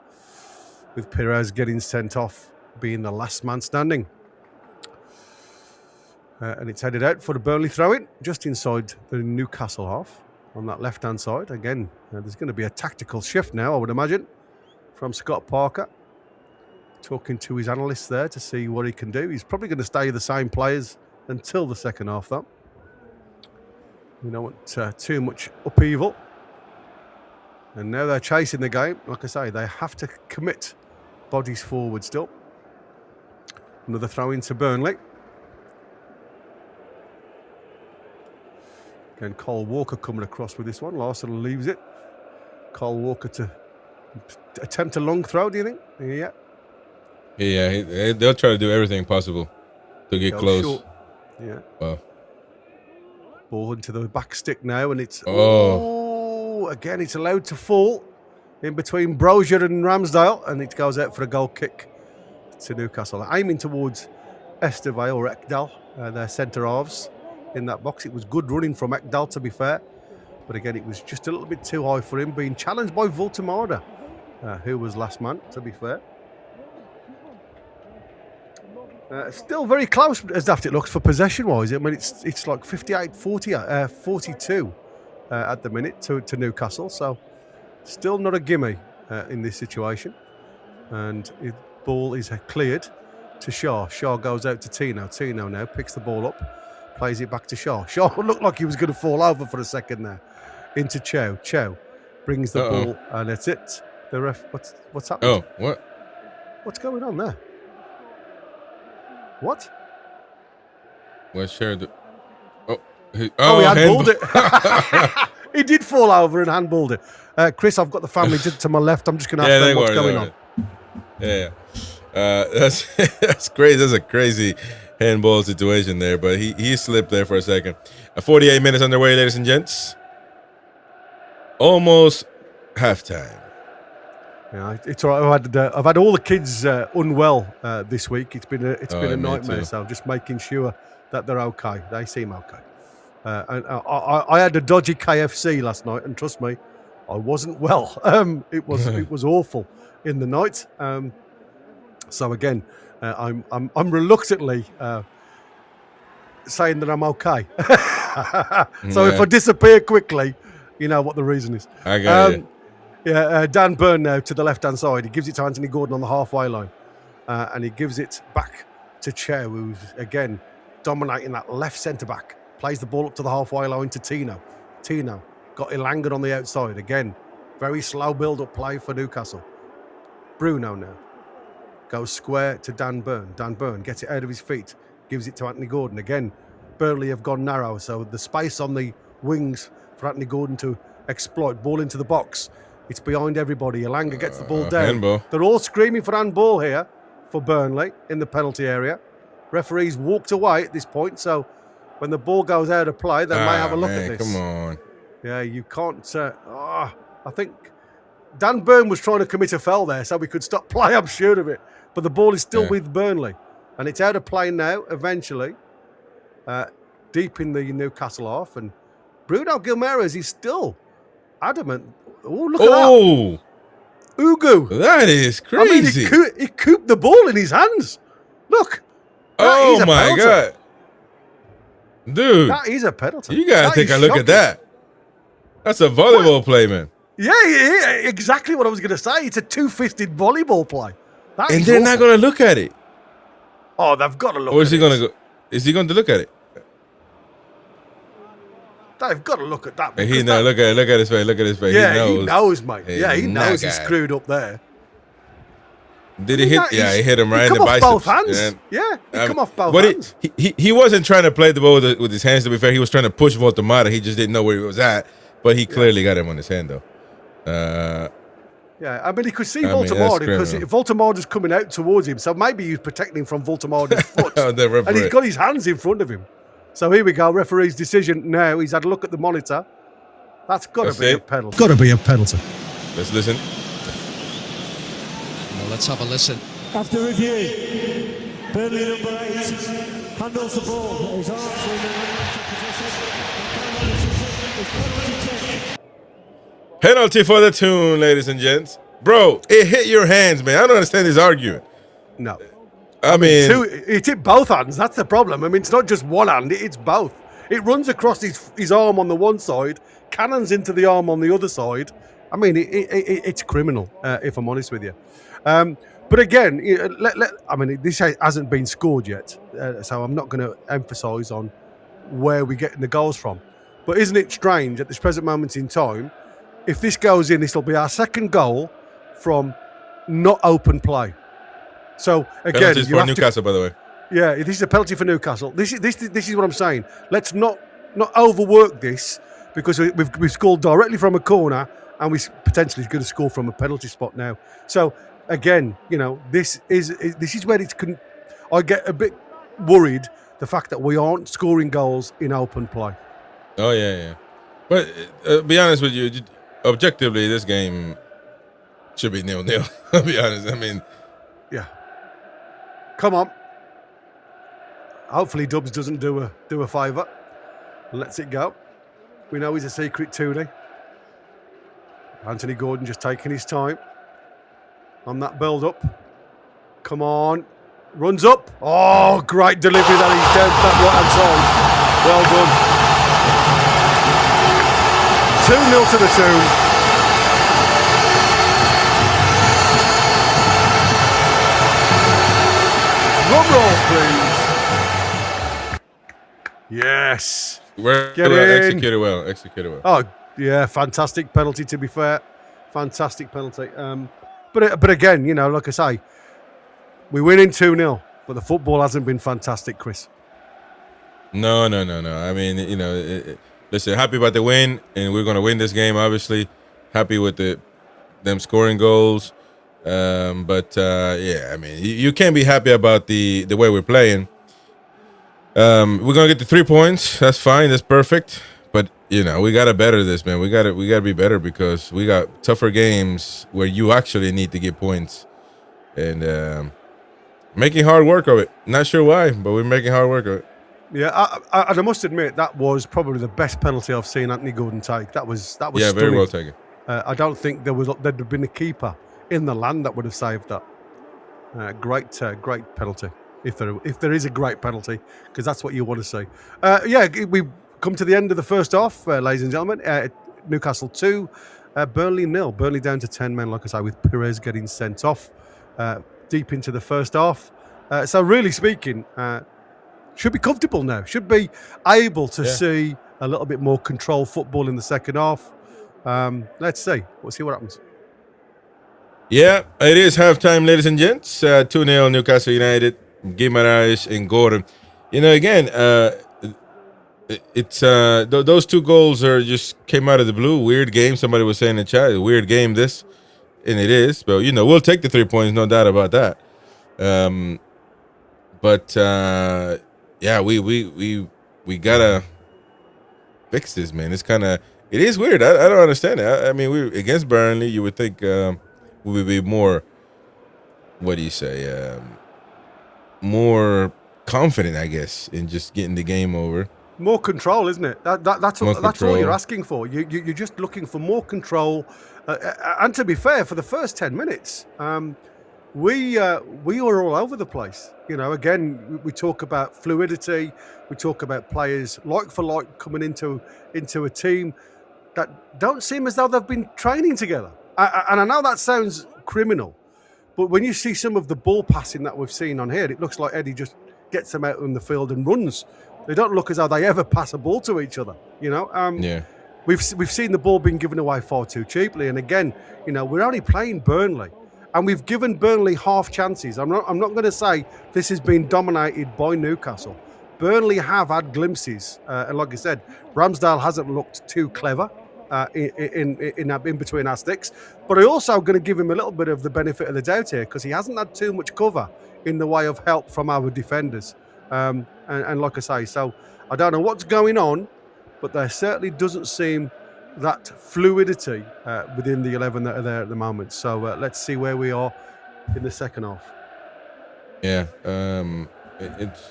with Perez getting sent off, being the last man standing. And it's headed out for the Burnley throw-in, just inside the Newcastle half, on that left-hand side. Again, there's going to be a tactical shift now, I would imagine, from Scott Parker. Talking to his analysts there to see what he can do. He's probably going to stay the same players until the second half, though. We don't want too much upheaval. And now they're chasing the game. Like I say, they have to commit bodies forward still. Another throw into Burnley. Again, Cole Walker coming across with this one. Larson leaves it. Cole Walker to attempt a long throw, do you think? Yeah. Yeah, they'll try to do everything possible to get close. Short. Yeah. Wow. Ball into the back stick now, and it's... again, it's allowed to fall in between Brozier and Ramsdale, and it goes out for a goal kick to Newcastle. Aiming towards Esteve or Ekdal, their centre halves in that box. It was good running from Ekdal, to be fair. But again, it was just a little bit too high for him, being challenged by Voltemada, who was last man, to be fair. Still very close, as daft it looks, for possession-wise. I mean, it's like 58-40, 42 at the minute to Newcastle. So still not a gimme in this situation. And the ball is cleared to Shaw. Shaw goes out to Tino. Tino now picks the ball up, plays it back to Shaw. Shaw looked like he was going to fall over for a second there. Into Chow. Chow brings the ball, and that's it. The ref, what's happening? Oh, what? What's going on there? What? What shared? He handballed it. He did fall over and handballed it. Chris, I've got the family to my left. I'm just going to ask them what's going on. Yeah. That's crazy. That's a crazy handball situation there, but he slipped there for a second. 48 minutes underway, ladies and gents. Almost halftime. Yeah, it's all right. I've had all the kids unwell this week. It's been a nightmare. So just making sure that they're okay. They seem okay. And I had a dodgy KFC last night, and trust me, I wasn't well. It was awful in the night. So again, I'm reluctantly saying that I'm okay. So if I disappear quickly, you know what the reason is. I got it. Yeah, Dan Burn now to the left-hand side. He gives it to Anthony Gordon on the halfway line. And he gives it back to Chow, who's, again, dominating that left centre-back. Plays the ball up to the halfway line to Tino. Tino got Ilanga on the outside. Again, very slow build-up play for Newcastle. Bruno now goes square to Dan Burn. Dan Burn gets it out of his feet, gives it to Anthony Gordon. Again, Burnley have gone narrow, so the space on the wings for Anthony Gordon to exploit. Ball into the box. It's behind everybody. Ilanga gets the ball down. Handball. They're all screaming for handball here for Burnley in the penalty area. Referees walked away at this point, so when the ball goes out of play, they may have a look at this. Come on. Yeah, you can't... I think Dan Burn was trying to commit a foul there so we could stop play, I'm sure of it. But the ball is still with Burnley. And it's out of play now, eventually, deep in the Newcastle half. And Bruno Guimaraes is still adamant. Oh, look at that. Ugu. That is crazy. I mean, he cooped the ball in his hands. Look. Oh, my God. Dude. That is a penalty. You got to take a look at that. That's a volleyball play, man. Yeah, exactly what I was going to say. It's a two-fisted volleyball play. And they're not going to look at it. Oh, they've got to look at it. Or is he going to go? Is he going to look at it? They've got to look at that. He's not. Look at his face. Look at his face. Yeah, he knows, mate. Yeah, he knows he's guy. screwed up there. Did he hit? Yeah, he hit him right in the biceps. Both hands. Yeah, he come off both hands. He wasn't trying to play the ball with his hands, to be fair. He was trying to push Voltemata. He just didn't know where he was at. But he clearly got him on his hand, though. Yeah, I mean, he could see Voltemata because Voltemata's coming out towards him. So maybe he's protecting from Voltemata's foot. And he's got his hands in front of him. So here we go. Referee's decision now. He's had a look at the monitor. That's got to be a penalty. Got to be a penalty. Let's listen. Well, let's have a listen. After review, Burnley number 8 handles the ball. His arms are in the Penalty for the Toon, ladies and gents. Bro, it hit your hands, man. I don't understand this argument. No. I mean, it hit both hands. That's the problem. I mean, it's not just one hand. It's both. It runs across his arm on the one side, cannons into the arm on the other side. I mean, it's criminal, if I'm honest with you. But again, I mean, this hasn't been scored yet, so I'm not going to emphasise on where we're getting the goals from. But isn't it strange at this present moment in time, if this goes in, this will be our second goal from not open play. So again, penalties for Newcastle, by the way. Yeah, this is a penalty for Newcastle. This is what I'm saying. Let's not overwork this because we've scored directly from a corner and we potentially going to score from a penalty spot now. So again, you know, this is where I get a bit worried the fact that we aren't scoring goals in open play. Oh yeah. But be honest with you, objectively, this game should be 0-0. I'll be honest. I mean, yeah. Come on. Hopefully Dubs doesn't do a favour. Lets it go. We know he's a secret Toonie. Anthony Gordon just taking his time on that build-up. Come on. Runs up. Oh, great delivery that he's down that right-hand side. Well done. 2-0 to the Toon. Drum roll, please. Yes. Executed well. Oh, yeah, fantastic penalty, to be fair. Fantastic penalty. But again, you know, like I say, we win in 2-0, but the football hasn't been fantastic, Chris. No. I mean, you know, listen, happy about the win, and we're going to win this game, obviously. Happy with them scoring goals. Yeah, I mean, you can't be happy about the way we're playing. We're going to get the 3 points. That's fine. That's perfect. But, you know, we got to better this, man. We got to be better because we got tougher games where you actually need to get points. And making hard work of it. Not sure why, but we're making hard work of it. Yeah, I must admit that was probably the best penalty I've seen Anthony Gordon take. That was yeah, stunning. very well taken. I don't think there'd have been a keeper in the land that would have saved that. Great penalty. If there is a great penalty, because that's what you want to see. Yeah, we come to the end of the first half, ladies and gentlemen. Newcastle 2, Burnley 0. Burnley down to 10 men, like I say, with Perez getting sent off deep into the first half. So really speaking, should be comfortable now. Should be able to see a little bit more control football in the second half. Let's see. We'll see what happens. Yeah, it is halftime, ladies and gents. 2-0 Newcastle United. Guimaraes and Gordon. You know, again, it's those two goals just came out of the blue. Weird game. Somebody was saying in the chat, weird game this, and it is. But you know, we'll take the 3 points, no doubt about that. Yeah, we gotta fix this, man. It's it is weird. I don't understand it. I mean, we against Burnley, you would think we would be more. What do you say? More confident, I guess, in just getting the game over. More control, isn't it? That's all you're asking for. You're just looking for more control. And to be fair, for the first 10 minutes, we were all over the place. You know, again, we talk about fluidity. We talk about players like for like coming into a team. that don't seem as though they've been training together. And I know that sounds criminal, but when you see some of the ball passing that we've seen on here, it looks like Eddie just gets them out in the field and runs. They don't look as though they ever pass a ball to each other, you know? Yeah. We've seen the ball being given away far too cheaply. And again, you know, we're only playing Burnley. And we've given Burnley half chances. I'm not going to say this has been dominated by Newcastle. Burnley have had glimpses. And like I said, Ramsdale hasn't looked too clever in between our sticks. But I also going to give him a little bit of the benefit of the doubt here because he hasn't had too much cover in the way of help from our defenders. And like I say, so I don't know what's going on, but there certainly doesn't seem that fluidity within the 11 that are there at the moment. So let's see where we are in the second half. Yeah, it's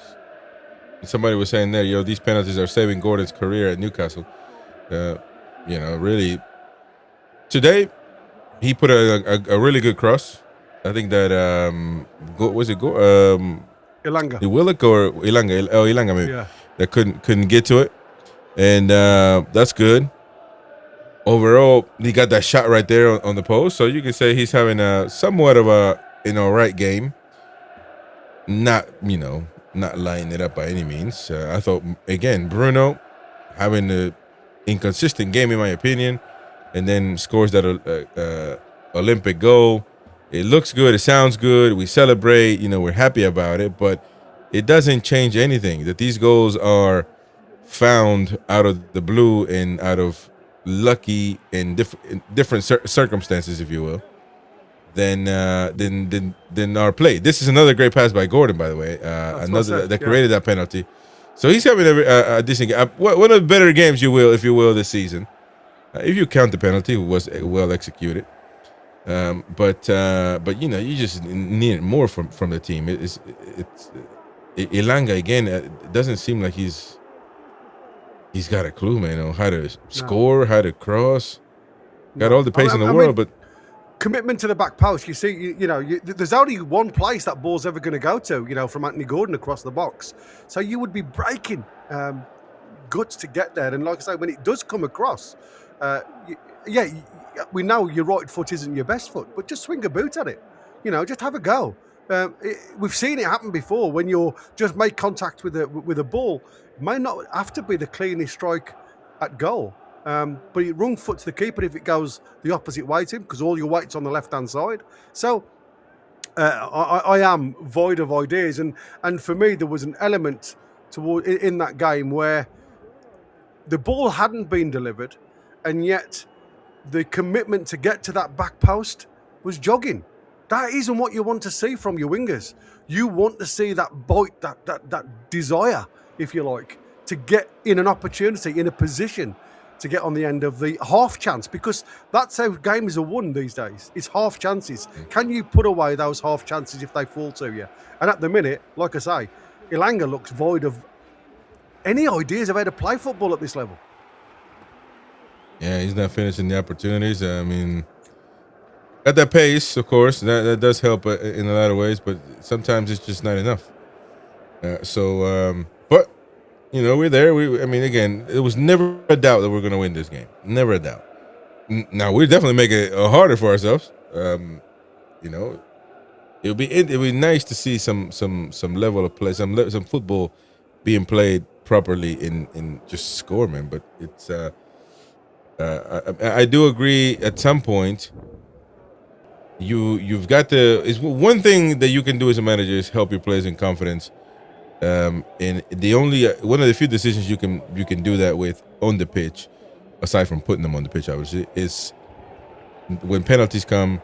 somebody was saying there, these penalties are saving Gordon's career at Newcastle. Really, today he put a really good cross. I think that Ilanga. Willock or Ilanga? Oh, Ilanga maybe. Yeah. That couldn't get to it, and that's good. Overall, he got that shot right there on the post, so you can say he's having somewhat of an alright game. Not lining it up by any means. I thought again Bruno having an inconsistent game in my opinion, and then scores that Olympic goal. It looks good. It sounds good. We celebrate. We're happy about it, but it doesn't change anything. That these goals are found out of the blue and out of lucky and different circumstances, if you will, than our play. This is another great pass by Gordon, by the way. Another that created that penalty. So he's having a decent game. One of the better games, if you will, this season, if you count the penalty, it was well executed. But you just need more from the team. It's Ilanga again. It doesn't seem like he's got a clue, man, on how to score, how to cross. Got all the pace in the world, but commitment to the back post. You see, there's only one place that ball's ever going to go to, from Anthony Gordon across the box. So you would be breaking guts to get there. And like I say, when it does come across, we know your right foot isn't your best foot, but just swing a boot at it. Just have a go. We've seen it happen before when you just make contact with a ball. It may not have to be the cleanest strike at goal, but it wrong foot to the keeper if it goes the opposite way to him because all your weight's on the left-hand side. So I am void of ideas, and for me there was an element in that game where the ball hadn't been delivered, and yet the commitment to get to that back post was jogging. That isn't what you want to see from your wingers. You want to see that bite, that desire, if you like, to get in an opportunity, in a position to get on the end of the half chance, because that's how games are won these days. It's half chances. Can you put away those half chances if they fall to you? And at the minute, like I say, Ilanga looks void of any ideas of how to play football at this level. Yeah, he's not finishing the opportunities. I mean, at that pace, of course, that does help in a lot of ways, but sometimes it's just not enough. But we're there. Again, it was never a doubt that we're going to win this game. Never a doubt. Now we definitely make it harder for ourselves. It'd be nice to see some level of play, some football being played properly in just score, man. But it's I do agree at some point. You've got to. It's one thing that you can do as a manager is help your players in confidence. And one of the few decisions you can do that with on the pitch, aside from putting them on the pitch, obviously, is when penalties come.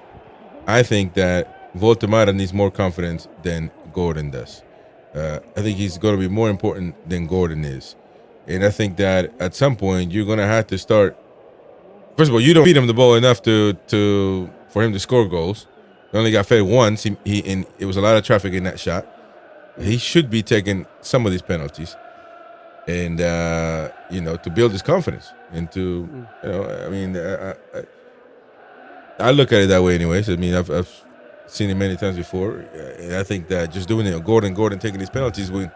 I think that Voltemara needs more confidence than Gordon does. I think he's going to be more important than Gordon is, and I think that at some point you're going to have to start. First of all, you don't feed him the ball enough for him to score goals. He only got fed once. It was a lot of traffic in that shot. He should be taking some of these penalties, and to build his confidence and to I look at it that way, anyways. I mean, I've seen it many times before, and I think that just doing it, Gordon taking these penalties, you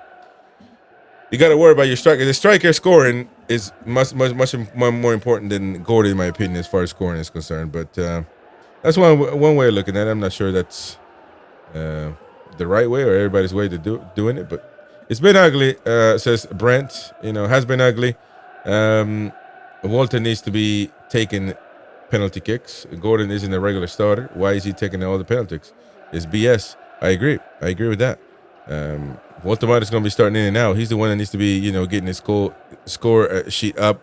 got to worry about your striker. The striker scoring, is much more important than Gordon, in my opinion, as far as scoring is concerned. But that's one way of looking at it. I'm not sure that's the right way or everybody's way to doing it, but it's been ugly. Says Brent, has been ugly. Walter needs to be taking penalty kicks. Gordon isn't a regular starter. Why is he taking all the penalties? It's BS. I agree with that. Walter Martin's going to be starting in and out. He's the one that needs to be, getting his score sheet up,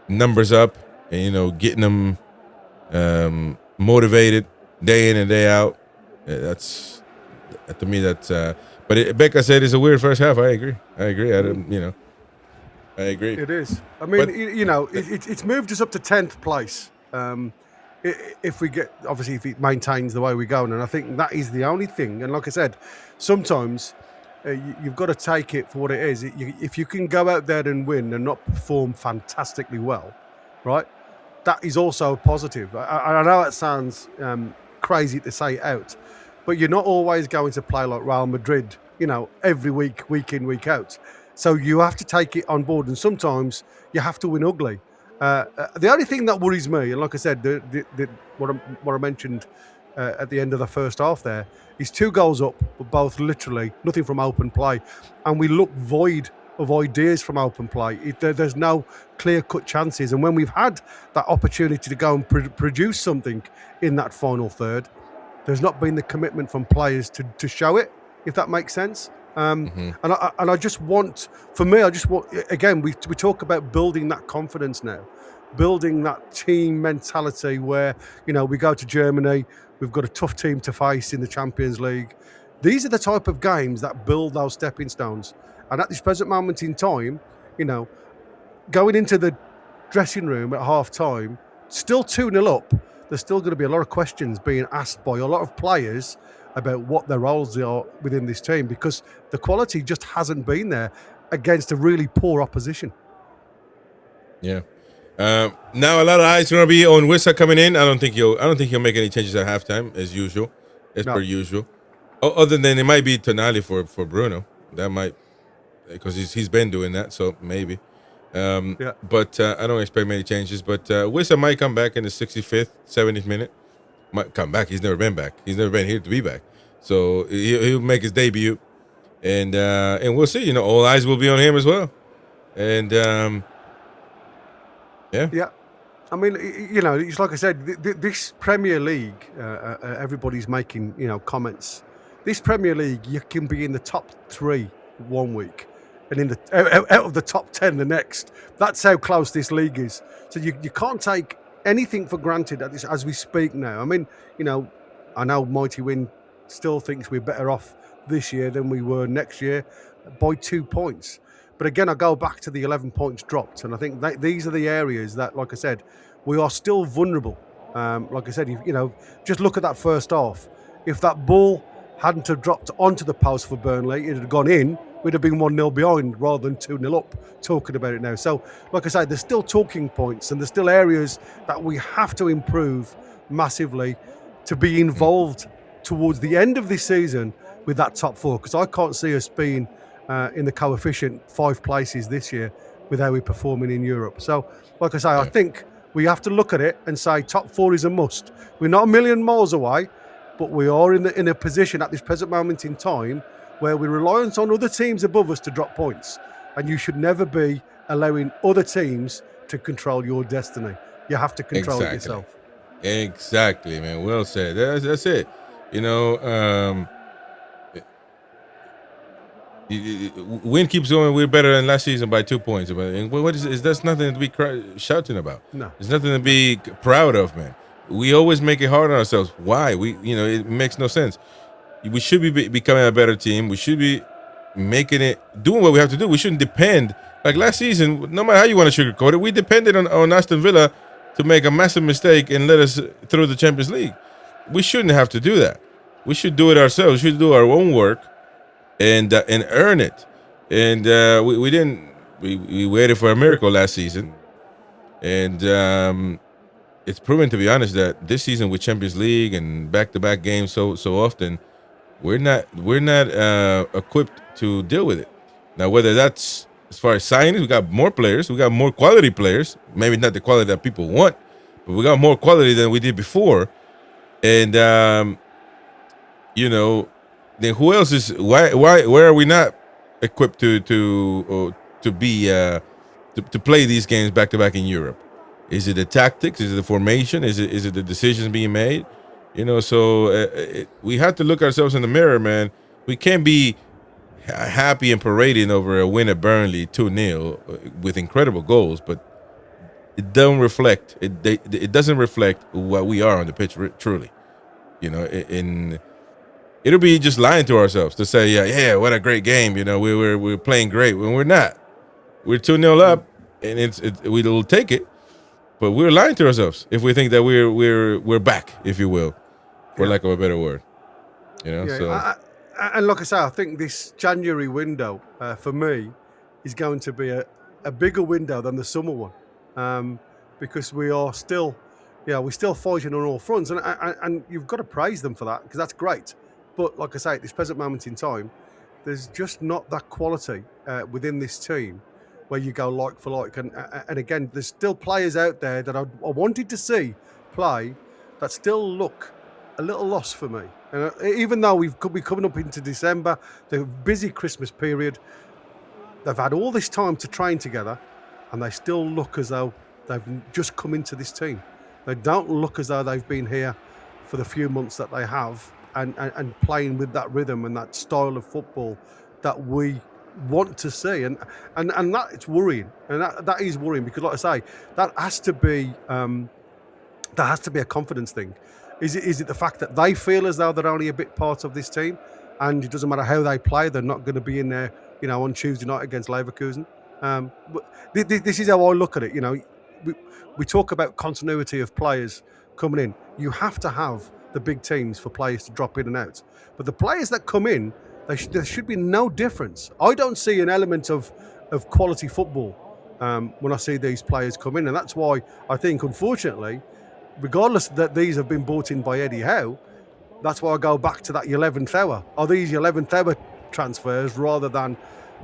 numbers up, and getting them motivated day in and day out. That's to me. But Becca said it's a weird first half. I agree. I agree. It is. I mean, it's moved us up to 10th place. If it maintains the way we're going, and I think that is the only thing. And like I said, sometimes you've got to take it for what it is. If you can go out there and win and not perform fantastically well, right, that is also a positive. I know it sounds crazy to say out, but you're not always going to play like Real Madrid, every week in, week out. So you have to take it on board, and sometimes you have to win ugly. The only thing that worries me, and like I said, what I mentioned at the end of the first half there, is 2 goals up, but both literally nothing from open play. And we look void of ideas from open play. There's no clear-cut chances. And when we've had that opportunity to go and produce something in that final third, there's not been the commitment from players to show it, if that makes sense. And I just want, again, we talk about building that confidence now, building that team mentality where, we go to Germany, we've got a tough team to face in the Champions League. These are the type of games that build those stepping stones. And at this present moment in time, going into the dressing room at half time, still 2-0 up, there's still going to be a lot of questions being asked by a lot of players about what their roles are within this team, because the quality just hasn't been there against a really poor opposition. Yeah. Now a lot of eyes are going to be on Wissa coming in. I don't think he'll make any changes at halftime as usual, per usual. Other than it might be Tonali for Bruno. That might, because he's been doing that, so maybe. But I don't expect many changes. But Wissa might come back in the 65th, 70th minute. Might come back. He's never been back. He's never been here to be back. So he'll make his debut, and we'll see. All eyes will be on him as well. And yeah. I mean, it's like I said, this Premier League. Everybody's making comments. This Premier League, you can be in the top 3 one week, and out of the top 10 the next. That's how close this league is. So you can't take anything for granted as we speak now. I mean, I know Mighty Win still thinks we're better off this year than we were next year by 2 points. But again, I go back to the 11 points dropped, and I think these are the areas that, like I said, we are still vulnerable. Like I said, just look at that first half. If that ball hadn't have dropped onto the post for Burnley, it had gone in, we'd have been 1-0 behind rather than 2-0 up, talking about it now. So, like I say, there's still talking points and there's still areas that we have to improve massively to be involved towards the end of this season with that top 4, because I can't see us being in the coefficient 5 places this year with how we're performing in Europe. So, like I say, I think we have to look at it and say top 4 is a must. We're not a million miles away, but we are in a position at this present moment in time where we're reliant on other teams above us to drop points. And you should never be allowing other teams to control your destiny. You have to control it yourself. Exactly, man. Well said. That's it. Win keeps going. We're better than last season by 2 points. But what is that's nothing to be shouting about. No, it's nothing to be proud of, man. We always make it hard on ourselves. Why? It makes no sense. We should be becoming a better team. We should be doing what we have to do. We shouldn't depend, like last season, no matter how you want to sugarcoat it, we depended on Aston Villa to make a massive mistake and let us through the Champions League. We shouldn't have to do that. We should do it ourselves. We should do our own work and earn it. And we didn't. We waited for a miracle last season. And it's proven, to be honest, that this season with Champions League and back-to-back games so often, we're not equipped to deal with it. Now, whether that's as far as signings, we got more players. We got more quality players. Maybe not the quality that people want, but we got more quality than we did before. And then who else is why are we not equipped to play these games back to back in Europe? Is it the tactics? Is it the formation? Is it the decisions being made? So we have to look ourselves in the mirror, man. We can't be happy and parading over a win at Burnley 2-0 with incredible goals, but it doesn't reflect. It doesn't reflect what we are on the pitch truly. It'll be just lying to ourselves to say, yeah, what a great game. We're playing great when we're not. We're 2-0 up, and we'll take it. But we're lying to ourselves if we think that we're back, if you will, for lack of a better word. So. And like I say, I think this January window for me is going to be a bigger window than the summer one, because we are still, we're still fighting on all fronts, and you've got to praise them for that because that's great. But like I say, at this present moment in time, there's just not that quality within this team where you go like for like. And again, there's still players out there that I wanted to see play that still look a little lost for me. And even though we could be coming up into December, the busy Christmas period, they've had all this time to train together, and they still look as though they've just come into this team. They don't look as though they've been here for the few months that they have, and playing with that rhythm and that style of football that we want to see, and that it's worrying, and that is worrying because, like I say, that has to be a confidence thing. Is it the fact that they feel as though they're only a bit part of this team, and it doesn't matter how they play, they're not going to be in there, on Tuesday night against Leverkusen? But this is how I look at it. We talk about continuity of players coming in. You have to have the big teams for players to drop in and out, but the players that come in, there should be no difference. I don't see an element of quality football when I see these players come in, and that's why I think, unfortunately, regardless that these have been brought in by Eddie Howe, that's why I go back to that 11th hour. Are these 11th hour transfers rather than,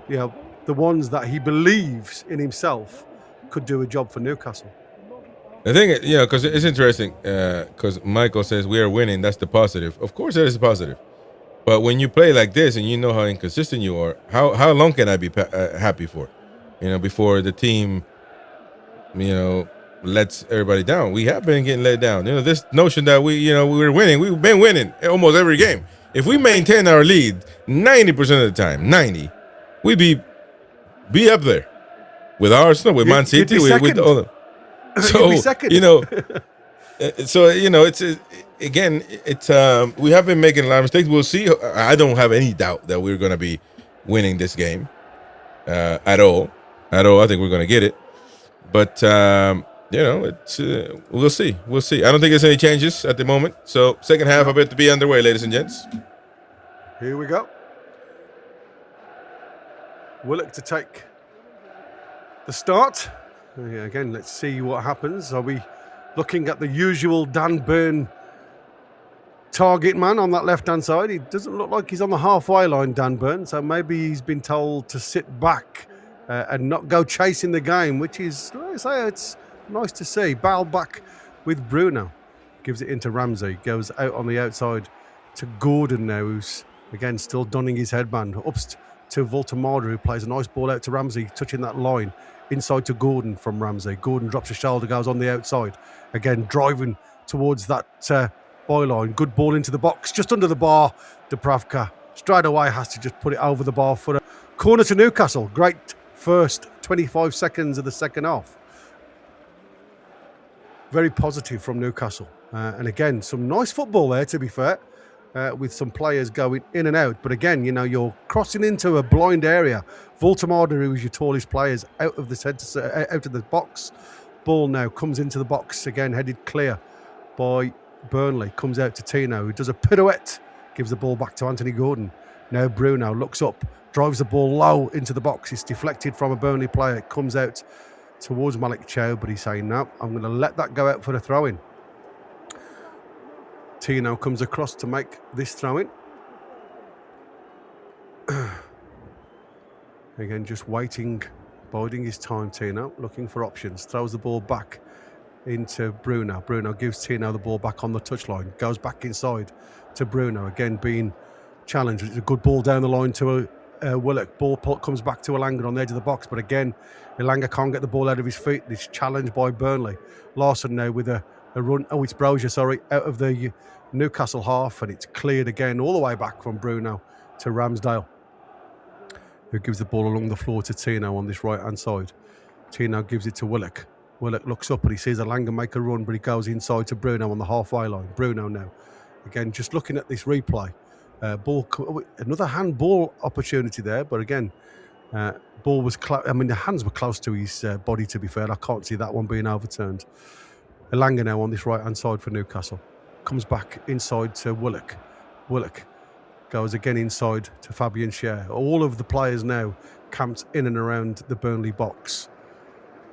the ones that he believes in himself could do a job for Newcastle? The thing, because it's interesting, because Michael says we are winning. That's the positive. Of course, that is positive. But when you play like this and you know how inconsistent you are, how long can I be happy for? Before the team, lets everybody down. We have been getting let down. This notion that we're winning. We've been winning almost every game. If we maintain our lead 90% of the time, 90, we'd be up there with Arsenal, with Man City, with all of them. So it's we have been making a lot of mistakes. We'll see. I don't have any doubt that we're going to be winning this game at all. I think we're going to get it. But it's we'll see. We'll see. I don't think there's any changes at the moment. So second half about to be underway, ladies and gents. Here we go. Willock to take the start. Again, let's see what happens. Are we looking at the usual Dan Burn target man on that left-hand side? He doesn't look like he's on the halfway line, Dan Burn, so maybe he's been told to sit back and not go chasing the game, which is, like I say, it's nice to see. Bale back with Bruno. Gives it into Ramsey. Goes out on the outside to Gordon now, who's, again, still donning his headband. Ups to Voltamada, who plays a nice ball out to Ramsey, touching that line. Inside to Gordon from Ramsey. Gordon drops a shoulder, goes on the outside. Again, driving towards that byline. Good ball into the box, just under the bar. Dubravka straight away has to just put it over the bar for a corner to Newcastle. Great first 25 seconds of the second half. Very positive from Newcastle. And again, some nice football there, to be fair, with some players going in and out. But again, you're crossing into a blind area. Voltamada, who is your tallest players, out of the centre, out of the box. Ball now comes into the box again, headed clear by Burnley. Comes out to Tino, who does a pirouette, gives the ball back to Anthony Gordon. Now Bruno looks up, drives the ball low into the box. It's deflected from a Burnley player. It comes out towards Malik Chow, but he's saying, no, I'm going to let that go out for the throw-in. Tino comes across to make this throw-in. Again, just waiting, biding his time, Tino, looking for options. Throws the ball back into Bruno. Bruno gives Tino the ball back on the touchline. Goes back inside to Bruno. Again, being challenged. It's a good ball down the line to Willock. Ball comes back to Elanga on the edge of the box. But again, Elanga can't get the ball out of his feet. It's challenged by Burnley. Larson now with a run. Oh, it's Brozier, sorry, out of the Newcastle half. And it's cleared again all the way back from Bruno to Ramsdale, who gives the ball along the floor to Tino on this right-hand side. Tino gives it to Willock. Willock looks up and he sees Elanga make a run, but he goes inside to Bruno on the halfway line. Bruno now. Again, just looking at this replay. Another handball opportunity there, but again, ball was the hands were close to his body, to be fair. I can't see that one being overturned. Elanga now on this right-hand side for Newcastle. Comes back inside to Willock. Willock goes again inside to Fabian Schär. All of the players now camped in and around the Burnley box.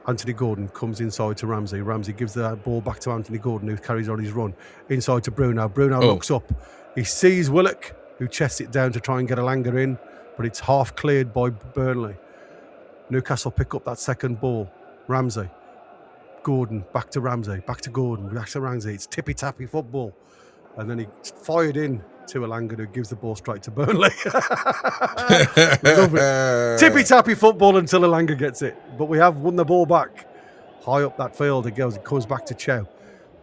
Anthony Gordon comes inside to Ramsey. Ramsey gives the ball back to Anthony Gordon, who carries on his run. Inside to Bruno. Bruno looks up. He sees Willock, who chests it down to try and get Elanga in, but it's half cleared by Burnley. Newcastle pick up that second ball. Ramsey. Gordon, back to Ramsey. Back to Gordon, back to Ramsey. It's tippy-tappy football. And then he fired in to Elanga, who gives the ball straight to Burnley. Tippy-tappy football until Elanga gets it. But we have won the ball back. High up that field it goes. It comes back to Chow.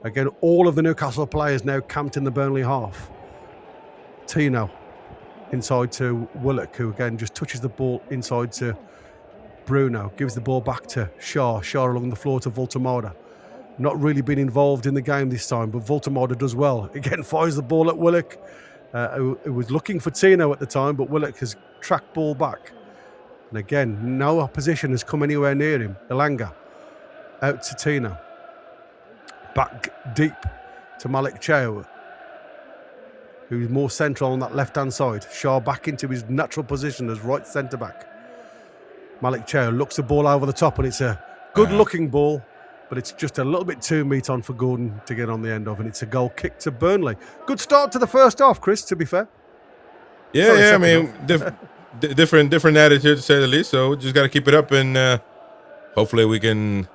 Again, all of the Newcastle players now camped in the Burnley half. Tino inside to Willock, who again just touches the ball inside to Bruno. Gives the ball back to Shaw. Shaw along the floor to Voltemada. Not really been involved in the game this time, but Voltemada does well. Again, fires the ball at Willock, who was looking for Tino at the time, but Willock has tracked ball back. And again, no opposition has come anywhere near him. Elanga out to Tino. Back deep to Malik Chow, who's more central on that left-hand side. Shaw back into his natural position as right centre-back. Malik Chow looks the ball over the top, and it's a good-looking ball, but it's just a little bit too meat on for Gordon to get on the end of, and it's a goal kick to Burnley. Good start to the first half, Chris, to be fair. Yeah, I mean, different attitude, to say the least, so just got to keep it up, and hopefully we can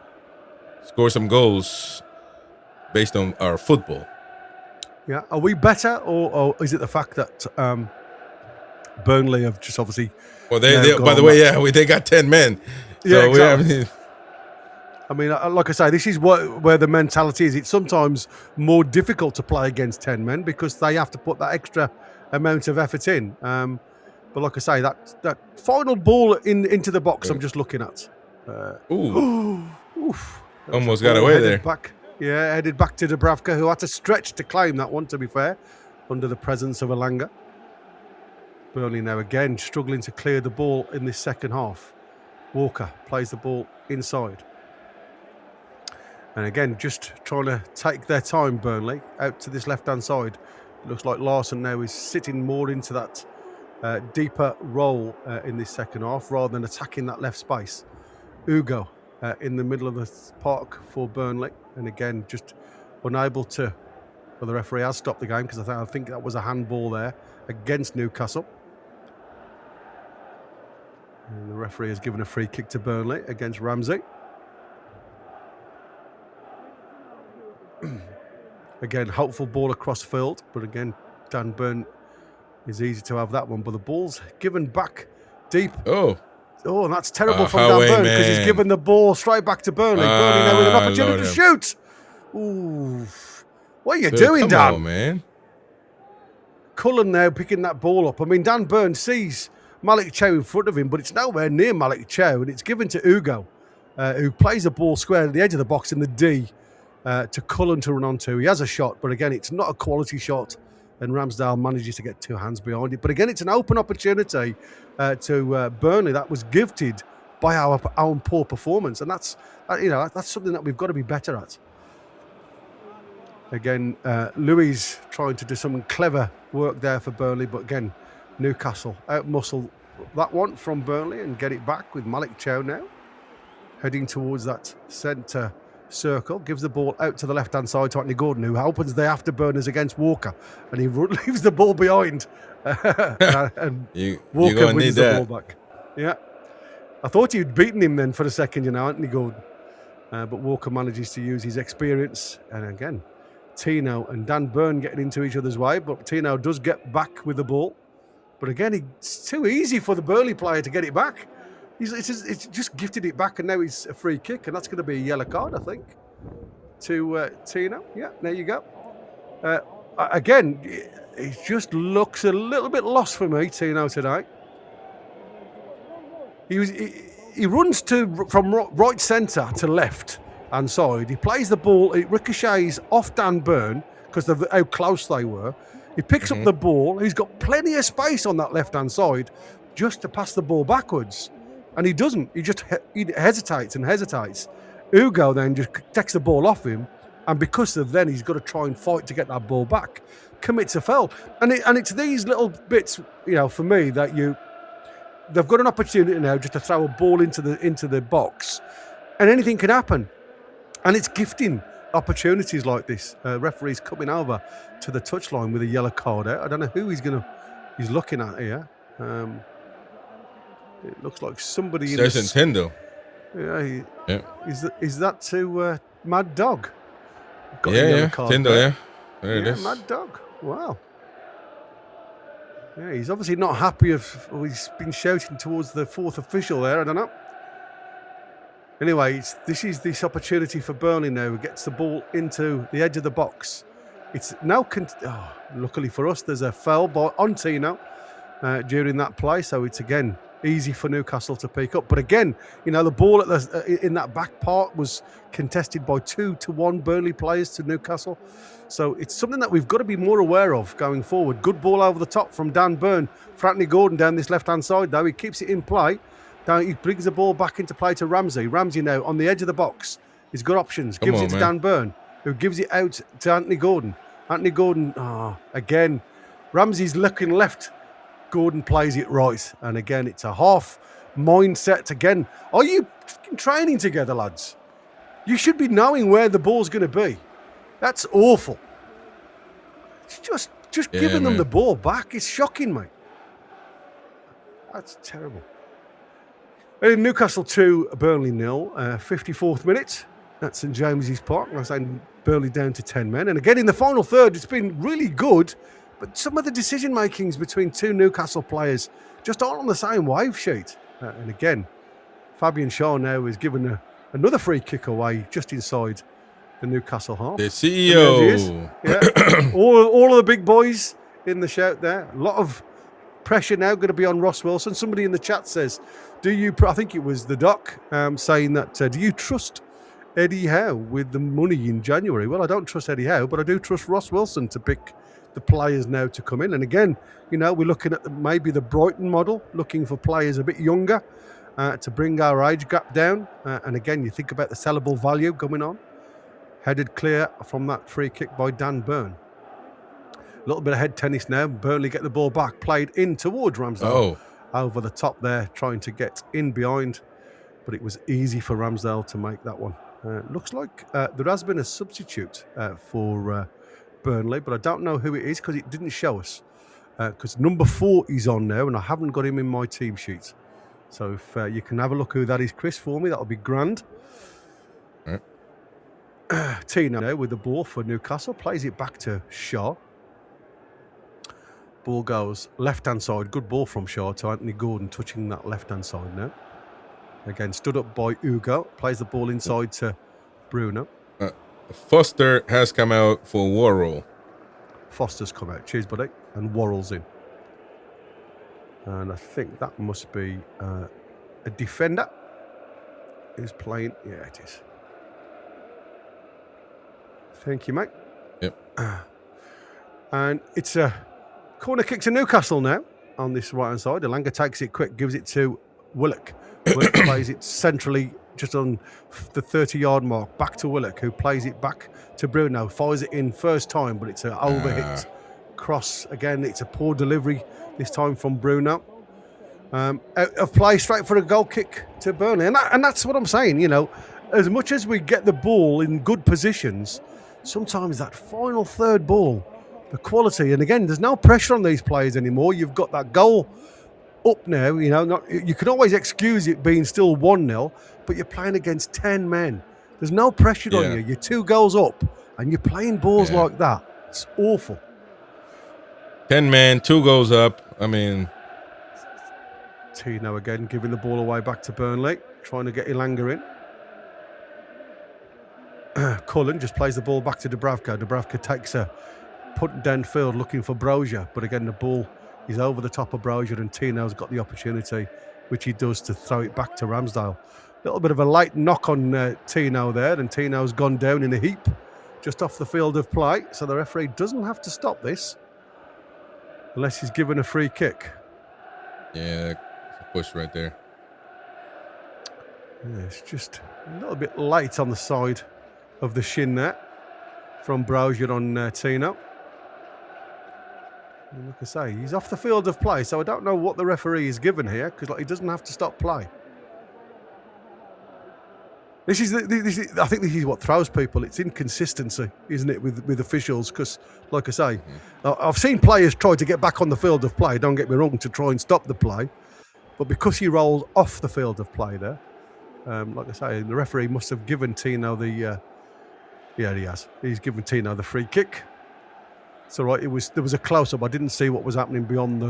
score some goals based on our football. Yeah, are we better, or is it the fact that Burnley have just obviously? Well, they by the way, they got 10 men. So yeah, exactly. I mean, like I say, this is where the mentality is. It's sometimes more difficult to play against 10 men because they have to put that extra amount of effort in. But like I say, that final ball into the box, I'm just looking at. Oof. Almost got away there. Headed back to Dubravka, who had to stretch to claim that one, to be fair, under the presence of Elanga. Burnley now again struggling to clear the ball in this second half. Walker plays the ball inside. And again, just trying to take their time, Burnley, out to this left-hand side. It looks like Larson now is sitting more into that deeper role in this second half rather than attacking that left space. Ugo in the middle of the park for Burnley. And again, just unable to... Well, the referee has stopped the game because I think that was a handball there against Newcastle. And the referee has given a free kick to Burnley against Ramsey. Again, hopeful ball across field, but again, Dan Burn is easy to have that one. But the ball's given back deep. Oh, and that's terrible from Dan Burn because he's given the ball straight back to Burnley. Burnley now with an opportunity to shoot. Ooh, what are you doing, Dan? Come on, man. Cullen now picking that ball up. I mean, Dan Burn sees Malik Chow in front of him, but it's nowhere near Malik Chow, and it's given to Ugo, who plays the ball square at the edge of the box in the D. To Cullen to run onto. He has a shot, but again, it's not a quality shot, and Ramsdale manages to get two hands behind it. But again, it's an open opportunity to Burnley that was gifted by our own poor performance, and that's something that we've got to be better at. Again, Louis trying to do some clever work there for Burnley, but again, Newcastle out-muscle that one from Burnley and get it back with Malik Chow now heading towards that centre circle, gives the ball out to the left-hand side to Anthony Gordon, who opens the afterburners against Walker, and he leaves the ball behind. And Walker wins the ball back. Yeah. I thought he'd beaten him then for a second, Anthony Gordon. But Walker manages to use his experience. And again, Tino and Dan Burn getting into each other's way. But Tino does get back with the ball. But again, it's too easy for the Burnley player to get it back. It's just gifted it back, and now it's a free kick. And that's going to be a yellow card, I think, to Tino. Yeah, there you go. Again, he just looks a little bit lost for me, Tino, today. He runs from right centre to left hand side. He plays the ball. It ricochets off Dan Burn because of how close they were. He picks up the ball. He's got plenty of space on that left hand side just to pass the ball backwards, and he doesn't. He hesitates and hesitates. Hugo then just takes the ball off him, and because of then he's got to try and fight to get that ball back. Commits a foul, and it's these little bits, for me that they've got an opportunity now just to throw a ball into the box, and anything can happen. And it's gifting opportunities like this. Referee's coming over to the touchline with a yellow card out. I don't know who he's looking at here. It looks like somebody in Nintendo. Yeah. Is that to Mad Dog? Tinder, yeah. There it is. Mad Dog. Wow. Yeah, he's obviously not happy he's been shouting towards the fourth official there. I don't know. Anyway, this is this opportunity for Burnley now. Who gets the ball into the edge of the box. It's now. Luckily for us, there's a foul on Tino during that play, so it's again easy for Newcastle to pick up. But again, the ball in that back part was contested by 2-1 Burnley players to Newcastle. So it's something that we've got to be more aware of going forward. Good ball over the top from Dan Burn for Anthony Gordon down this left-hand side, though. He keeps it in play. He brings the ball back into play to Ramsey. Ramsey now on the edge of the box. He's got options. Gives it to Dan Burn, who gives it out to Anthony Gordon. Anthony Gordon, again, Ramsey's looking left. Gordon plays it right. And again, it's a half mindset again. Are you training together, lads? You should be knowing where the ball's going to be. That's awful. It's just giving them the ball back. It's shocking, mate. That's terrible. Newcastle 2, Burnley 0. 54th minute at St James's Park. I was saying Burnley down to 10 men. And again, in the final third, it's been really good. But some of the decision makings between two Newcastle players just aren't on the same wave sheet. And again, Fabian Shaw now is given another free kick away just inside the Newcastle half. The CEO. Yeah. all of the big boys in the shout there. A lot of pressure now going to be on Ross Wilson. Somebody in the chat says, I think it was the doc saying that, do you trust Eddie Howe with the money in January? Well, I don't trust Eddie Howe, but I do trust Ross Wilson to pick the players now to come in. And again, we're looking at maybe the Brighton model, looking for players a bit younger to bring our age gap down. And again, you think about the sellable value going on. Headed clear from that free kick by Dan Burn. A little bit of head tennis now. Burnley get the ball back, played in towards Ramsdale. Over the top there, trying to get in behind. But it was easy for Ramsdale to make that one. Looks like there has been a substitute for Burnley, but I don't know who it is because it didn't show us. Because number 4 is on now, and I haven't got him in my team sheet. So if you can have a look who that is, Chris, for me, that'll be grand. Right. Tino now with the ball for Newcastle, plays it back to Shaw. Ball goes left-hand side. Good ball from Shaw to Anthony Gordon, touching that left-hand side now. Again, stood up by Hugo. Plays the ball inside to Bruno. Foster has come out for Worrell. Foster's come out. Cheers, buddy. And Worrell's in. And I think that must be a defender who's playing. Yeah, it is. Thank you, mate. Yep. And it's a corner kick to Newcastle now on this right-hand side. Elanga takes it quick, gives it to Willock. Willock plays it centrally just on the 30-yard mark. Back to Willock, who plays it back to Bruno. Fires it in first time, but it's an overhit cross. Again, it's a poor delivery, this time from Bruno. Out of play, straight for a goal kick to Burnley. And that's what I'm saying, as much as we get the ball in good positions, sometimes that final third ball, the quality, and again, there's no pressure on these players anymore. You've got that goal up now. You know, you can always excuse it being still 1-0, but you're playing against 10 men. There's no pressure on you. You're 2 goals up, and you're playing balls like that. It's awful. 10 men, 2 goals up. I mean, Tino again giving the ball away back to Burnley, trying to get Ilanga in. Cullen just plays the ball back to Dubravka. Dubravka takes a punt downfield looking for Brozier, but again the ball is over the top of Brozier, and Tino's got the opportunity, which he does, to throw it back to Ramsdale. A little bit of a light knock on Tino there, and Tino's gone down in a heap just off the field of play, so the referee doesn't have to stop this unless he's given a free kick. Yeah, it's a push right there. Yeah, it's just a little bit late on the side of the shin there from Brozier on Tino. And like I say, he's off the field of play, so I don't know what the referee is given here, because he doesn't have to stop play. I think this is what throws people. It's inconsistency, isn't it, with officials? Because, like I say, I've seen players try to get back on the field of play, don't get me wrong, to try and stop the play. But because he rolled off the field of play there, like I say, the referee must have given Tino the... yeah, he has. He's given Tino the free kick. It's all right. There was a close-up. I didn't see what was happening beyond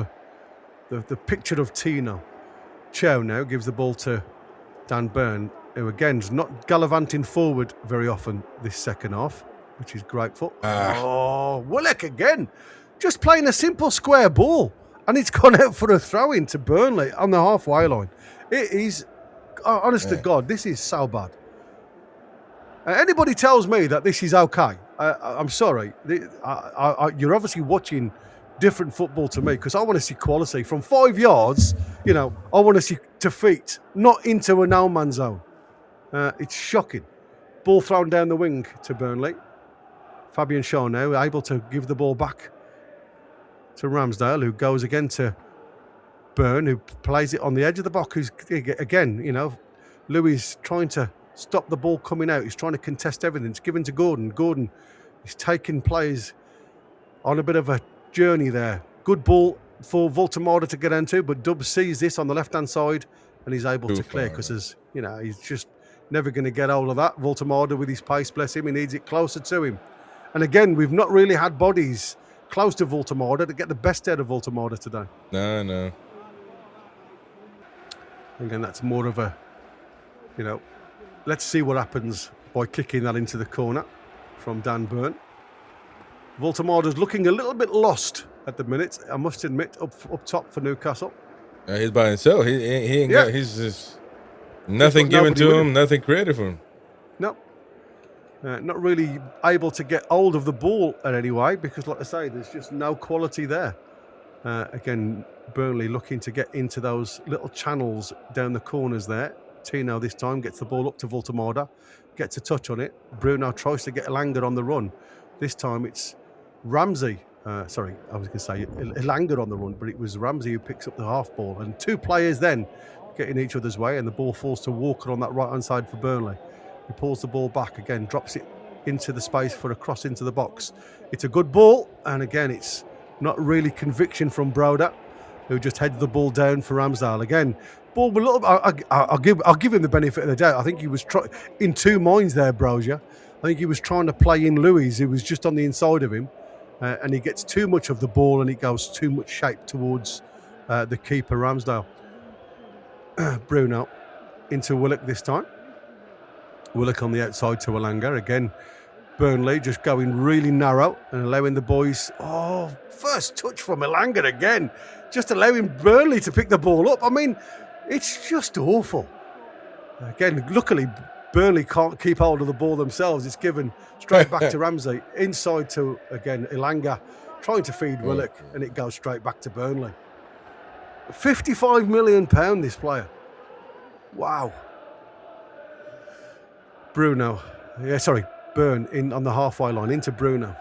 the picture of Tino. Chow now gives the ball to Dan Burn, who again is not gallivanting forward very often this second half, which is grateful. Oh, Willock again. Just playing a simple square ball, and it's gone out for a throw-in to Burnley on the halfway line. It is, honest to God, this is so bad. Anybody tells me that this is okay, I'm sorry. You're obviously watching different football to me, because I want to see quality. From 5 yards, you know, I want to see to feet, not into a no-man zone. It's shocking. Ball thrown down the wing to Burnley. Fabian Shaw now able to give the ball back to Ramsdale, who goes again to Burn, who plays it on the edge of the box. Who's, again, you know, Louis trying to stop the ball coming out. He's trying to contest everything. It's given to Gordon. Gordon is taking players on a bit of a journey there. Good ball for Voltemada to get into, but Dub sees this on the left-hand side and he's able to clear, because, you know, he's just never going to get hold of that. Voltemada with his pace, bless him, he needs it closer to him. And again, we've not really had bodies close to Voltemada to get the best out of Voltemada today. No. Again, that's more of a, you know, let's see what happens by kicking that into the corner from Dan Burn. Voltemada's looking a little bit lost at the minute, I must admit, up top for Newcastle. He's by himself. He ain't got. He's just nothing given to him, nothing created for him. No. Not really able to get hold of the ball in any way, because, like I say, there's just no quality there. Again, Burnley looking to get into those little channels down the corners there. Tino this time gets the ball up to Voltemada, gets a touch on it. Bruno tries to get Ilanga on the run. This time it's Ramsey. Sorry, I was going to say Ilanga on the run, but it was Ramsey who picks up the half ball. And 2 players then get in each other's way, and the ball falls to Walker on that right-hand side for Burnley. He pulls the ball back again, drops it into the space for a cross into the box. It's a good ball, and again, it's not really conviction from Broda, who just heads the ball down for Ramsdale. Again, ball a little. I'll give him the benefit of the doubt. I think he was in 2 minds there, Brozier. I think he was trying to play in Louis, who was just on the inside of him, and he gets too much of the ball, and it goes too much shape towards the keeper, Ramsdale. Bruno into Willock this time. Willock on the outside to Ilanga. Again, Burnley just going really narrow and allowing the boys... Oh, first touch from Ilanga again. Just allowing Burnley to pick the ball up. I mean, it's just awful. Again, luckily, Burnley can't keep hold of the ball themselves. It's given straight back to Ramsey. Inside to, again, Ilanga, trying to feed Willock, and it goes straight back to Burnley. £55 million, this player. Wow. Bruno. Burn in on the halfway line into Bruno.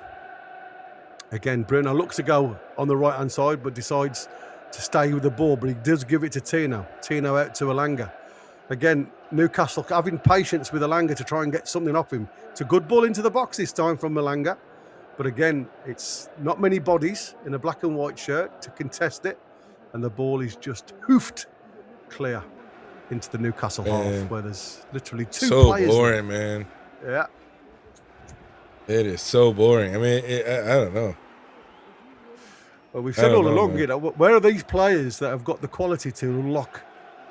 Again, Bruno looks to go on the right-hand side, but decides to stay with the ball, but he does give it to Tino. Tino out to Ilanga. Again, Newcastle having patience with Ilanga to try and get something off him. It's a good ball into the box this time from Ilanga, but again, it's not many bodies in a black and white shirt to contest it. and the ball is just hoofed clear into the Newcastle half, where there's literally two players. So boring, man. Yeah. It is so boring. I mean, I don't know. Well, we've said all along, man. Where are these players that have got the quality to unlock?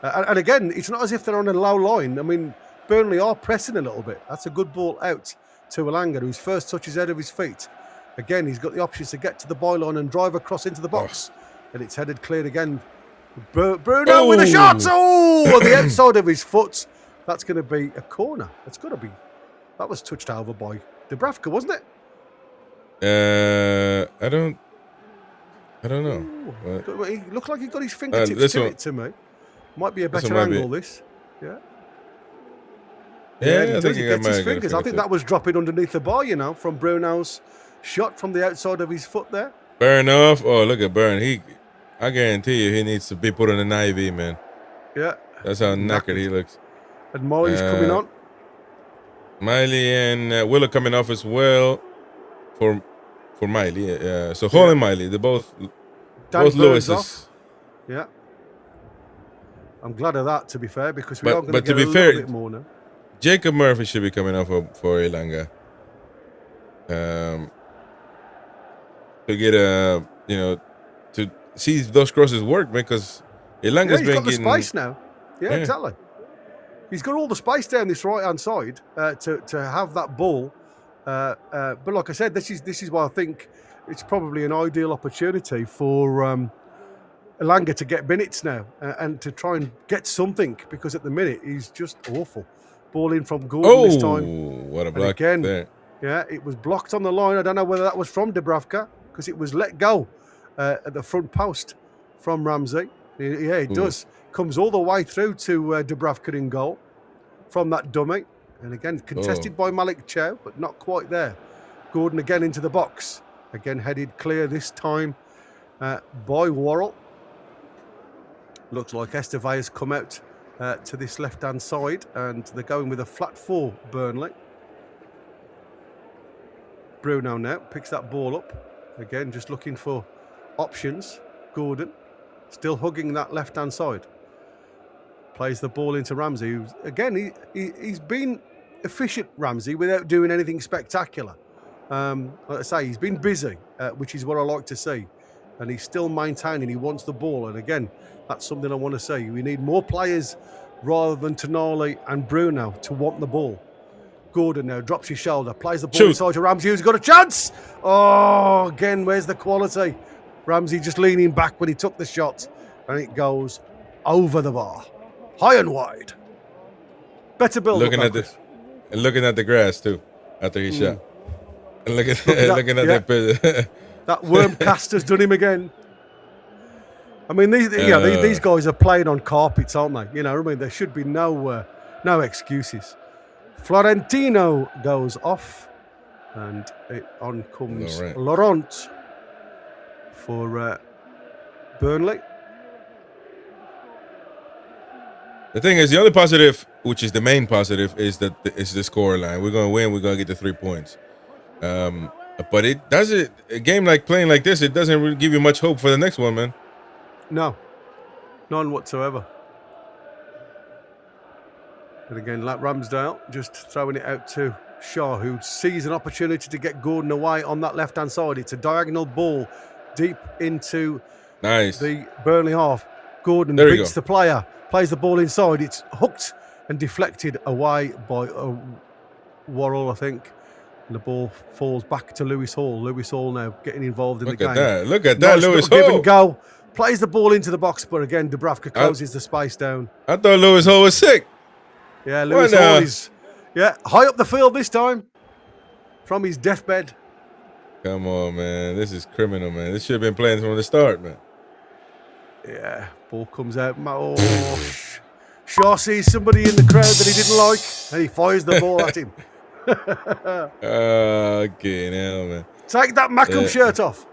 And again, it's not as if they're on a low line. I mean, Burnley are pressing a little bit. That's a good ball out to Elanga, whose first touch is out of his feet. Again, he's got the options to get to the byline and drive across into the box. And it's headed clear again. Bruno with a shot. Oh, on the outside of his foot. That's going to be a corner. It's got to be. That was touched over by Dubravka, wasn't it? I don't know. He looked like he got his fingertips to it to me. Might be a better angle, this. Yeah. Yeah, I think he gets his fingers. I think that was dropping underneath the bar, from Bruno's shot from the outside of his foot there. Burn off. Oh, look at Burn. I guarantee you he needs to be put on an IV, man. Yeah. That's how knackered he looks. And Miley's coming on. Miley and Willa coming off as well for Miley. So Hall and Miley, they're both Lewis's. Off. Yeah. I'm glad of that, to be fair, because we are going to get a little bit more now. Jacob Murphy should be coming off for Elanga. To get to see if those crosses work, because Elanga's been got the getting space now. Yeah, exactly. He's got all the space down this right-hand side to have that ball. But like I said, this is why I think it's probably an ideal opportunity for Elanga to get minutes now and to try and get something, because at the minute he's just awful. Ball in from Gordon this time. Oh, what a block there. Yeah, it was blocked on the line. I don't know whether that was from Dubravka, because it was let go at the front post from Ramsey. Yeah, it does. Comes all the way through to Dubravka in goal from that dummy. And again, contested by Malik Chow, but not quite there. Gordon again into the box. Again, headed clear this time by Worrell. Looks like Esteve has come out to this left-hand side, and they're going with a flat four, Burnley. Bruno now picks that ball up. Again, just looking for options. Gordon still hugging that left-hand side. Plays the ball into Ramsey, who's, again, he's been efficient, Ramsey, without doing anything spectacular. Like I say, he's been busy, which is what I like to see. And he's still maintaining, he wants the ball. And again, that's something I want to see. We need more players rather than Tonali and Bruno to want the ball. Gordon now drops his shoulder, plays the ball inside to Ramsey, who's got a chance. Oh, again, where's the quality? Ramsey just leaning back when he took the shot, and it goes over the bar, high and wide. Better build. Looking at the grass too after he shot. And looking at that. That worm cast has done him again. I mean, these guys are playing on carpets, aren't they? I mean, there should be no excuses. Florentino goes off, and on comes Laurent for Burnley. The thing is, the only positive, which is the main positive, is that it's the scoreline. We're going to win. We're going to get the 3 points. But it doesn't. A game like playing like this, it doesn't really give you much hope for the next one, man. No, none whatsoever. And again, Ramsdale just throwing it out to Shaw, who sees an opportunity to get Gordon away on that left-hand side. It's a diagonal ball deep into the Burnley half. Gordon beats the player, plays the ball inside. It's hooked and deflected away by Worrell, I think. And the ball falls back to Lewis Hall. Lewis Hall now getting involved in the game. Look at that, Lewis Hall. Give and go. Plays the ball into the box, but again, Dubravka closes the space down. I thought Lewis Hall was sick. Yeah, Lewis Hall is high up the field this time from his deathbed. Come on, man. This is criminal, man. This should have been playing from the start, man. Yeah, ball comes out. Shaw sees somebody in the crowd that he didn't like, and he fires the ball at him. Okay, now, man. Take that Mackham shirt off.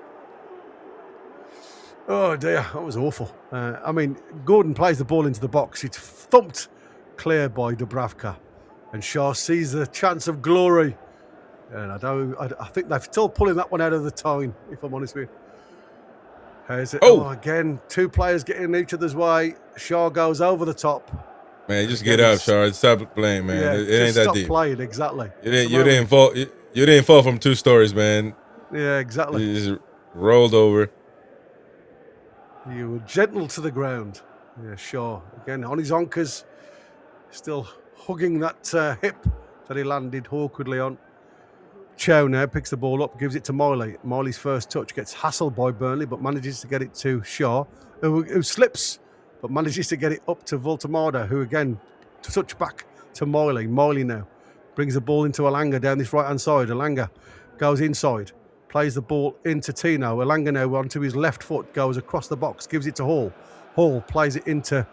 Oh, dear. That was awful. I mean, Gordon plays the ball into the box. It's thumped clear by Dubravka. And Shaw sees the chance of glory. And I think they're still pulling that one out of the time, if I'm honest with you. Again, two players getting in each other's way. Shaw goes over the top. Man, just get up, Shaw. Stop playing, man. Yeah, it ain't that deep. Stop playing, exactly. You didn't fall. You didn't fall from 2 stories, man. Yeah, exactly. You just rolled over. You were gentle to the ground. Yeah, Shaw again on his onkers, still hugging that hip that he landed awkwardly on. Chow now picks the ball up, gives it to Miley. Miley's first touch gets hassled by Burnley, but manages to get it to Shaw, who slips, but manages to get it up to Voltamada, who again touch back to Miley. Miley now brings the ball into Elanga down this right-hand side. Elanga goes inside, plays the ball into Tino. Elanga now onto his left foot, goes across the box, gives it to Hall. Hall plays it into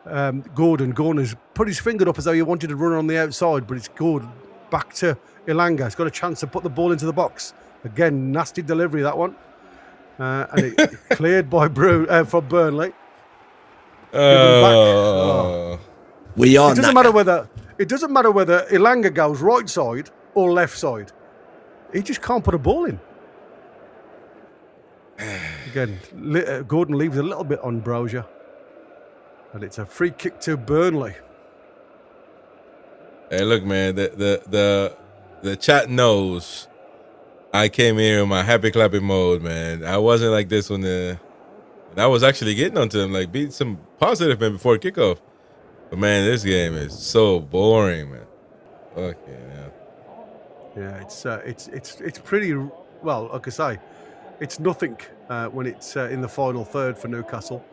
Gordon. Gordon has put his finger up as though he wanted to run on the outside, but it's Gordon back to Elanga. He's got a chance to put the ball into the box. Again, nasty delivery, that one. And it cleared by from Burnley. We It are. doesn't matter whether Elanga goes right side or left side. He just can't put a ball in. Again, Gordon leaves a little bit on Brozier. And it's a free kick to Burnley. Hey, look, man, the chat knows I came here in my happy clapping mode, man. I wasn't like this when I was actually getting onto them, like beat some positive, man, before kickoff. But man, this game is so boring, man. Fuck yeah. Yeah, it's pretty well. Like I say, it's nothing when it's in the final third for Newcastle.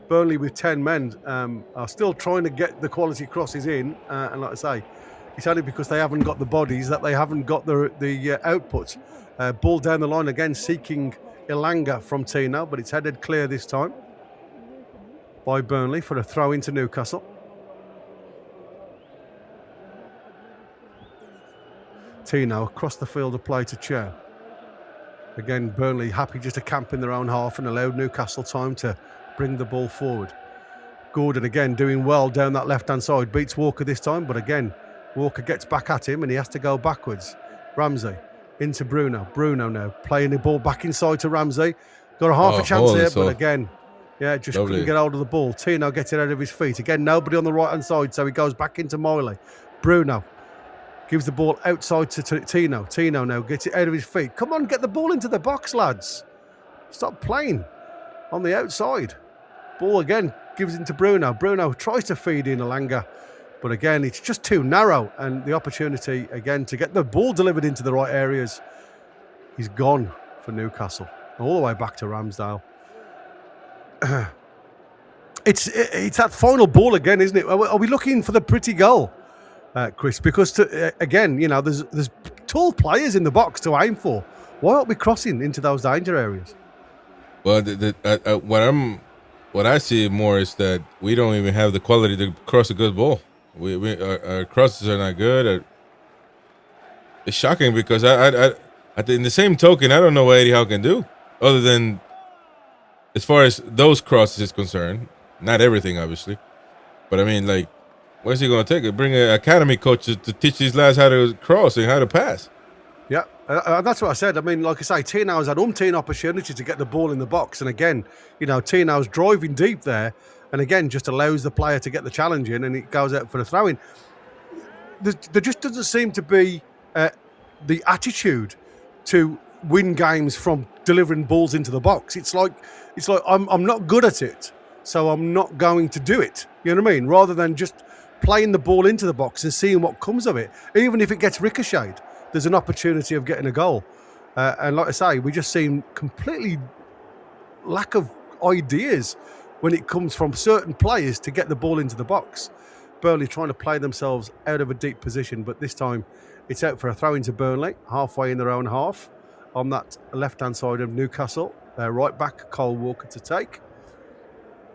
Burnley with 10 men are still trying to get the quality crosses in, and like I say, it's only because they haven't got the bodies that they haven't got the output. Ball down the line again, seeking Elanga from Tino, but it's headed clear this time by Burnley for a throw into Newcastle. Tino across the field of play to Chow. Again, Burnley happy just to camp in their own half and allow Newcastle time to bring the ball forward. Gordon again doing well down that left-hand side. Beats Walker this time, but again, Walker gets back at him and he has to go backwards. Ramsey into Bruno. Bruno now playing the ball back inside to Ramsey. Got a half a chance here, but again, just couldn't get hold of the ball. Tino gets it out of his feet. Again, nobody on the right-hand side, so he goes back into Miley. Bruno gives the ball outside to Tino. Tino now gets it out of his feet. Come on, get the ball into the box, lads. Stop playing on the outside. Ball again, gives it to Bruno. Bruno tries to feed in Elanga, but again, it's just too narrow. And the opportunity, again, to get the ball delivered into the right areas is gone for Newcastle. All the way back to Ramsdale. It's that final ball again, isn't it? Are we looking for the pretty goal? Chris, because again, there's tall players in the box to aim for. Why aren't we crossing into those danger areas? Well, what I see more is that we don't even have the quality to cross a good ball. Our crosses are not good. It's shocking because in the same token, I don't know what Eddie Howe can do other than as far as those crosses is concerned. Not everything, obviously, but I mean, like, where's he going to take it? Bring an academy coach to teach these lads how to cross and how to pass. Yeah, that's what I said. I mean, like I say, Tino's had umpteen opportunities to get the ball in the box. And again, Tino's driving deep there. And again, just allows the player to get the challenge in and it goes out for the throw-in. There just doesn't seem to be the attitude to win games from delivering balls into the box. It's like I'm not good at it, so I'm not going to do it. You know what I mean? Rather than just playing the ball into the box and seeing what comes of it. Even if it gets ricocheted, there's an opportunity of getting a goal. And like I say, we just seem completely lack of ideas when it comes from certain players to get the ball into the box. Burnley trying to play themselves out of a deep position, but this time it's out for a throw into Burnley, halfway in their own half on that left-hand side of Newcastle. Right back, Cole Walker to take.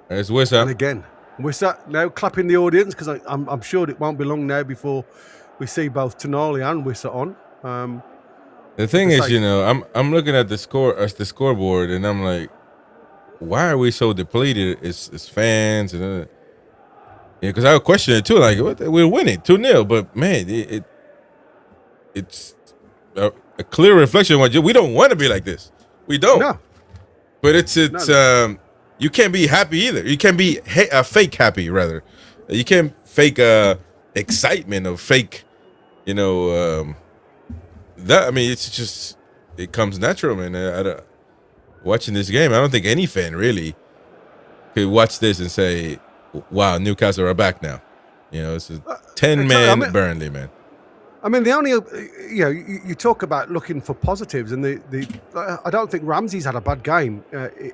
There's Wissa. And again, Wissa now clapping the audience because I'm sure it won't be long now before we see both Tonali and Wissa on. The thing is, I'm looking at the scoreboard, and I'm like, why are we so depleted as fans? And because I would question it too. Like, we're winning 2-0, but man, it's a clear reflection of what we don't want to be like this. We don't. No. But it's you can't be happy either. You can't be fake happy, rather. You can't fake excitement or fake, that. I mean, it's just it comes natural, man. Watching this game, I don't think any fan really could watch this and say, "Wow, Newcastle are back now." It's a 10-man Burnley, man. I mean, the only you talk about looking for positives, and I don't think Ramsey's had a bad game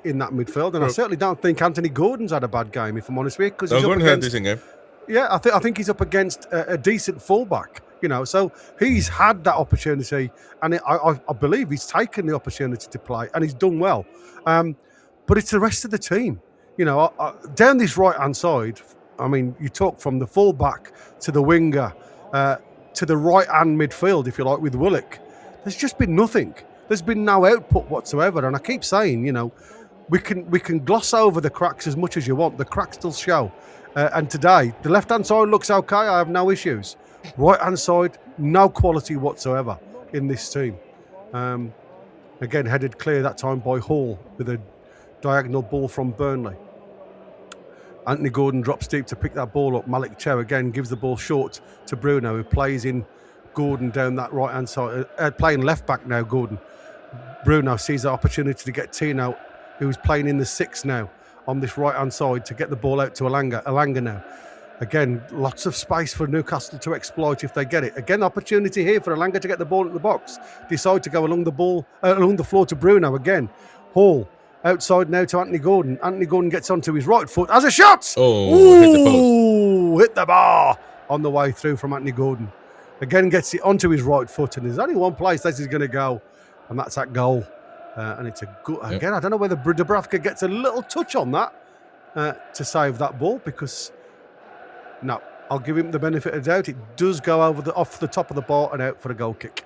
in that midfield, and I certainly don't think Anthony Gordon's had a bad game, if I'm honest with you. Because Gordon had a decent game. Yeah, I think he's up against a decent fullback. So he's had that opportunity, and I believe he's taken the opportunity to play, and he's done well. But it's the rest of the team. Down this right-hand side, I mean, you talk from the fullback to the winger to the right-hand midfield, if you like, with Willock. There's just been nothing. There's been no output whatsoever, and I keep saying, we can gloss over the cracks as much as you want. The cracks still show. And today, the left-hand side looks okay. I have no issues. Right-hand side, no quality whatsoever in this team. Again, headed clear that time by Hall with a diagonal ball from Burnley. Anthony Gordon drops deep to pick that ball up. Malik Chow again gives the ball short to Bruno, who plays in Gordon down that right-hand side. Playing left-back now, Gordon. Bruno sees the opportunity to get Tino, who's playing in the 6 now, on this right-hand side to get the ball out to Alanga. Alanga now. Again, lots of space for Newcastle to exploit if they get it. Again, opportunity here for Alanga to get the ball in the box. Decide to go along the floor to Bruno again. Hall outside now to Anthony Gordon. Anthony Gordon gets onto his right foot as a shot. Oh, hit the post. Hit the bar on the way through from Anthony Gordon. Again, gets it onto his right foot, and there's only one place this is going to go, and that's that goal. And it's a good. Again, I don't know whether Dubravka gets a little touch on that to save that ball, because no, I'll give him the benefit of the doubt. It does go off the top of the bar and out for a goal kick.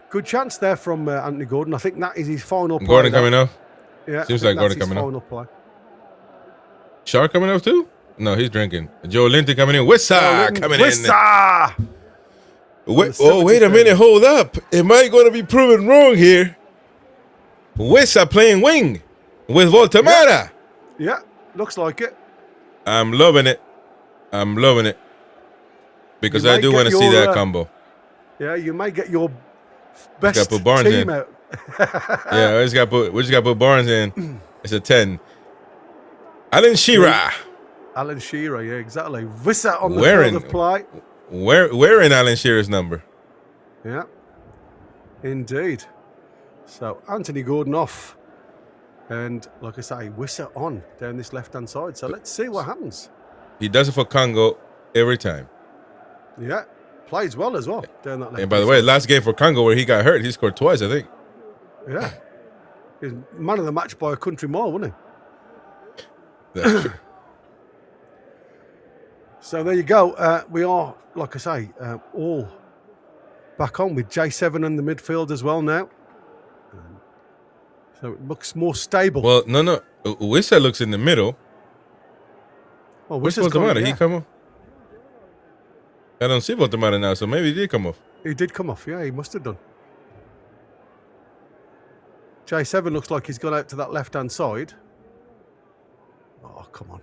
Good chance there from Anthony Gordon. I think that is his final play. Gordon coming off? Yeah. Seems like Gordon coming off. Final play. Shark coming off too? No, he's drinking. Joe Linton coming in. Wissa coming in. Wissa! Wait a minute. Hold up. Am I going to be proven wrong here? Wissa playing wing with Voltamara. Yeah, looks like it. I'm loving it. Because I do want to see that combo. Yeah, you may get your best put Barnes team in. out. Yeah, we just got to put Barnes in. It's a 10. Alan Shearer. Alan Shearer, yeah, exactly. Wissa on the field of play. Wearing Alan Shearer's number. Yeah, indeed. So Anthony Gordon off. And like I say, Wissa on down this left-hand side. So let's see what happens. He does it for Congo every time. Yeah, plays well as well down that left. And by the way, last game for Congo where he got hurt, he scored twice, I think. Yeah. He's man of the match by a country mile, wasn't he? That's true. So there you go. We are, like I say, all back on with J7 in the midfield as well now. So it looks more stable. Well, no. Wissa looks in the middle. Oh, What's Wissa's Voltamara? yeah. He come off? I don't see Voltamara now, so maybe he did come off. He did come off, yeah, he must have done. J7 looks like he's gone out to that left-hand side. Oh, come on.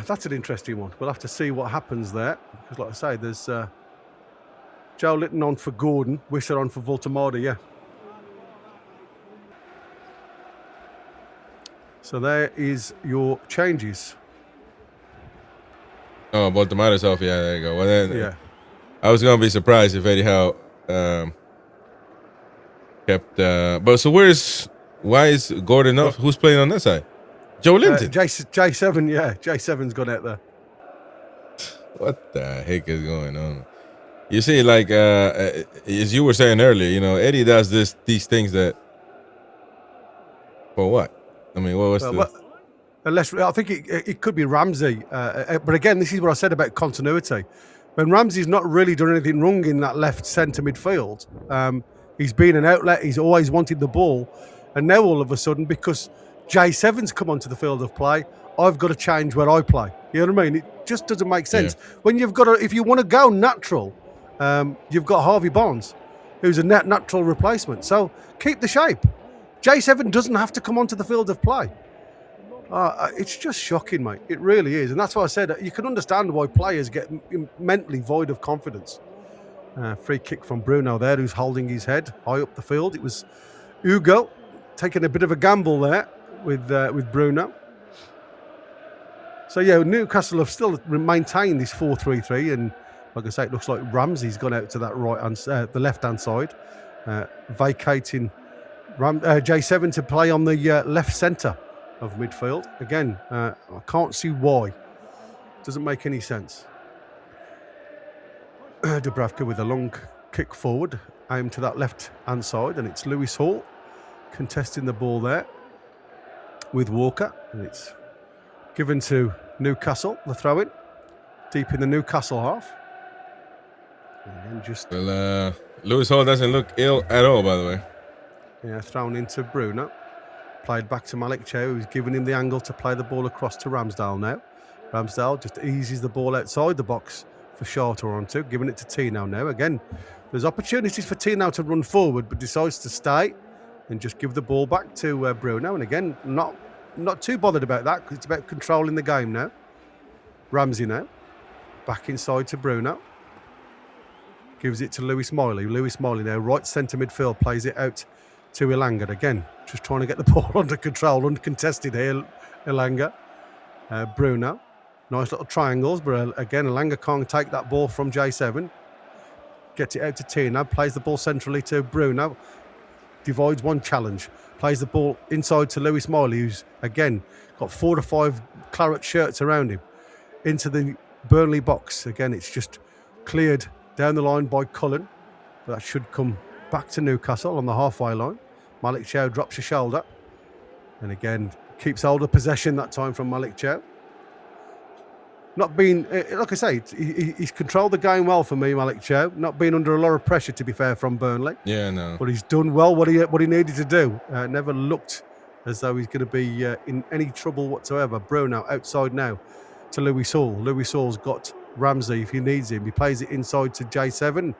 That's an interesting one. We'll have to see what happens there. Because like I say, there's Joe Linton on for Gordon, Wissa on for Voltamara, yeah. So there is your changes. Oh, Voltamara's off. Yeah, there you go. Well, then, Yeah. I was going to be surprised if Eddie Howe kept... but so why is Gordon off? Who's playing on that side? Joe Linton. J7, yeah. J7's gone out there. What the heck is going on? You see, like, as you were saying earlier, Eddie does these things that... For what? I mean, what was unless I think it could be Ramsey, but again, this is what I said about continuity. When Ramsey's not really done anything wrong in that left centre midfield, he's been an outlet. He's always wanted the ball, and now all of a sudden, because J7's come onto the field of play, I've got to change where I play. You know what I mean? It just doesn't make sense. Yeah. When you've got if you want to go natural, you've got Harvey Barnes, who's a natural replacement. So keep the shape. J7 doesn't have to come onto the field of play. It's just shocking, mate. It really is. And that's why I said you can understand why players get mentally void of confidence. Free kick from Bruno there, who's holding his head high up the field. It was Hugo taking a bit of a gamble there with Bruno. So, yeah, Newcastle have still maintained this 4-3-3. And like I say, it looks like Ramsey's gone out to that the left-hand side, vacating J7 to play on the left centre of midfield. Again, I can't see why. Doesn't make any sense. Dubravka with a long kick forward, aimed to that left-hand side, and it's Lewis Hall contesting the ball there with Walker, and it's given to Newcastle, the throw-in, deep in the Newcastle half. And just Lewis Hall doesn't look ill at all, by the way. Yeah, thrown into Bruno. Played back to Malik Chow, who's given him the angle to play the ball across to Ramsdale now. Ramsdale just eases the ball outside the box for Shorter onto, giving it to Tino now. Again, there's opportunities for Tino to run forward, but decides to stay and just give the ball back to Bruno. And again, not too bothered about that, because it's about controlling the game now. Ramsey now, back inside to Bruno. Gives it to Lewis Miley. Lewis Miley now, right centre midfield, plays it out to Elanga. Again, just trying to get the ball under control, uncontested here, Elanga. Bruno. Nice little triangles, but again, Elanga can't take that ball from J7. Gets it out to Tino, plays the ball centrally to Bruno. Divides one challenge. Plays the ball inside to Lewis Miley, who's, again, got 4 to 5 claret shirts around him. Into the Burnley box. Again, it's just cleared down the line by Cullen. That should come back to Newcastle on the halfway line. Malik Chow drops a shoulder. And again, keeps hold of possession that time from Malik Chow. Not being, like I say, he's controlled the game well for me, Malik Chow. Not being under a lot of pressure, to be fair, from Burnley. Yeah, no. But he's done well what he needed to do. Never looked as though he's going to be in any trouble whatsoever. Bruno outside now to Lewis Hall. Lewis Hall's got Ramsey if he needs him. He plays it inside to J7,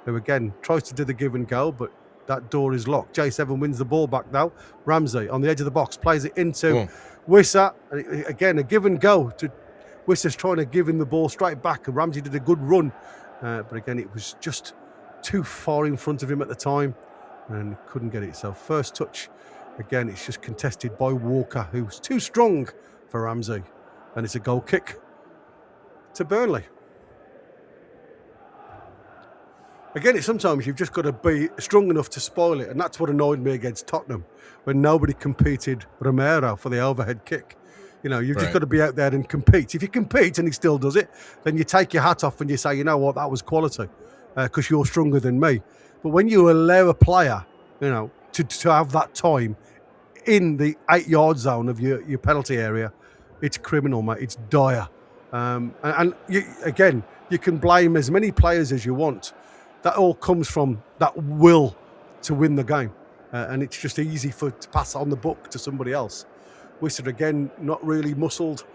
who again tries to do the give and go, but that door is locked. J7 wins the ball back now. Ramsey on the edge of the box plays it into Wissa. And again, a give and go to Wissa's trying to give him the ball straight back, and Ramsey did a good run, but again it was just too far in front of him at the time and couldn't get it. So first touch, again it's just contested by Walker, who's too strong for Ramsey, and it's a goal kick to Burnley. Again, it's sometimes you've just got to be strong enough to spoil it, and that's what annoyed me against Tottenham when nobody competed Romero for the overhead kick. You know, you've just got to be out there and compete. If you compete and he still does it, then you take your hat off and you say, you know what, that was quality because you're stronger than me. But when you allow a player, you know, to have that time in the 8-yard zone of your penalty area, it's criminal, mate. It's dire. And again, you can blame as many players as you want. That all comes from that will to win the game. And it's just easy to pass on the buck to somebody else. Wissa again, not really muscled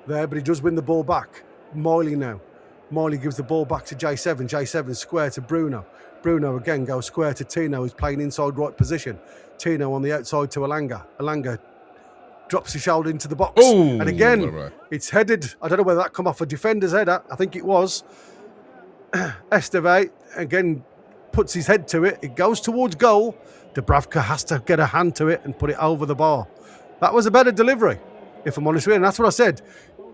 there, but he does win the ball back. Miley now. Miley gives the ball back to J7. J7 square to Bruno. Bruno again goes square to Tino, who's playing inside right position. Tino on the outside to Elanga. Elanga drops his shoulder into the box. Ooh, and again, it's headed. I don't know whether that come off a defender's header. I think it was. Esteve again puts his head to it. It goes towards goal. Dubravka has to get a hand to it and put it over the bar. That was a better delivery, if I'm honest with you. And that's what I said.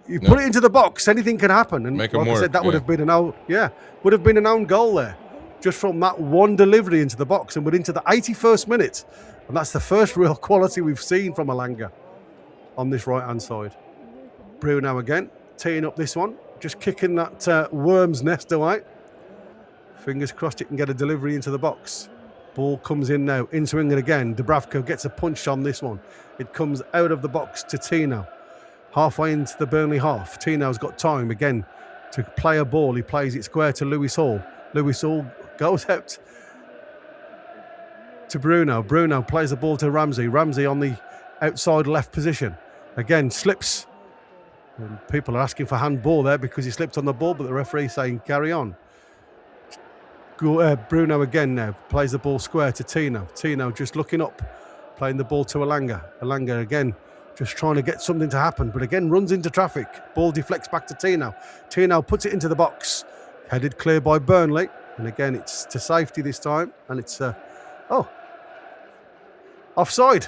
You put it into the box, anything can happen. And like I said, that would have been would have been an own goal there, just from that one delivery into the box. And we're into the 81st minute, and that's the first real quality we've seen from Elanga on this right-hand side. Bruno again, teeing up this one, just kicking that worm's nest away. Fingers crossed it can get a delivery into the box. Ball comes in now, in swinging again. Dubravka gets a punch on this one. It comes out of the box to Tino. Halfway into the Burnley half. Tino's got time again to play a ball. He plays it square to Lewis Hall. Lewis Hall goes out to Bruno. Bruno plays the ball to Ramsey. Ramsey on the outside left position. Again, slips. And people are asking for handball there because he slipped on the ball, but the referee saying carry on. Bruno again now plays the ball square to Tino. Tino just looking up, playing the ball to Elanga. Elanga again just trying to get something to happen, but again runs into traffic. Ball deflects back to Tino. Tino puts it into the box. Headed clear by Burnley. And again, it's to safety this time. And it's, offside.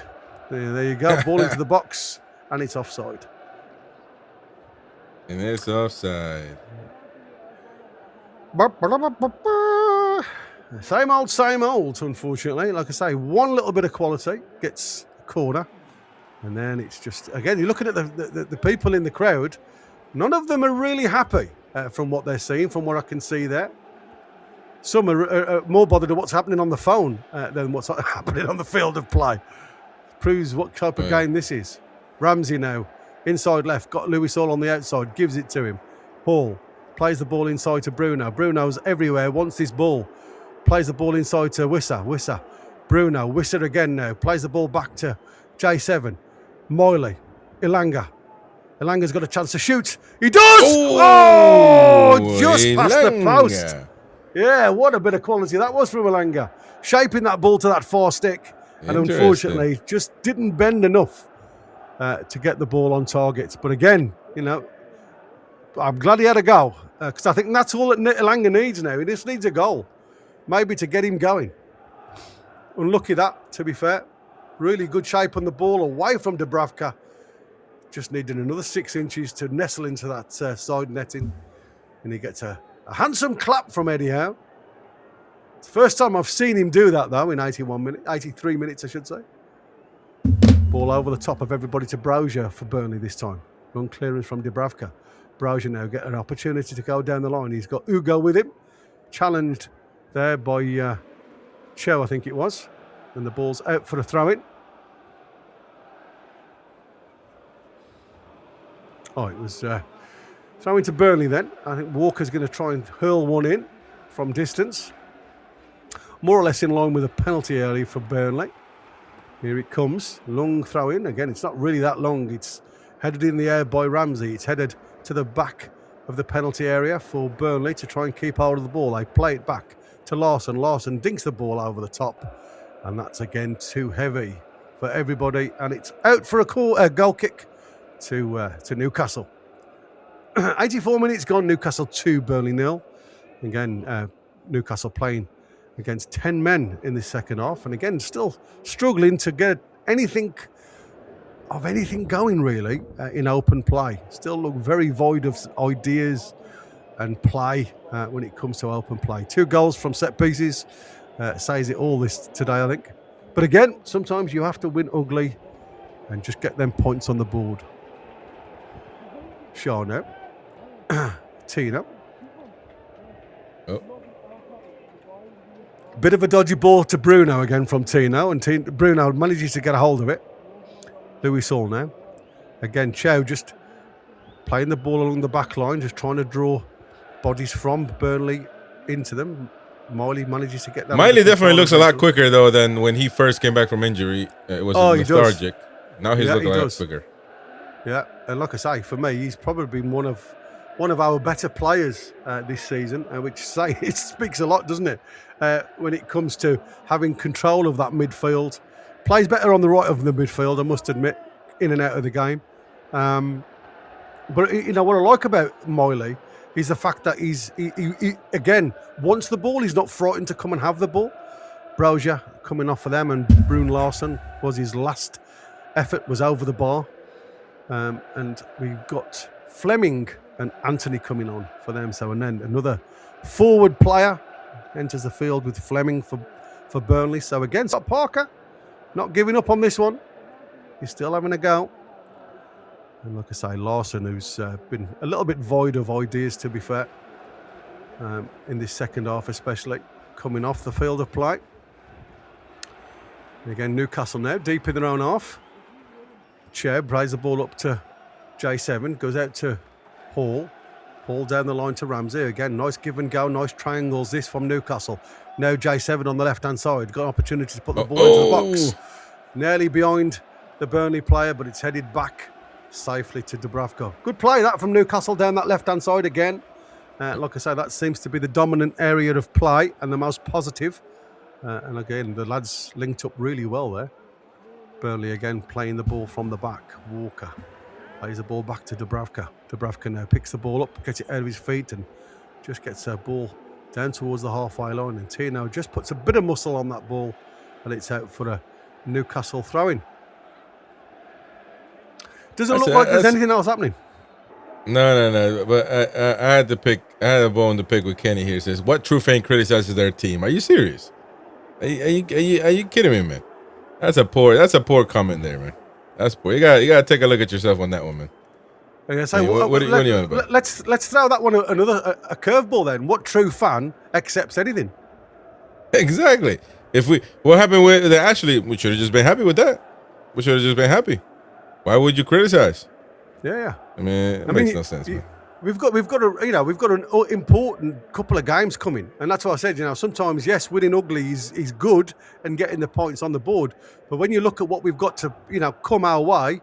There you go. Ball into the box. And it's offside. And it's offside. Same old, unfortunately. Like I say, one little bit of quality gets a corner. And then it's just, again, you're looking at the people in the crowd. None of them are really happy from what they're seeing, from what I can see there. Some are more bothered with what's happening on the phone than what's happening on the field of play. Proves what type of game this is. Ramsey now, inside left, got Lewis all on the outside, gives it to him. Hall plays the ball inside to Bruno. Bruno's everywhere, wants this ball. Plays the ball inside to Wissa. Wissa. Bruno. Wissa again now. Plays the ball back to J7. Moyley. Elanga. Elanga's got a chance to shoot. He does! Oh, just past the post. Yeah, what a bit of quality that was from Elanga. Shaping that ball to that far stick. And unfortunately, just didn't bend enough to get the ball on target. But again, you know, I'm glad he had a goal. Because I think that's all that Elanga needs now. He just needs a goal. Maybe to get him going. Unlucky that, to be fair. Really good shape on the ball, away from Dubravka. Just needing another 6 inches to nestle into that side netting. And he gets a handsome clap from Eddie Howe. It's the first time I've seen him do that, though, in 83 minutes, I should say. Ball over the top of everybody to Brozier for Burnley this time. Run clearance from Dubravka. Brozier now get an opportunity to go down the line. He's got Ugo with him. Challenged there by Cho, I think it was. And the ball's out for a throw-in. Oh, it was throw into Burnley then. I think Walker's going to try and hurl one in from distance. More or less in line with a penalty early for Burnley. Here it comes. Long throw-in. Again, it's not really that long. It's headed in the air by Ramsey. It's headed to the back of the penalty area for Burnley to try and keep hold of the ball. They play it back to Larson. Larson dinks the ball over the top. And that's again too heavy for everybody. And it's out for a goal kick to Newcastle. 84 minutes gone. Newcastle 2, Burnley 0. Again, Newcastle playing against 10 men in the second half. And again, still struggling to get anything going, really, in open play. Still look very void of ideas and play when it comes to open play. 2 goals from set pieces. Says it all this today, I think. But again, sometimes you have to win ugly and just get them points on the board. Shaw now. Tino. Oh. Bit of a dodgy ball to Bruno again from Tino. And Bruno manages to get a hold of it. Lewis Hall now. Again, Chow just playing the ball along the back line, just trying to draw bodies from Burnley into them. Miley manages to get that. Miley definitely looks a lot quicker, though, than when he first came back from injury. It was lethargic. Now he's looking a lot quicker. Yeah, and like I say, for me, he's probably been one of our better players this season, which it speaks a lot, doesn't it? When it comes to having control of that midfield. Plays better on the right of the midfield, I must admit, in and out of the game. But you know what I like about Miley is the fact that he again wants the ball. He's not frightened to come and have the ball. Brozier coming off for them, and Brune Larson was his last effort, was over the bar. And we've got Fleming and Anthony coming on for them. So, and then another forward player enters the field with Fleming for Burnley. So again, Scott Parker not giving up on this one. He's still having a go. And like I say, Larson, who's been a little bit void of ideas, to be fair, in this second half especially, coming off the field of play. And again, Newcastle now, deep in their own half. Cheb plays the ball up to J7, goes out to Hall. Hall down the line to Ramsey. Again, nice give and go, nice triangles this from Newcastle. Now J7 on the left-hand side. Got an opportunity to put the ball into the box. Nearly behind the Burnley player, but it's headed back safely to Dubravka. Good play that from Newcastle down that left-hand side again. Like I say, that seems to be the dominant area of play and the most positive. And again, the lads linked up really well there. Burnley again playing the ball from the back. Walker plays the ball back to Dubravka. Dubravka now picks the ball up, gets it out of his feet, and just gets a ball down towards the halfway line. And Tino just puts a bit of muscle on that ball, and it's out for a Newcastle throw-in. Doesn't look like there's anything else happening. No. But I had to pick. I had a bone to pick with Kenny here. It says, "What true fan criticizes their team?" Are you serious? Are you kidding me, man? That's a poor comment there, man. That's poor. You gotta take a look at yourself on that one, man. Okay, so what are you on about? Let's throw that one a curveball then. What true fan accepts anything? Exactly. What happened with Ashley? We should have just been happy with that. We should have just been happy. Why would you criticize? Yeah. I mean, it makes no sense, man. We've got an important couple of games coming, and that's what I said. Sometimes yes, winning ugly is good and getting the points on the board, but when you look at what we've got to come our way,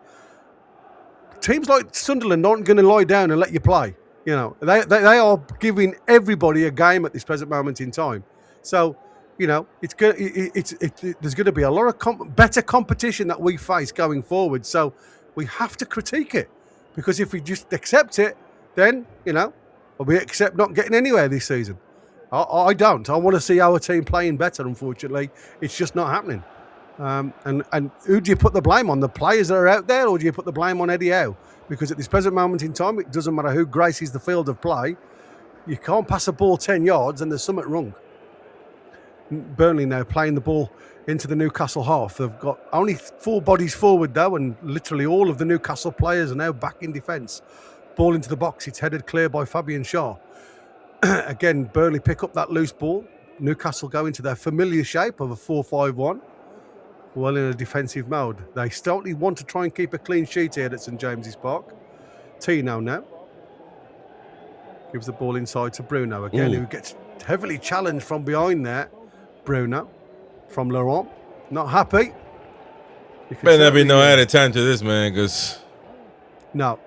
teams like Sunderland aren't going to lie down and let you play. They are giving everybody a game at this present moment in time. So there's going to be a lot of better competition that we face going forward. So we have to critique it, because if we just accept it, then, we accept not getting anywhere this season. I don't. I want to see our team playing better, unfortunately. It's just not happening. And who do you put the blame on? The players that are out there, or do you put the blame on Eddie Howe? Because at this present moment in time, it doesn't matter who graces the field of play. You can't pass a ball 10 yards and there's something wrong. Burnley now playing the ball into the Newcastle half. They've got only 4 bodies forward, though, and literally all of the Newcastle players are now back in defence. Ball into the box. It's headed clear by Fabian Schär. Again, Burnley pick up that loose ball. Newcastle go into their familiar shape of a 4-5-1. Well, in a defensive mode. They still want to try and keep a clean sheet here at St James's Park. Tino now gives the ball inside to Bruno again, who gets heavily challenged from behind there. Bruno from Laurent. Not happy. Better not be no added time to this, man, because no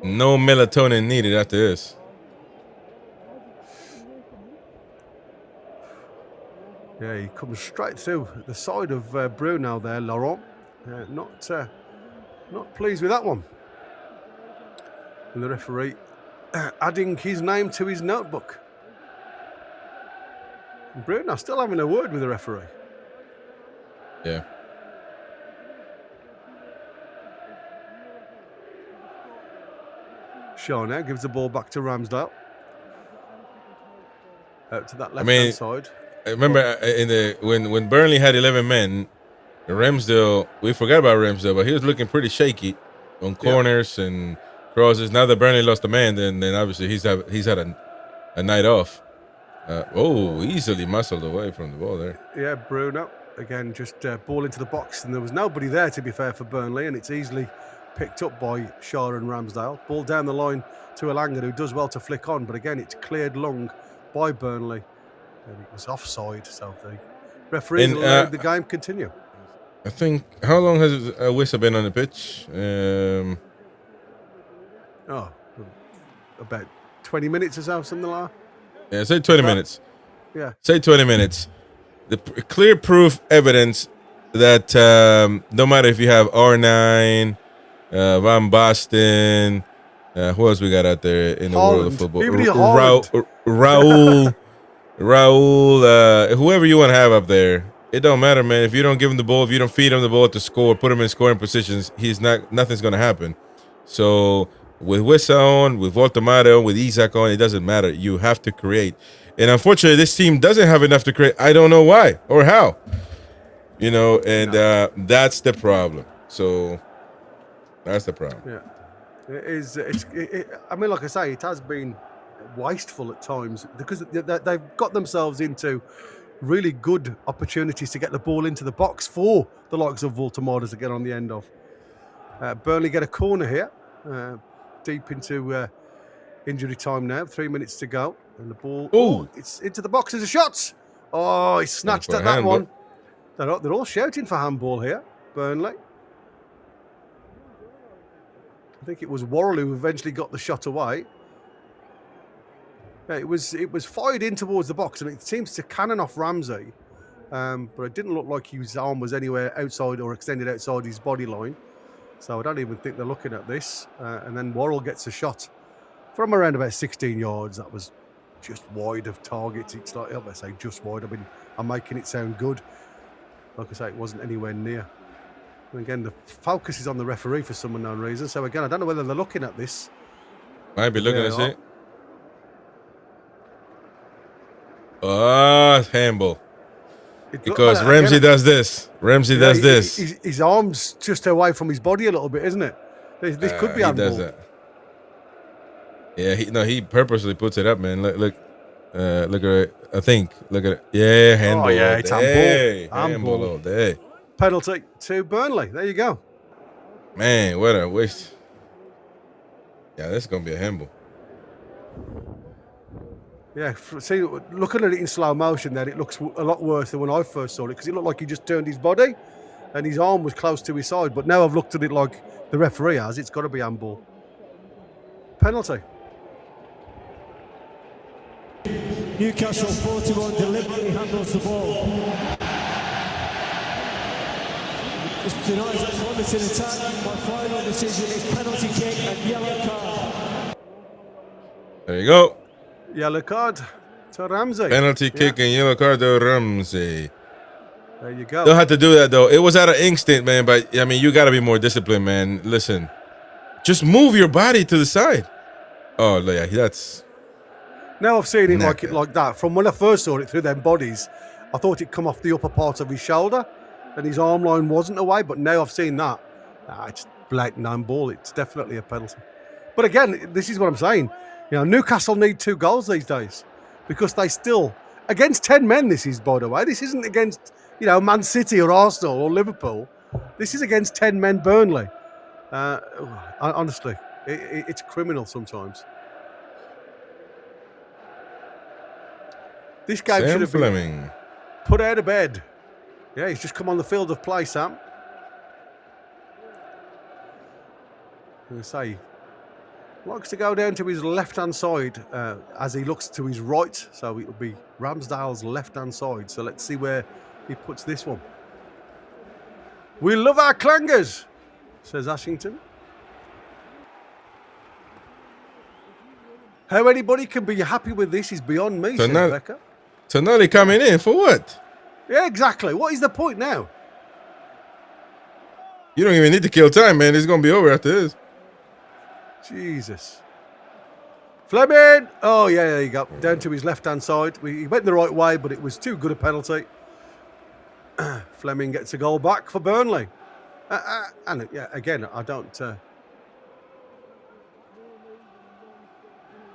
melatonin needed after this. Yeah, he comes straight through the side of Bruno there, Laurent. Not pleased with that one. And the referee adding his name to his notebook. And Bruno still having a word with the referee. Yeah. Shaw now gives the ball back to Ramsdale. Out to that left-hand side. I remember when Burnley had 11 men, Ramsdale, we forgot about Ramsdale, but he was looking pretty shaky on corners and crosses. Now that Burnley lost a man, then obviously he's had a night off. Easily muscled away from the ball there. Yeah, Bruno again, just ball into the box, and there was nobody there, to be fair, for Burnley, and it's easily picked up by Schär and Ramsdale. Ball down the line to Elanga, who does well to flick on, but again, it's cleared long by Burnley, and it was offside, so the referees allowed the game continue. I think, how long has Wissa been on the pitch? About 20 minutes or so, something like that. Yeah, say 20 minutes. Yeah. Say 20 minutes. The clear proof evidence that no matter if you have R9, Van Basten, who else we got out there in the world of football? Raul, whoever you want to have up there. It don't matter, man. If you don't give him the ball, if you don't feed him the ball to score, put him in scoring positions, nothing's going to happen. So with Wissa on, with Voltamato, with Isaac on, it doesn't matter. You have to create. And unfortunately, this team doesn't have enough to create. I don't know why or how. That's the problem. So that's the problem. Yeah. It is. Like I say, it has been wasteful at times because they've got themselves into really good opportunities to get the ball into the box for the likes of Voltamato to get on the end of. Burnley get a corner here, deep into injury time now. 3 minutes to go, and the ball. It's into the box as a shot. Oh, he snatched at that one. They're all shouting for handball here, Burnley. I think it was Worrell who eventually got the shot away. Yeah, it was fired in towards the box, and it seems to cannon off Ramsey, but it didn't look like his arm was anywhere outside or extended outside his body line. So I don't even think they're looking at this. And then Worrell gets a shot from around about 16 yards. That was just wide of target. It's like, I say just wide. I mean, I'm making it sound good. Like I say, it wasn't anywhere near. And again, the focus is on the referee for some unknown reason. So again, I don't know whether they're looking at this. Might be looking at it. Oh, handball. Because Ramsey does this. Ramsey does this. His arm's just away from his body a little bit, isn't it? This could be handball. He does that. Yeah, he purposely puts it up, man. Look at it. I think. Look at it. Yeah, handball. Oh, yeah, it's handball. Handball all day. Penalty to Burnley. There you go. Man, what a waste. Yeah, this is going to be a handball. Yeah, see, looking at it in slow motion there, it looks a lot worse than when I first saw it, because it looked like he just turned his body and his arm was close to his side. But now I've looked at it like the referee has. It's got to be handball. Penalty. Newcastle 41 deliberately handles the ball. This denies a promising attack. My final decision is penalty kick and yellow card. There you go. Yellow card to Ramsey. Penalty kick and yellow card to Ramsey. There you go. Don't have to do that, though. It was out of instinct, man. But, I mean, you got to be more disciplined, man. Listen, just move your body to the side. Oh, yeah, that's... Now I've seen it like that. From when I first saw it through them bodies, I thought it'd come off the upper part of his shoulder and his arm line wasn't away. But now I've seen that. It's blatant handball. It's definitely a penalty. But again, this is what I'm saying. You know, Newcastle need 2 goals these days because they still, against 10 men, this is, by the way. This isn't against, Man City or Arsenal or Liverpool. This is against 10 men Burnley. Honestly, it's criminal sometimes. This game should have been put out of bed. Yeah, he's just come on the field of play, Sam. I'm going to say, likes to go down to his left-hand side as he looks to his right. So it will be Ramsdale's left-hand side. So let's see where he puts this one. We love our clangers, says Ashington. How anybody can be happy with this is beyond me, says Becca. So now they're coming in for what? Yeah, exactly. What is the point now? You don't even need to kill time, man. It's going to be over after this. Jesus. Fleming! Oh, yeah, there you go. Down to his left-hand side. He went the right way, but it was too good a penalty. Fleming gets a goal back for Burnley. And, yeah, again, I don't...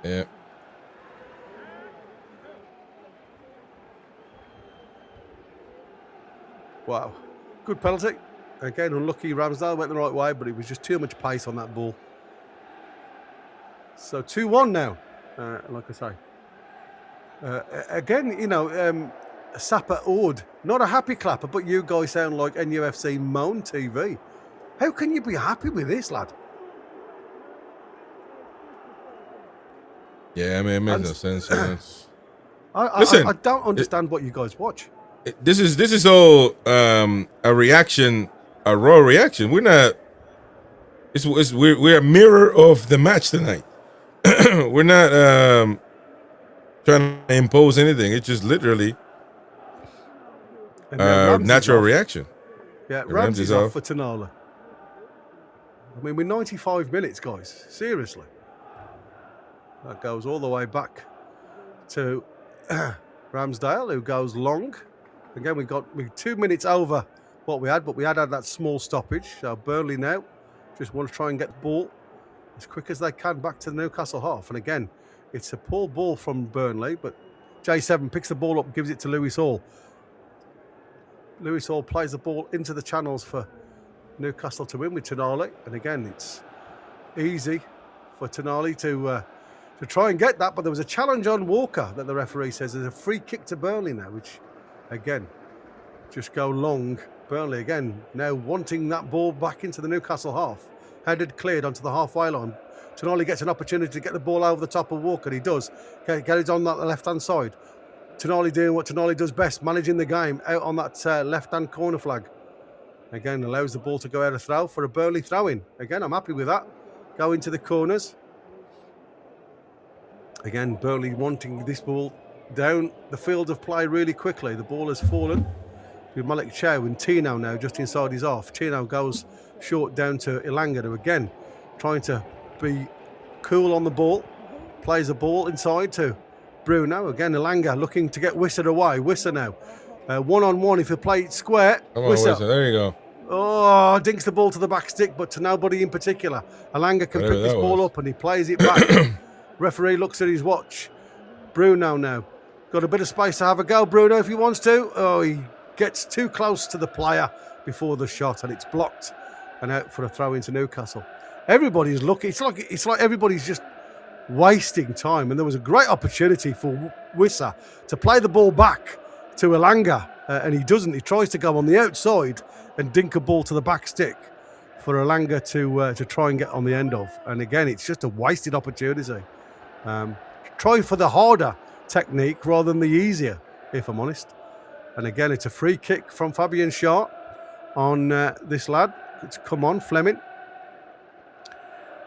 Yeah. Wow. Good penalty. Again, unlucky. Ramsdale went the right way, but it was just too much pace on that ball. So 2-1 now, like I say. Again, Sapper Ord, not a happy clapper, but you guys sound like NUFC Moan TV. How can you be happy with this, lad? Yeah, I mean, it makes no sense. Listen, I don't understand what you guys watch. This is all a reaction, a raw reaction. We're not. We're a mirror of the match tonight. We're not trying to impose anything. It's just literally natural reaction. Yeah, Ramsey's off for Tonali. I mean, we're 95 minutes, guys. Seriously. That goes all the way back to Ramsdale, who goes long. Again, we're 2 minutes over what we had, but we had that small stoppage. So Burnley now just want to try and get the ball as quick as they can back to the Newcastle half. And again, it's a poor ball from Burnley, but J7 picks the ball up, gives it to Lewis Hall. Lewis Hall plays the ball into the channels for Newcastle to win with Tonali. And again, it's easy for Tonali to try and get that, but there was a challenge on Walker that the referee says there's a free kick to Burnley now, which, again, just go long. Burnley, again, now wanting that ball back into the Newcastle half. Headed, cleared onto the halfway line. Tonali gets an opportunity to get the ball over the top of Walker. He does. Get it on that left-hand side. Tonali doing what Tonali does best, managing the game out on that left-hand corner flag. Again, allows the ball to go out of throw for a Burnley throw-in. Again, I'm happy with that. Go into the corners. Again, Burnley wanting this ball down the field of play really quickly. The ball has fallen with Malik Chow and Tino now just inside his half. Tino goes short down to Elanga, who again trying to be cool on the ball. Plays the ball inside to Bruno. Again, Elanga looking to get Wissa away. Wissa now. One-on-one if you play it square. Come on, Wissa. There you go. Oh, dinks the ball to the back stick, but to nobody in particular. Elanga can pick this ball up and he plays it back. Referee looks at his watch. Bruno now. Got a bit of space to have a go, Bruno, if he wants to. Oh, he gets too close to the player before the shot and it's blocked and out for a throw into Newcastle. Everybody's looking. It's like everybody's just wasting time. And there was a great opportunity for Wissa to play the ball back to Elanga. And he doesn't. He tries to go on the outside and dink a ball to the back stick for Elanga to try and get on the end of. And again, it's just a wasted opportunity. Try for the harder technique rather than the easier, if I'm honest. And again, it's a free kick from Fabian Schär on this lad. It's come on, Fleming.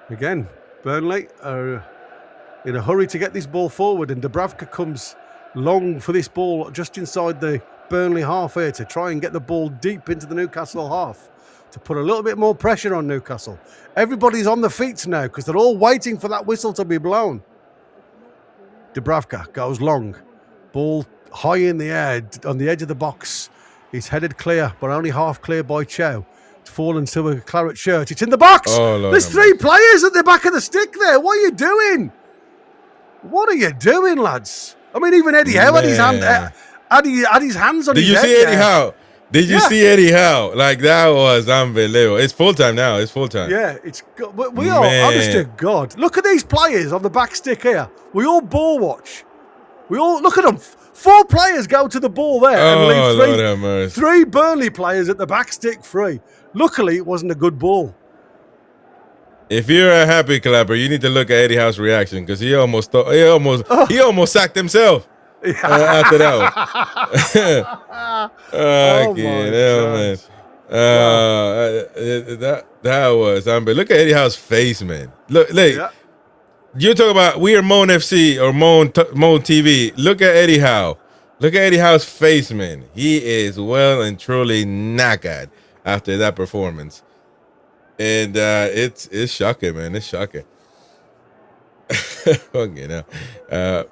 Again, Burnley are in a hurry to get this ball forward, and Dubravka comes long for this ball just inside the Burnley half here to try and get the ball deep into the Newcastle half to put a little bit more pressure on Newcastle. Everybody's on the feet now because they're all waiting for that whistle to be blown. Dubravka goes long. Ball high in the air on the edge of the box. He's headed clear, but only half clear by Chow. It's fallen to a claret shirt. It's in the box. Oh, Lord, there's three players at the back of the stick there. What are you doing? What are you doing, lads? I mean, even Eddie Howe had his hand. Had his hands on his head. Did you see Eddie Howe? Did you see Eddie Howe? Like, that was unbelievable. It's full time now. It's full time. Yeah, we are, honest to God. Look at these players on the back stick here. We all ball watch. We all, look at them. 4 players go to the ball there and leave three Burnley players at the back stick free. Luckily, it wasn't a good ball. If you're a happy clapper, you need to look at Eddie Howe's reaction because he almost sacked himself. After that one. Man. That was unbelievable. Look at Eddie Howe's face, man. Look, you talk about we are Moan FC or Moan TV. Look at Eddie Howe. Look at Eddie Howe's face, man. He is well and truly knackered after that performance. And it's shocking, man. It's shocking. Okay, now. I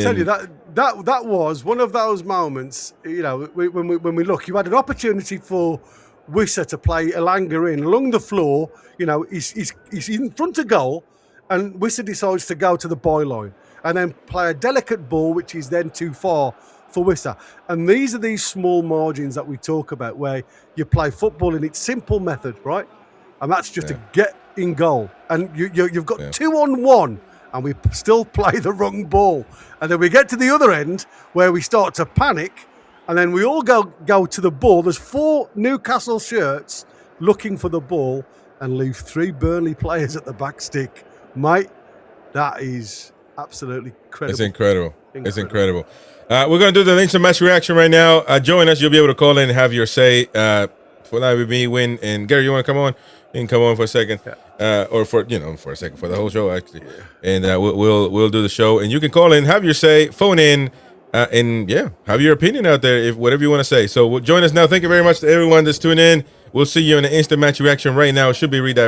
tell you that was one of those moments. You know, when we look, you had an opportunity for Wissa to play Elanga in along the floor. You know, he's in front of goal, and Wissa decides to go to the byline and then play a delicate ball, which is then too far for Wissa. And these are these small margins that we talk about, where you play football in its simple method, right? And that's just to get in goal, and you've got 2-on-1. And we still play the wrong ball. And then we get to the other end where we start to panic. And then we all go to the ball. There's 4 Newcastle shirts looking for the ball and leave 3 Burnley players at the back stick. Mate, that is absolutely incredible. It's incredible. It's incredible. We're going to do the instant match reaction right now. Join us. You'll be able to call in and have your say. For that with me, Win. And Gary, you want to come on? You can come on for a second. Or for a second, for the whole show actually, and we'll do the show, and you can call in, have your say, phone in, and have your opinion out there, if whatever you want to say. So join us now. Thank you very much to everyone that's tuning in. We'll see you in the instant match reaction right now. It should be redirected.